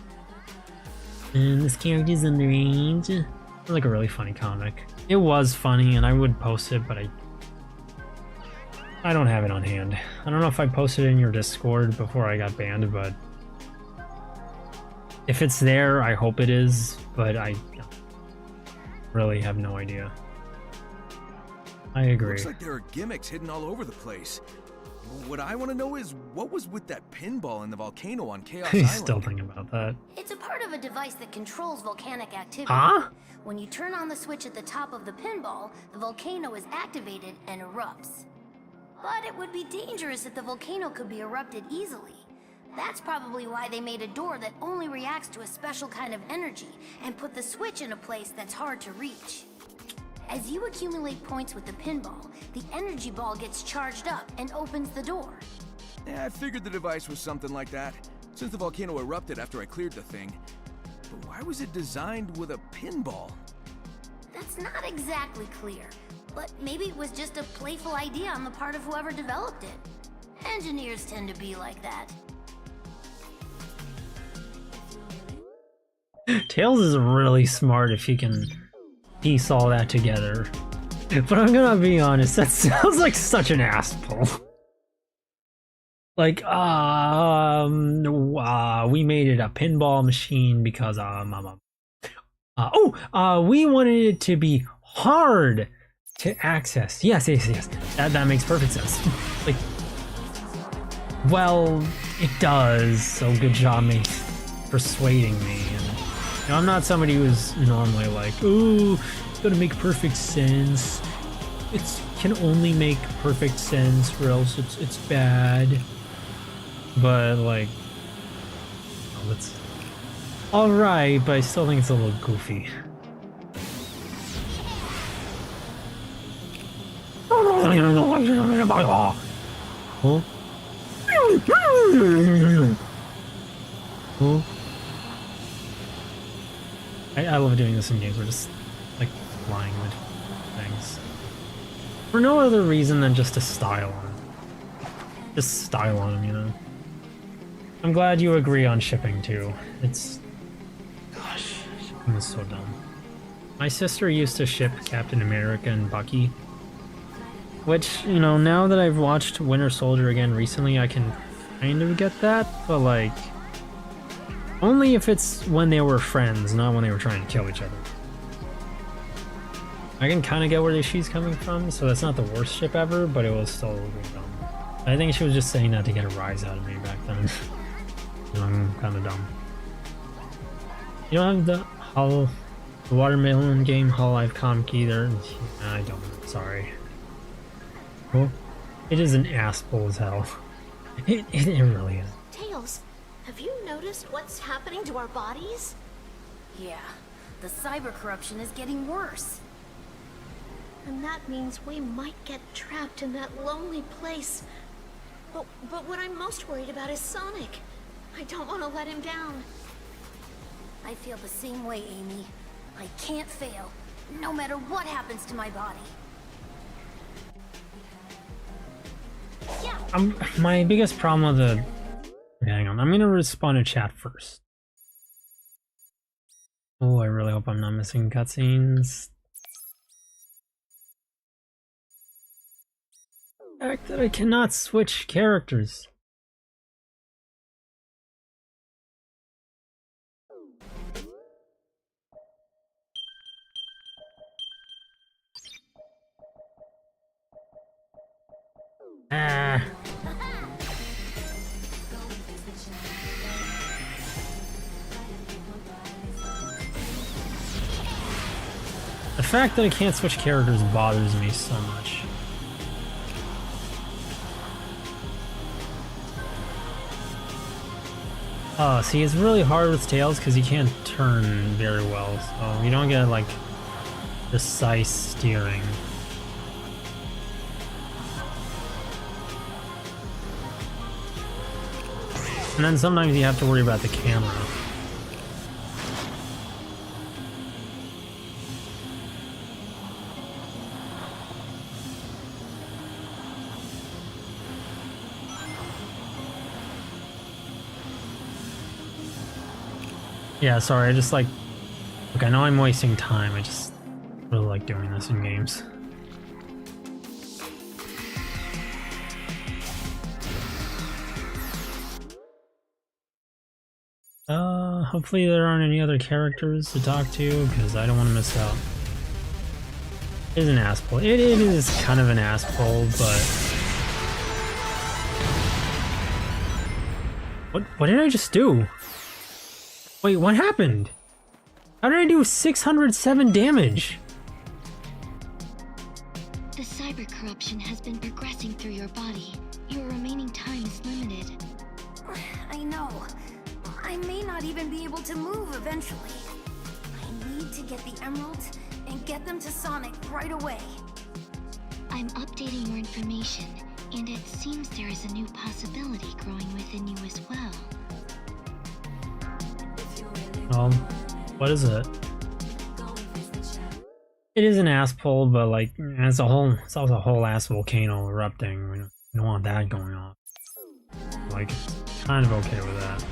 And this character's underage. It's like a really funny comic. It was funny, and I would post it, but I don't have it on hand. I don't know if I posted it in your Discord before I got banned, but... if it's there, I hope it is, but I really have no idea. I agree. Looks like there are gimmicks hidden all over the place. What I want to know is, what was with that pinball in the volcano on Chaos Island? He's still thinking about that. It's a part of a device that controls volcanic activity. Huh? When you turn on the switch at the top of the pinball, the volcano is activated and erupts. But it would be dangerous if the volcano could be erupted easily. That's probably why they made a door that only reacts to a special kind of energy and put the switch in a place that's hard to reach. As you accumulate points with the pinball, the energy ball gets charged up and opens the door. Yeah, I figured the device was something like that, since the volcano erupted after I cleared the thing. But why was it designed with a pinball? That's not exactly clear, but maybe it was just a playful idea on the part of whoever developed it. Engineers tend to be like that. Tails is really smart if he can piece all that together. But I'm gonna be honest, that sounds like such an ass pull. Like, we made it a pinball machine because, we wanted it to be hard to access. Yes. That makes perfect sense. Like, well, it does, so good job, mate, persuading me. And, you know, I'm not somebody who's normally like, ooh, it's gonna make perfect sense. It can only make perfect sense or else it's bad. But, like, oh, it's alright, but I still think it's a little goofy. Huh? Huh? I love doing this in games. We're just, like, flying with things. For no other reason than just to style on them. Just style on them, you know? I'm glad you agree on shipping, too. It's... Gosh, shipping is so dumb. My sister used to ship Captain America and Bucky. Which, you know, now that I've watched Winter Soldier again recently, I can kind of get that, but, like... Only if it's when they were friends, not when they were trying to kill each other. I can kind of get where she's coming from, so that's not the worst ship ever, but it was still a little bit dumb. I think she was just saying that to get a rise out of me back then. You know, I'm kind of dumb. You don't have the Watermelon game Hololive comic either? I don't, sorry. Well, it is an ass pull as hell. It really is. Tails, have you noticed what's happening to our bodies? Yeah, the cyber corruption is getting worse. And that means we might get trapped in that lonely place. But what I'm most worried about is Sonic. I don't want to let him down. I feel the same way, Amy. I can't fail, no matter what happens to my body. Yeah. My biggest problem with the... Okay, hang on, I'm gonna respond to chat first. Oh, I really hope I'm not missing cutscenes. The fact that I cannot switch characters. The fact that I can't switch characters bothers me so much. See, it's really hard with Tails because you can't turn very well, so you don't get, like, precise steering. And then sometimes you have to worry about the camera. Yeah, sorry, I just like... Look, I know I'm wasting time, I just really like doing this in games. Hopefully there aren't any other characters to talk to, because I don't want to miss out. It is an ass pull. It is kind of an ass pull, but... What did I just do? Wait, what happened? How did I do 607 damage? The cyber corruption has been progressing through your body. Your remaining time is limited. I know. I may not even be able to move eventually. I need to get the emeralds and get them to Sonic right away. I'm updating your information, and it seems there is a new possibility growing within you as well. What is it? It is an ass pull, but like, it's also a whole ass volcano erupting. We don't want that going on. Like, kind of okay with that.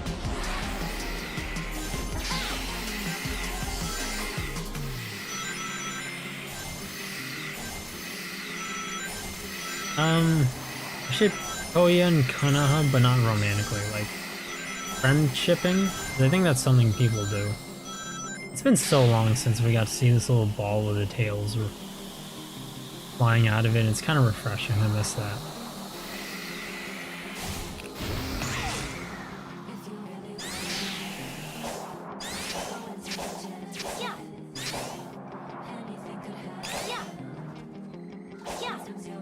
Actually, Koya and Konoha, but not romantically, like friendshipping. I think that's something people do. It's been so long since we got to see this little ball with the tails flying out of it. It's kind of refreshing. I miss that.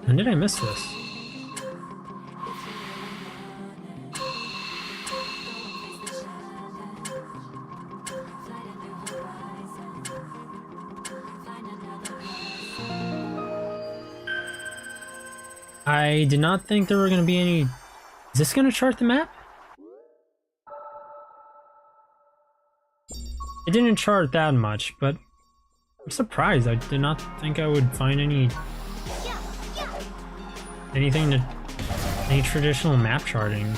When did I miss this? I did not think there were going to be any... Is this going to chart the map? It didn't chart that much, but I'm surprised. I did not think I would find any traditional map charting.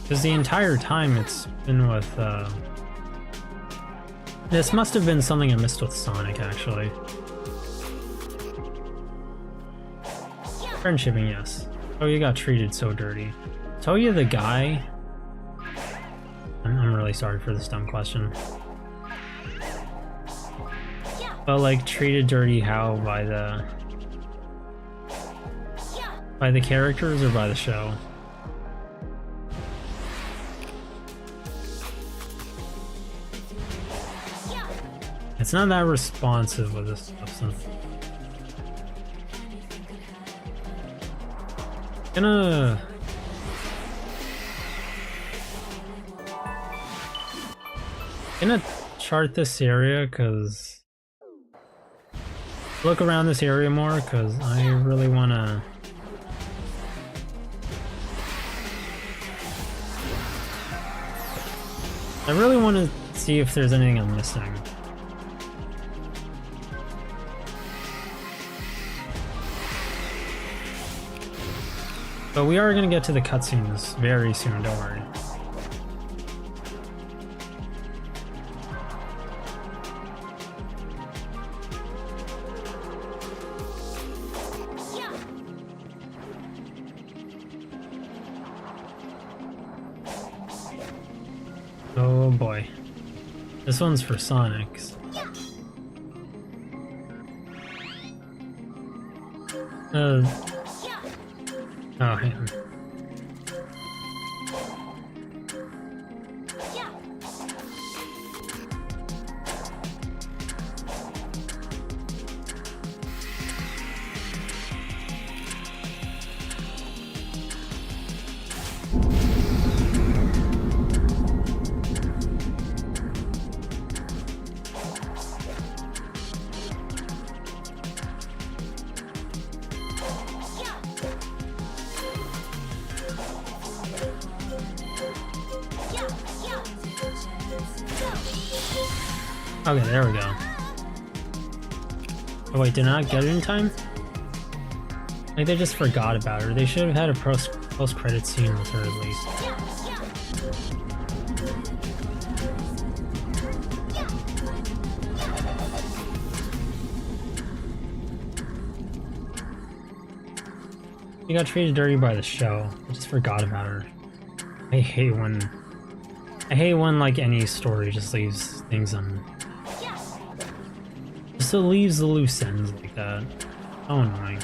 Because the entire time it's been with, this must have been something I missed with Sonic, actually. Friendshipping, yes. Oh, you got treated so dirty. Toya the guy... I'm really sorry for this dumb question. But like, treated dirty how? By the characters or by the show? It's not that responsive with this stuff, so... Gonna chart this area, cause look around this area more, cause I really wanna see if there's anything I'm missing. But we are gonna get to the cutscenes very soon, don't worry. Oh boy. This one's for Sonic's. Oh, hang on. Okay, there we go. Oh wait, did I not get it in time? Like, they just forgot about her. They should have had a post-credit scene with her at least. You got treated dirty by the show. I just forgot about her. I hate when like any story just leaves things on. Just leaves the loose ends like that. So annoying.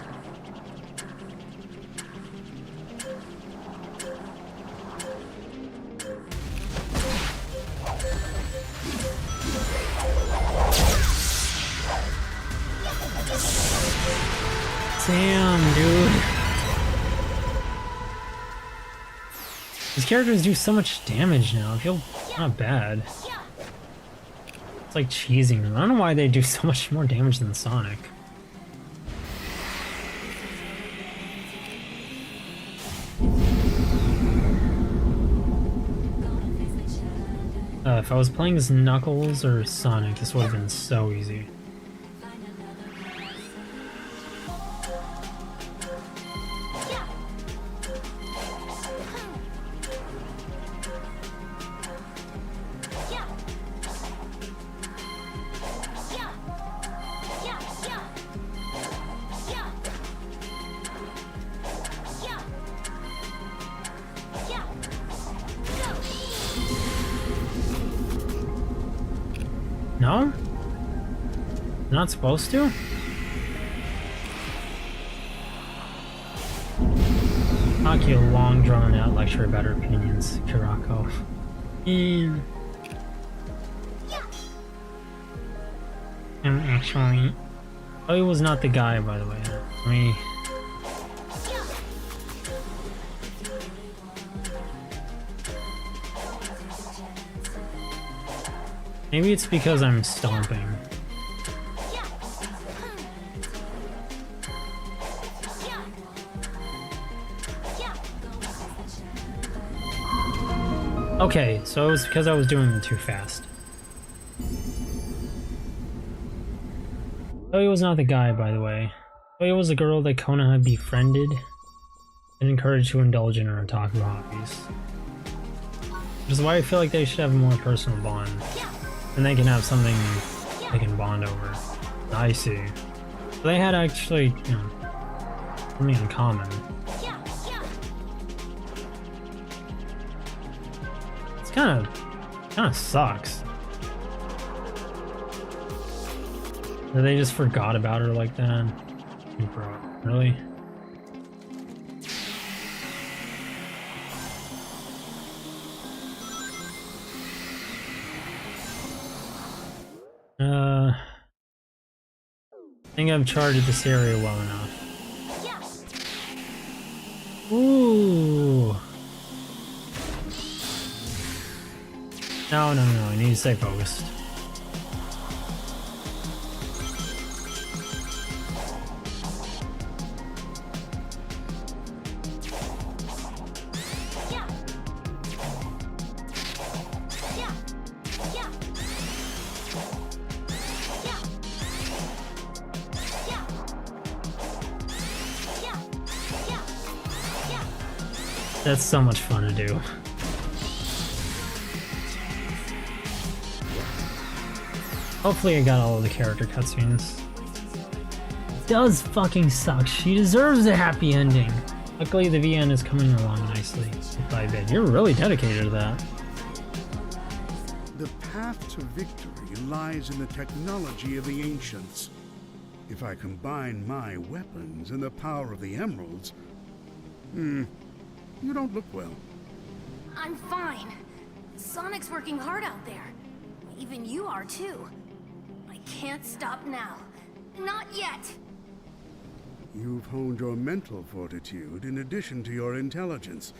Damn, dude. These characters do so much damage now. I feel not bad. It's like cheesing them. I don't know why they do so much more damage than Sonic. If I was playing as Knuckles or Sonic, this would have been so easy. No? Not supposed to? Talk you a long drawn out lecture about her opinions, Kirako. Actually... Oh, he was not the guy, by the way. I mean... Maybe it's because I'm stomping. Okay, so it was because I was doing it too fast. Toyo was not the guy, by the way. Toyo was a girl that Kona had befriended and encouraged to indulge in her otaku hobbies. Which is why I feel like they should have a more personal bond. And they can have something they can bond over. I see. So they had actually, you know, something in common. It's kind of sucks. That they just forgot about her like that. Bro, really? I think I've charted this area well enough. Ooh. No, I need to stay focused. That's so much fun to do. Hopefully I got all of the character cutscenes. It does fucking suck. She deserves a happy ending. Luckily the VN is coming along nicely. Bit by bit. You're really dedicated to that. The path to victory lies in the technology of the ancients. If I combine my weapons and the power of the emeralds... You don't look well. I'm fine. Sonic's working hard out there. Even you are too. I can't stop now. Not yet! You've honed your mental fortitude in addition to your intelligence.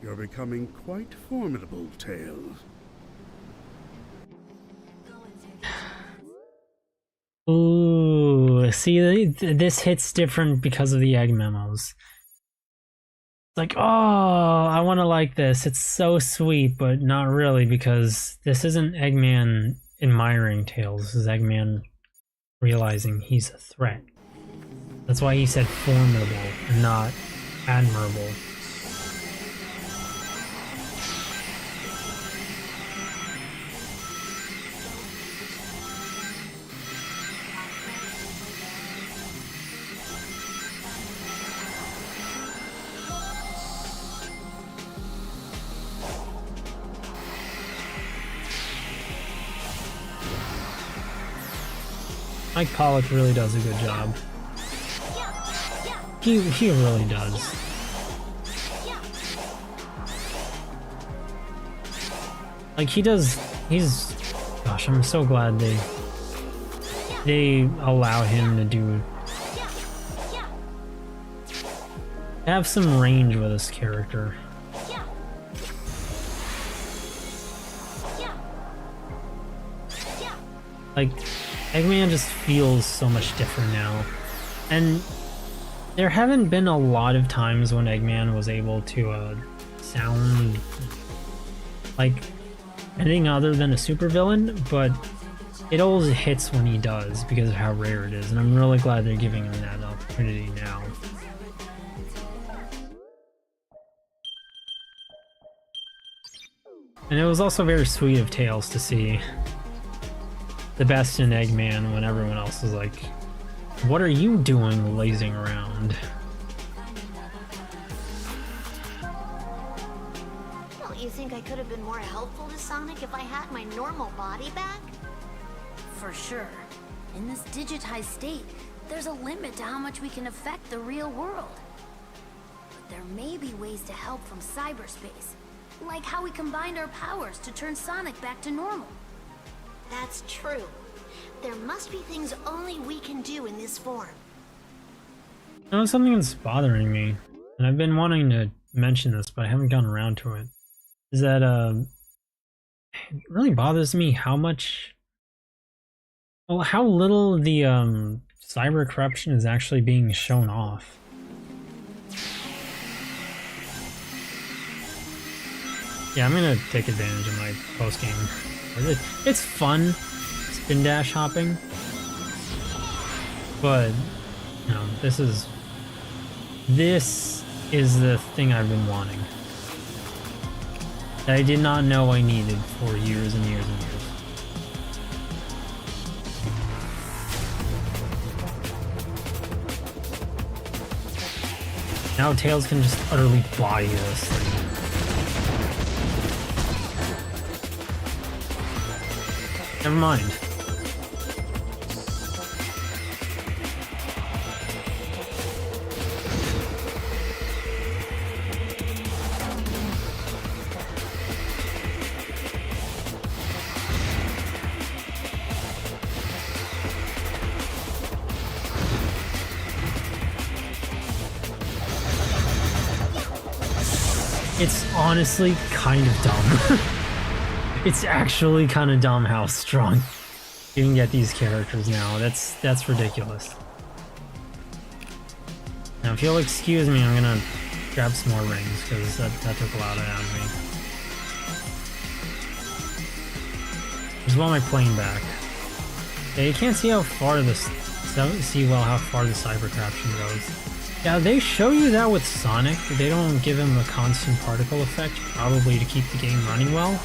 You're becoming quite formidable, Tails. Ooh, see, this hits different because of the egg memos. Like, oh, I want to like this. It's so sweet, but not really, because this isn't Eggman admiring Tails. This is Eggman realizing he's a threat. That's why he said formidable and not admirable. Mike Pollock really does a good job. He really does. Like he's gosh, I'm so glad they allow him to have some range with this character. Like, Eggman just feels so much different now. And there haven't been a lot of times when Eggman was able to sound like anything other than a supervillain, but it always hits when he does because of how rare it is, and I'm really glad they're giving him that opportunity now. And it was also very sweet of Tails to see the best in Eggman when everyone else was like, "What are you doing lazing around?" Don't you think I could have been more helpful to Sonic if I had my normal body back? For sure. In this digitized state, there's a limit to how much we can affect the real world. But there may be ways to help from cyberspace, like how we combined our powers to turn Sonic back to normal. That's true. There must be things only we can do in this form. You know, something that's bothering me, and I've been wanting to mention this, but I haven't gotten around to it, is that it really bothers me how much, well, how little the cyber corruption is actually being shown off. Yeah, I'm gonna take advantage of my post-game. It's fun, spin dash hopping, but you know, this is the thing I've been wanting, that I did not know I needed for years and years and years. Now Tails can just utterly body this thing. Never mind. It's honestly kind of dumb. It's actually kind of dumb how strong you can get these characters now. That's ridiculous. Now, if you'll excuse me, I'm gonna grab some more rings because that took a lot out of me. Just want my plane back. Yeah, you can't see how far this. See well how far the cyber corruption goes. Yeah, they show you that with Sonic. They don't give him a constant particle effect, probably to keep the game running well.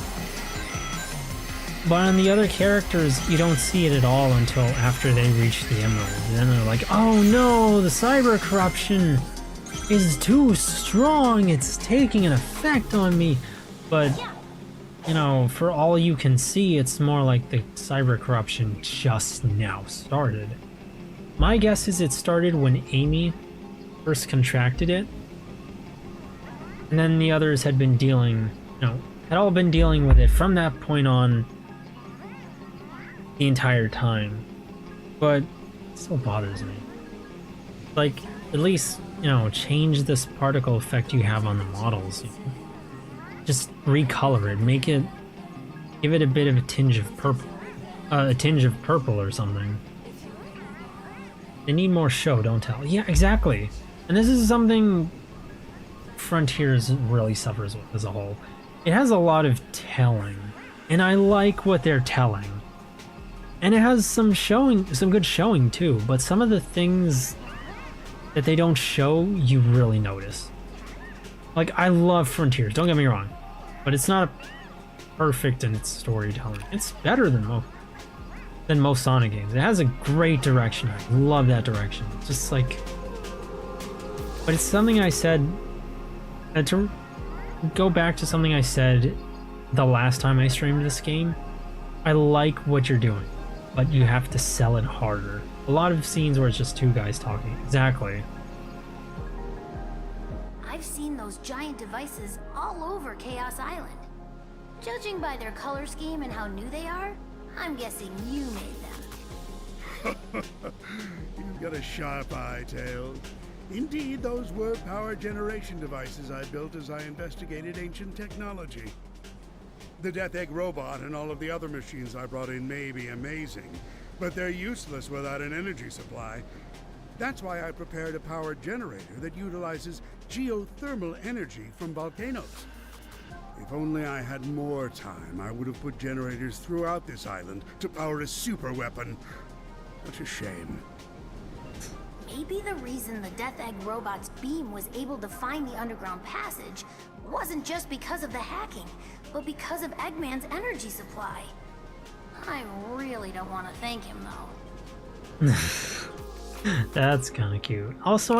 But on the other characters, you don't see it at all until after they reach the Emerald. And then they're like, oh no, the cyber corruption is too strong, it's taking an effect on me. But, you know, for all you can see, it's more like the cyber corruption just now started. My guess is it started when Amy first contracted it. And then the others had been dealing, you know, had all been dealing with it from that point on the entire time. But it still bothers me. Like, at least, you know, change this particle effect you have on the models. You know? Just recolor it, make it, give it a bit of a tinge of purple, or something. They need more show, don't tell. Yeah, exactly. And this is something Frontiers really suffers with as a whole. It has a lot of telling, and I like what they're telling. And it has some good showing too, but some of the things that they don't show, you really notice. Like, I love Frontiers, don't get me wrong, but it's not perfect in its storytelling. It's better than most Sonic games. It has a great direction. I love that direction. It's just like, but it's something I said, to go back to something I said the last time I streamed this game, I like what you're doing, but you have to sell it harder. A lot of scenes where it's just two guys talking. Exactly. I've seen those giant devices all over Chaos Island. Judging by their color scheme and how new they are, I'm guessing you made them. You've got a sharp eye, Tails. Indeed, those were power generation devices I built as I investigated ancient technology. The Death Egg robot and all of the other machines I brought in may be amazing, but they're useless without an energy supply. That's why I prepared a powered generator that utilizes geothermal energy from volcanoes. If only I had more time, I would have put generators throughout this island to power a super weapon. What a shame. Maybe the reason the Death Egg robot's beam was able to find the underground passage wasn't just because of the hacking, but because of Eggman's energy supply. I really don't want to thank him, though. That's kind of cute. Also,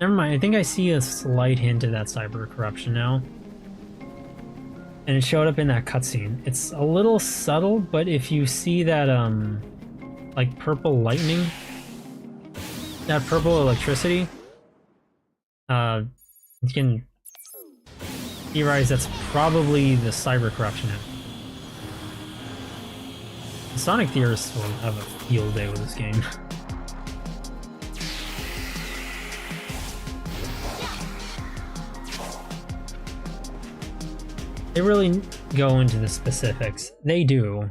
never mind, I think I see a slight hint of that cyber corruption now. And it showed up in that cutscene. It's a little subtle, but if you see that, like purple lightning, that purple electricity, you can theorize that's probably the cyber corruption. The Sonic theorists will have a field day with this game. They really go into the specifics. They do.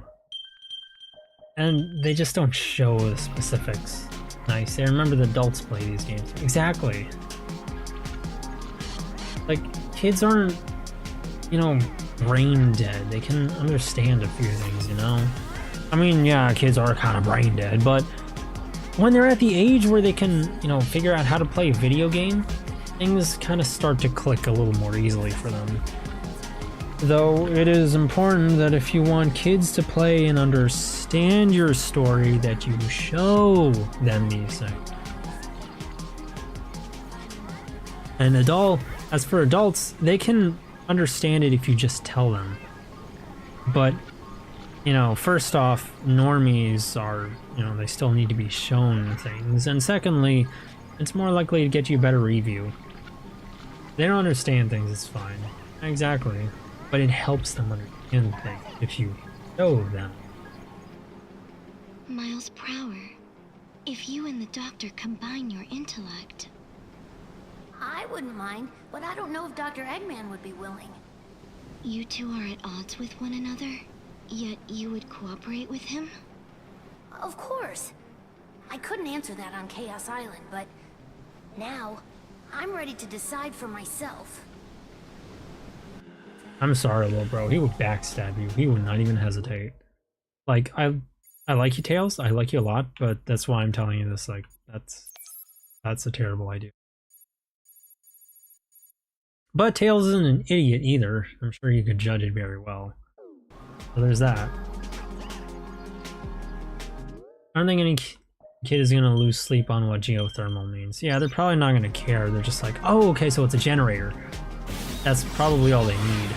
And they just don't show the specifics. Nice. I remember the adults play these games. Exactly. Like, kids aren't, you know, brain dead. They can understand a few things, you know? I mean, yeah, kids are kind of brain dead, but when they're at the age where they can, you know, figure out how to play a video game, things kind of start to click a little more easily for them. Though it is important that if you want kids to play and understand your story, that you show them these things. And as for adults, they can understand it if you just tell them. But, you know, first off, normies are, you know, they still need to be shown things. And secondly, it's more likely to get you a better review. They don't understand things, it's fine. Exactly. But it helps them understand things if you show them. Miles Prower, if you and the doctor combine your intellect... I wouldn't mind, but I don't know if Dr. Eggman would be willing. You two are at odds with one another, yet you would cooperate with him? Of course. I couldn't answer that on Chaos Island, but now I'm ready to decide for myself. I'm sorry, little bro. He would backstab you. He would not even hesitate. Like, I like you, Tails. I like you a lot, but that's why I'm telling you this. Like, that's a terrible idea. But Tails isn't an idiot either. I'm sure you could judge it very well. So there's that. I don't think any kid is gonna lose sleep on what geothermal means. Yeah, they're probably not gonna care. They're just like, oh, okay, so it's a generator. That's probably all they need.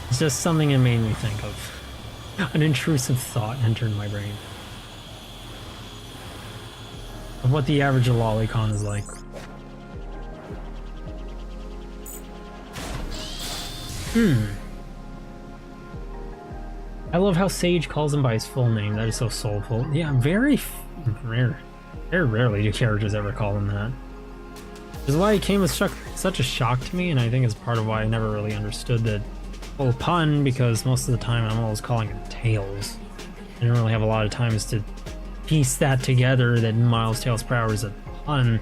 It's just something it made me think of. An intrusive thought entered my brain. Of what the average lolicon is like. I love how Sage calls him by his full name. That is so soulful. Yeah, very rare. Very rarely do characters ever call him that. Which is why it came as such a shock to me, and I think it's part of why I never really understood the full pun, because most of the time I'm always calling him Tails. I didn't really have a lot of times to piece that together, that Miles Tails Prower is a pun,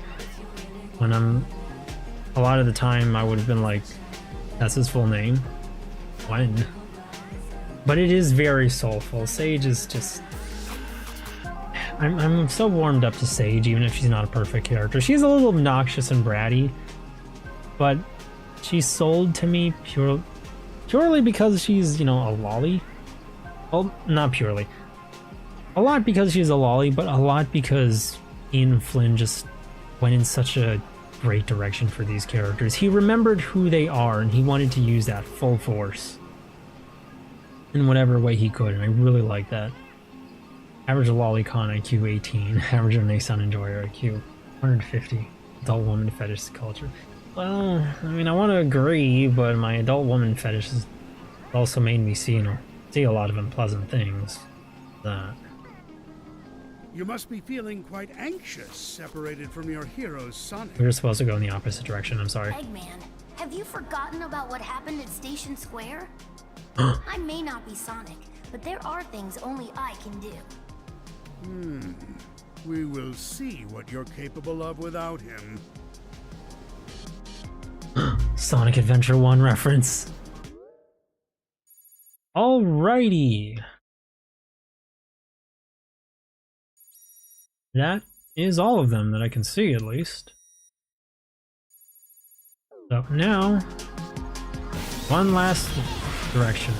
when a lot of the time I would have been like, that's his full name? When? But it is very soulful. Sage is just... I'm so warmed up to Sage, even if she's not a perfect character. She's a little obnoxious and bratty, but she's sold to me purely because she's, you know, a lolly. Well, not purely. A lot because she's a lolly, but a lot because Ian Flynn just went in such a great direction for these characters. He remembered who they are, and he wanted to use that full force in whatever way he could, and I really like that. Average lolicon IQ 18, average Renaissance enjoyer IQ 150, adult woman fetish culture. Well, I mean, I want to agree, but my adult woman fetish has also made me see a lot of unpleasant things. You must be feeling quite anxious, separated from your hero, Sonic. We were supposed to go in the opposite direction, I'm sorry. Eggman, have you forgotten about what happened at Station Square? I may not be Sonic, but there are things only I can do. We will see what you're capable of without him. Sonic Adventure 1 reference. Alrighty. That is all of them that I can see, at least. So now, one last direction.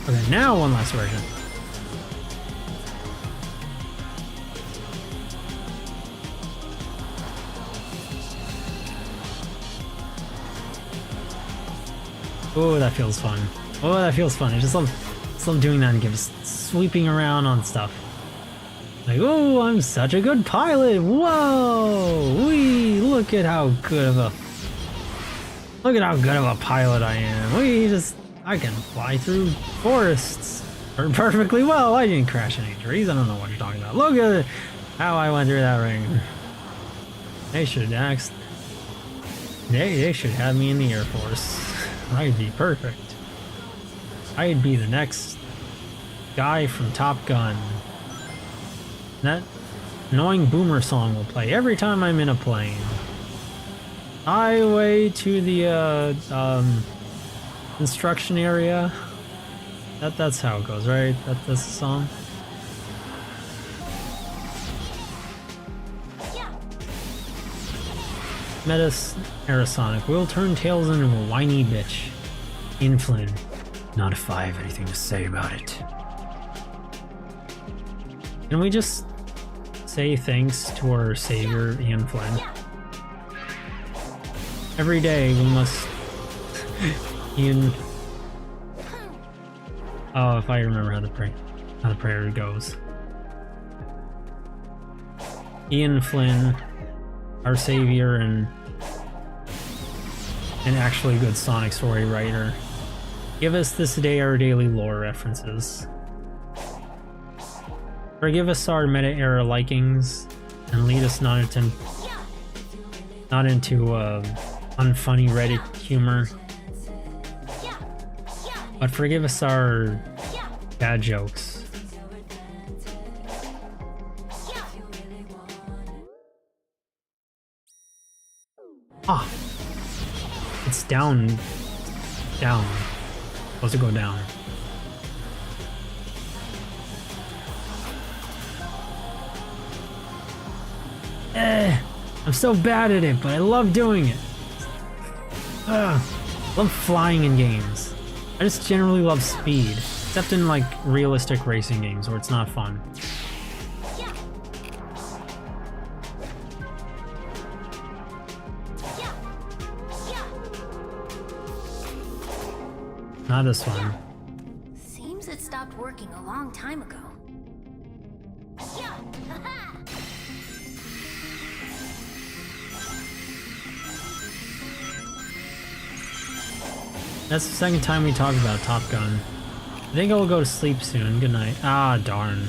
Okay, now one last direction. Oh, that feels fun. Oh, that feels fun. I just love doing that and just sweeping around on stuff. Like, oh, I'm such a good pilot. Whoa, wee! Look at how good of a pilot I am. I can fly through forests perfectly well. I didn't crash any trees. I don't know what you're talking about. Look at how I went through that ring. They should have me in the Air Force. I'd be perfect. I'd be the next guy from Top Gun. That annoying boomer song will play every time I'm in a plane. Highway to the instruction area. That's how it goes, right? That's the song. Metis Aerosonic. We'll turn Tails into a whiny bitch. Ian Flynn. Not if I have anything to say about it. Can we just say thanks to our savior, Ian Flynn? Every day we must... Ian... Oh, if I remember how the prayer goes. Ian Flynn, our savior and an actually good Sonic story writer. Give us this day our daily lore references. Forgive us our meta-era likings and lead us not into unfunny Reddit humor. But forgive us our bad jokes. Ah! It's down. Down. Supposed to go down. I'm so bad at it, but I love doing it. I love flying in games. I just generally love speed, except in like realistic racing games where it's not fun. Not this one. Seems it stopped working a long time ago. That's the second time we talked about Top Gun. I think I will go to sleep soon. Good night. Ah, darn.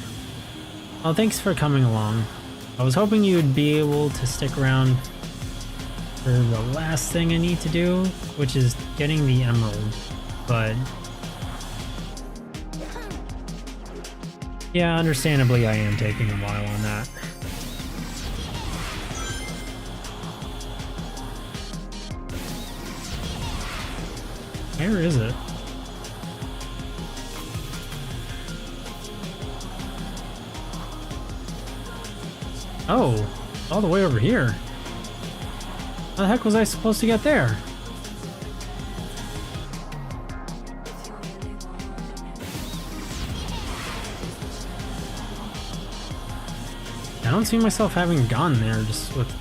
Well, thanks for coming along. I was hoping you'd be able to stick around for the last thing I need to do, which is getting the emerald. But yeah, understandably I am taking a while on that. Where is it? Oh, all the way over here. How the heck was I supposed to get there? I don't see myself having gone there just with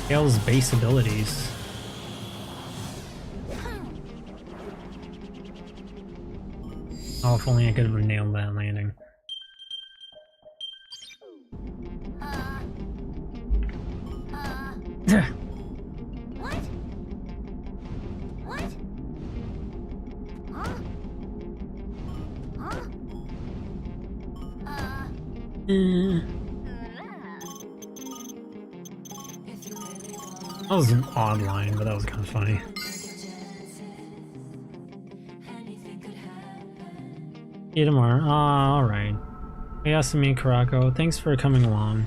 Tails' base abilities. Oh, if only I could have nailed that landing. What? What? Huh? Huh? That was an odd line, but that was kind of funny. See you tomorrow. Ah, alright. Yasumi Karako, thanks for coming along.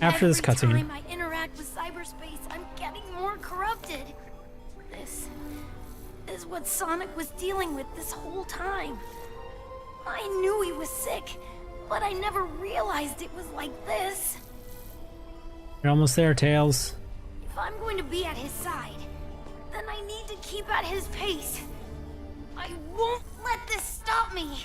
After this cutscene. Every time I interact with cyberspace, I'm getting more corrupted. This is what Sonic was dealing with this whole time. I knew he was sick, but I never realized it was like this. You're almost there, Tails. If I'm going to be at his side, then I need to keep at his pace. I won't let this stop me.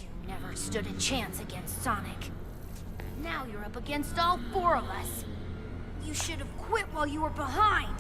You never stood a chance against Sonic. Now you're up against all four of us. You should have quit while you were behind.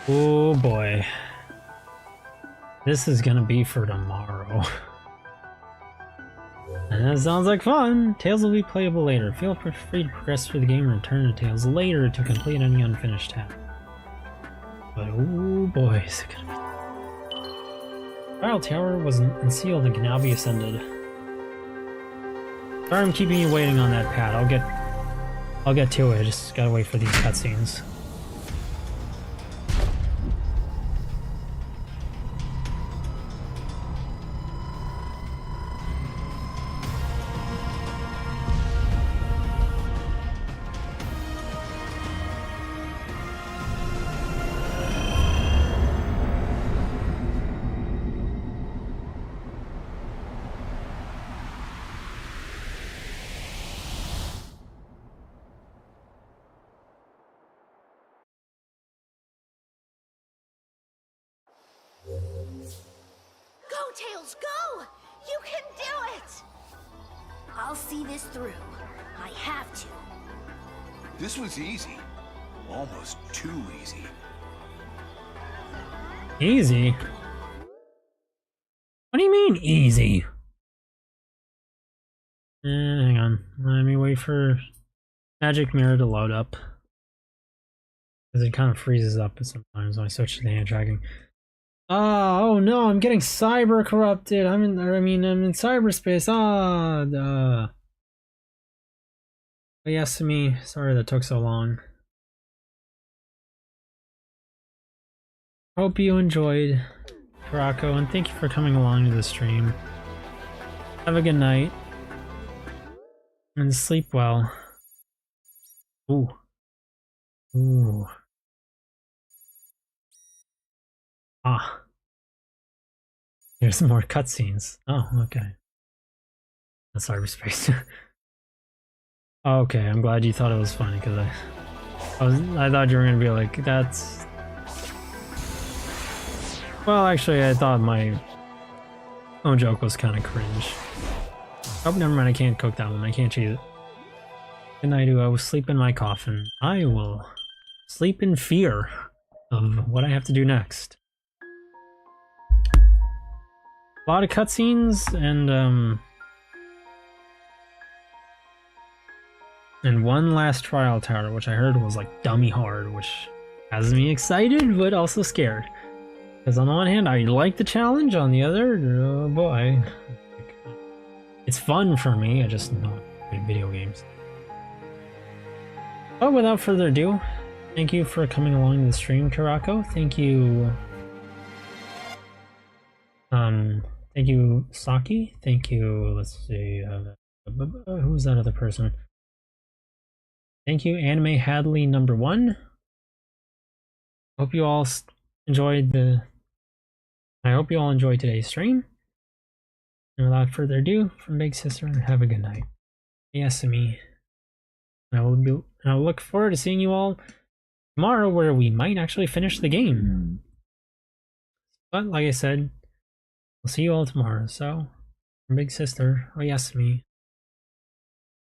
Oh boy. This is gonna be for tomorrow. And that sounds like fun! Tails will be playable later. Feel free to progress through the game and return to Tails later to complete any unfinished task. But oh boy, is it gonna be... Trial Tower was unsealed and can now be ascended. Sorry I'm keeping you waiting on that pad. I'll get to it. I just gotta wait for these cutscenes. Go, Tails, go! You can do it! I'll see this through. I have to. This was easy. Almost too easy. Easy? What do you mean, easy? Hang on. Let me wait for Magic Mirror to load up. Because it kind of freezes up sometimes when I switch to the hand tracking. Oh no, I'm getting cyber corrupted. I'm in cyberspace. Yes, to me. Sorry that took so long. Hope you enjoyed, Karako, and thank you for coming along to the stream. Have a good night. And sleep well. Ooh. Ooh. Ah. Here's some more cutscenes. Oh, okay. That's cyberspace. Okay, I'm glad you thought it was funny, because I thought you were gonna be like, that's... Well, actually, I thought my own joke was kind of cringe. Oh, never mind, I can't cook that one. I can't cheese it. Good night, I will sleep in my coffin. I will sleep in fear of what I have to do next. A lot of cutscenes and one last trial tower, which I heard was like dummy hard, which has me excited, but also scared. Because on the one hand, I like the challenge, on the other, oh boy. It's fun for me, I just not good at video games. But without further ado, thank you for coming along to the stream, Karako. Thank you... thank you, Saki. Thank you, let's see, who's that other person? Thank you, Anime Hadley #1. Hope you all enjoyed I hope you all enjoyed today's stream. And without further ado, from Big Sister, have a good night. Yes, me. I'll look forward to seeing you all tomorrow, where we might actually finish the game. But like I said, we'll see you all tomorrow. So, from Big Sister, oh yes, me.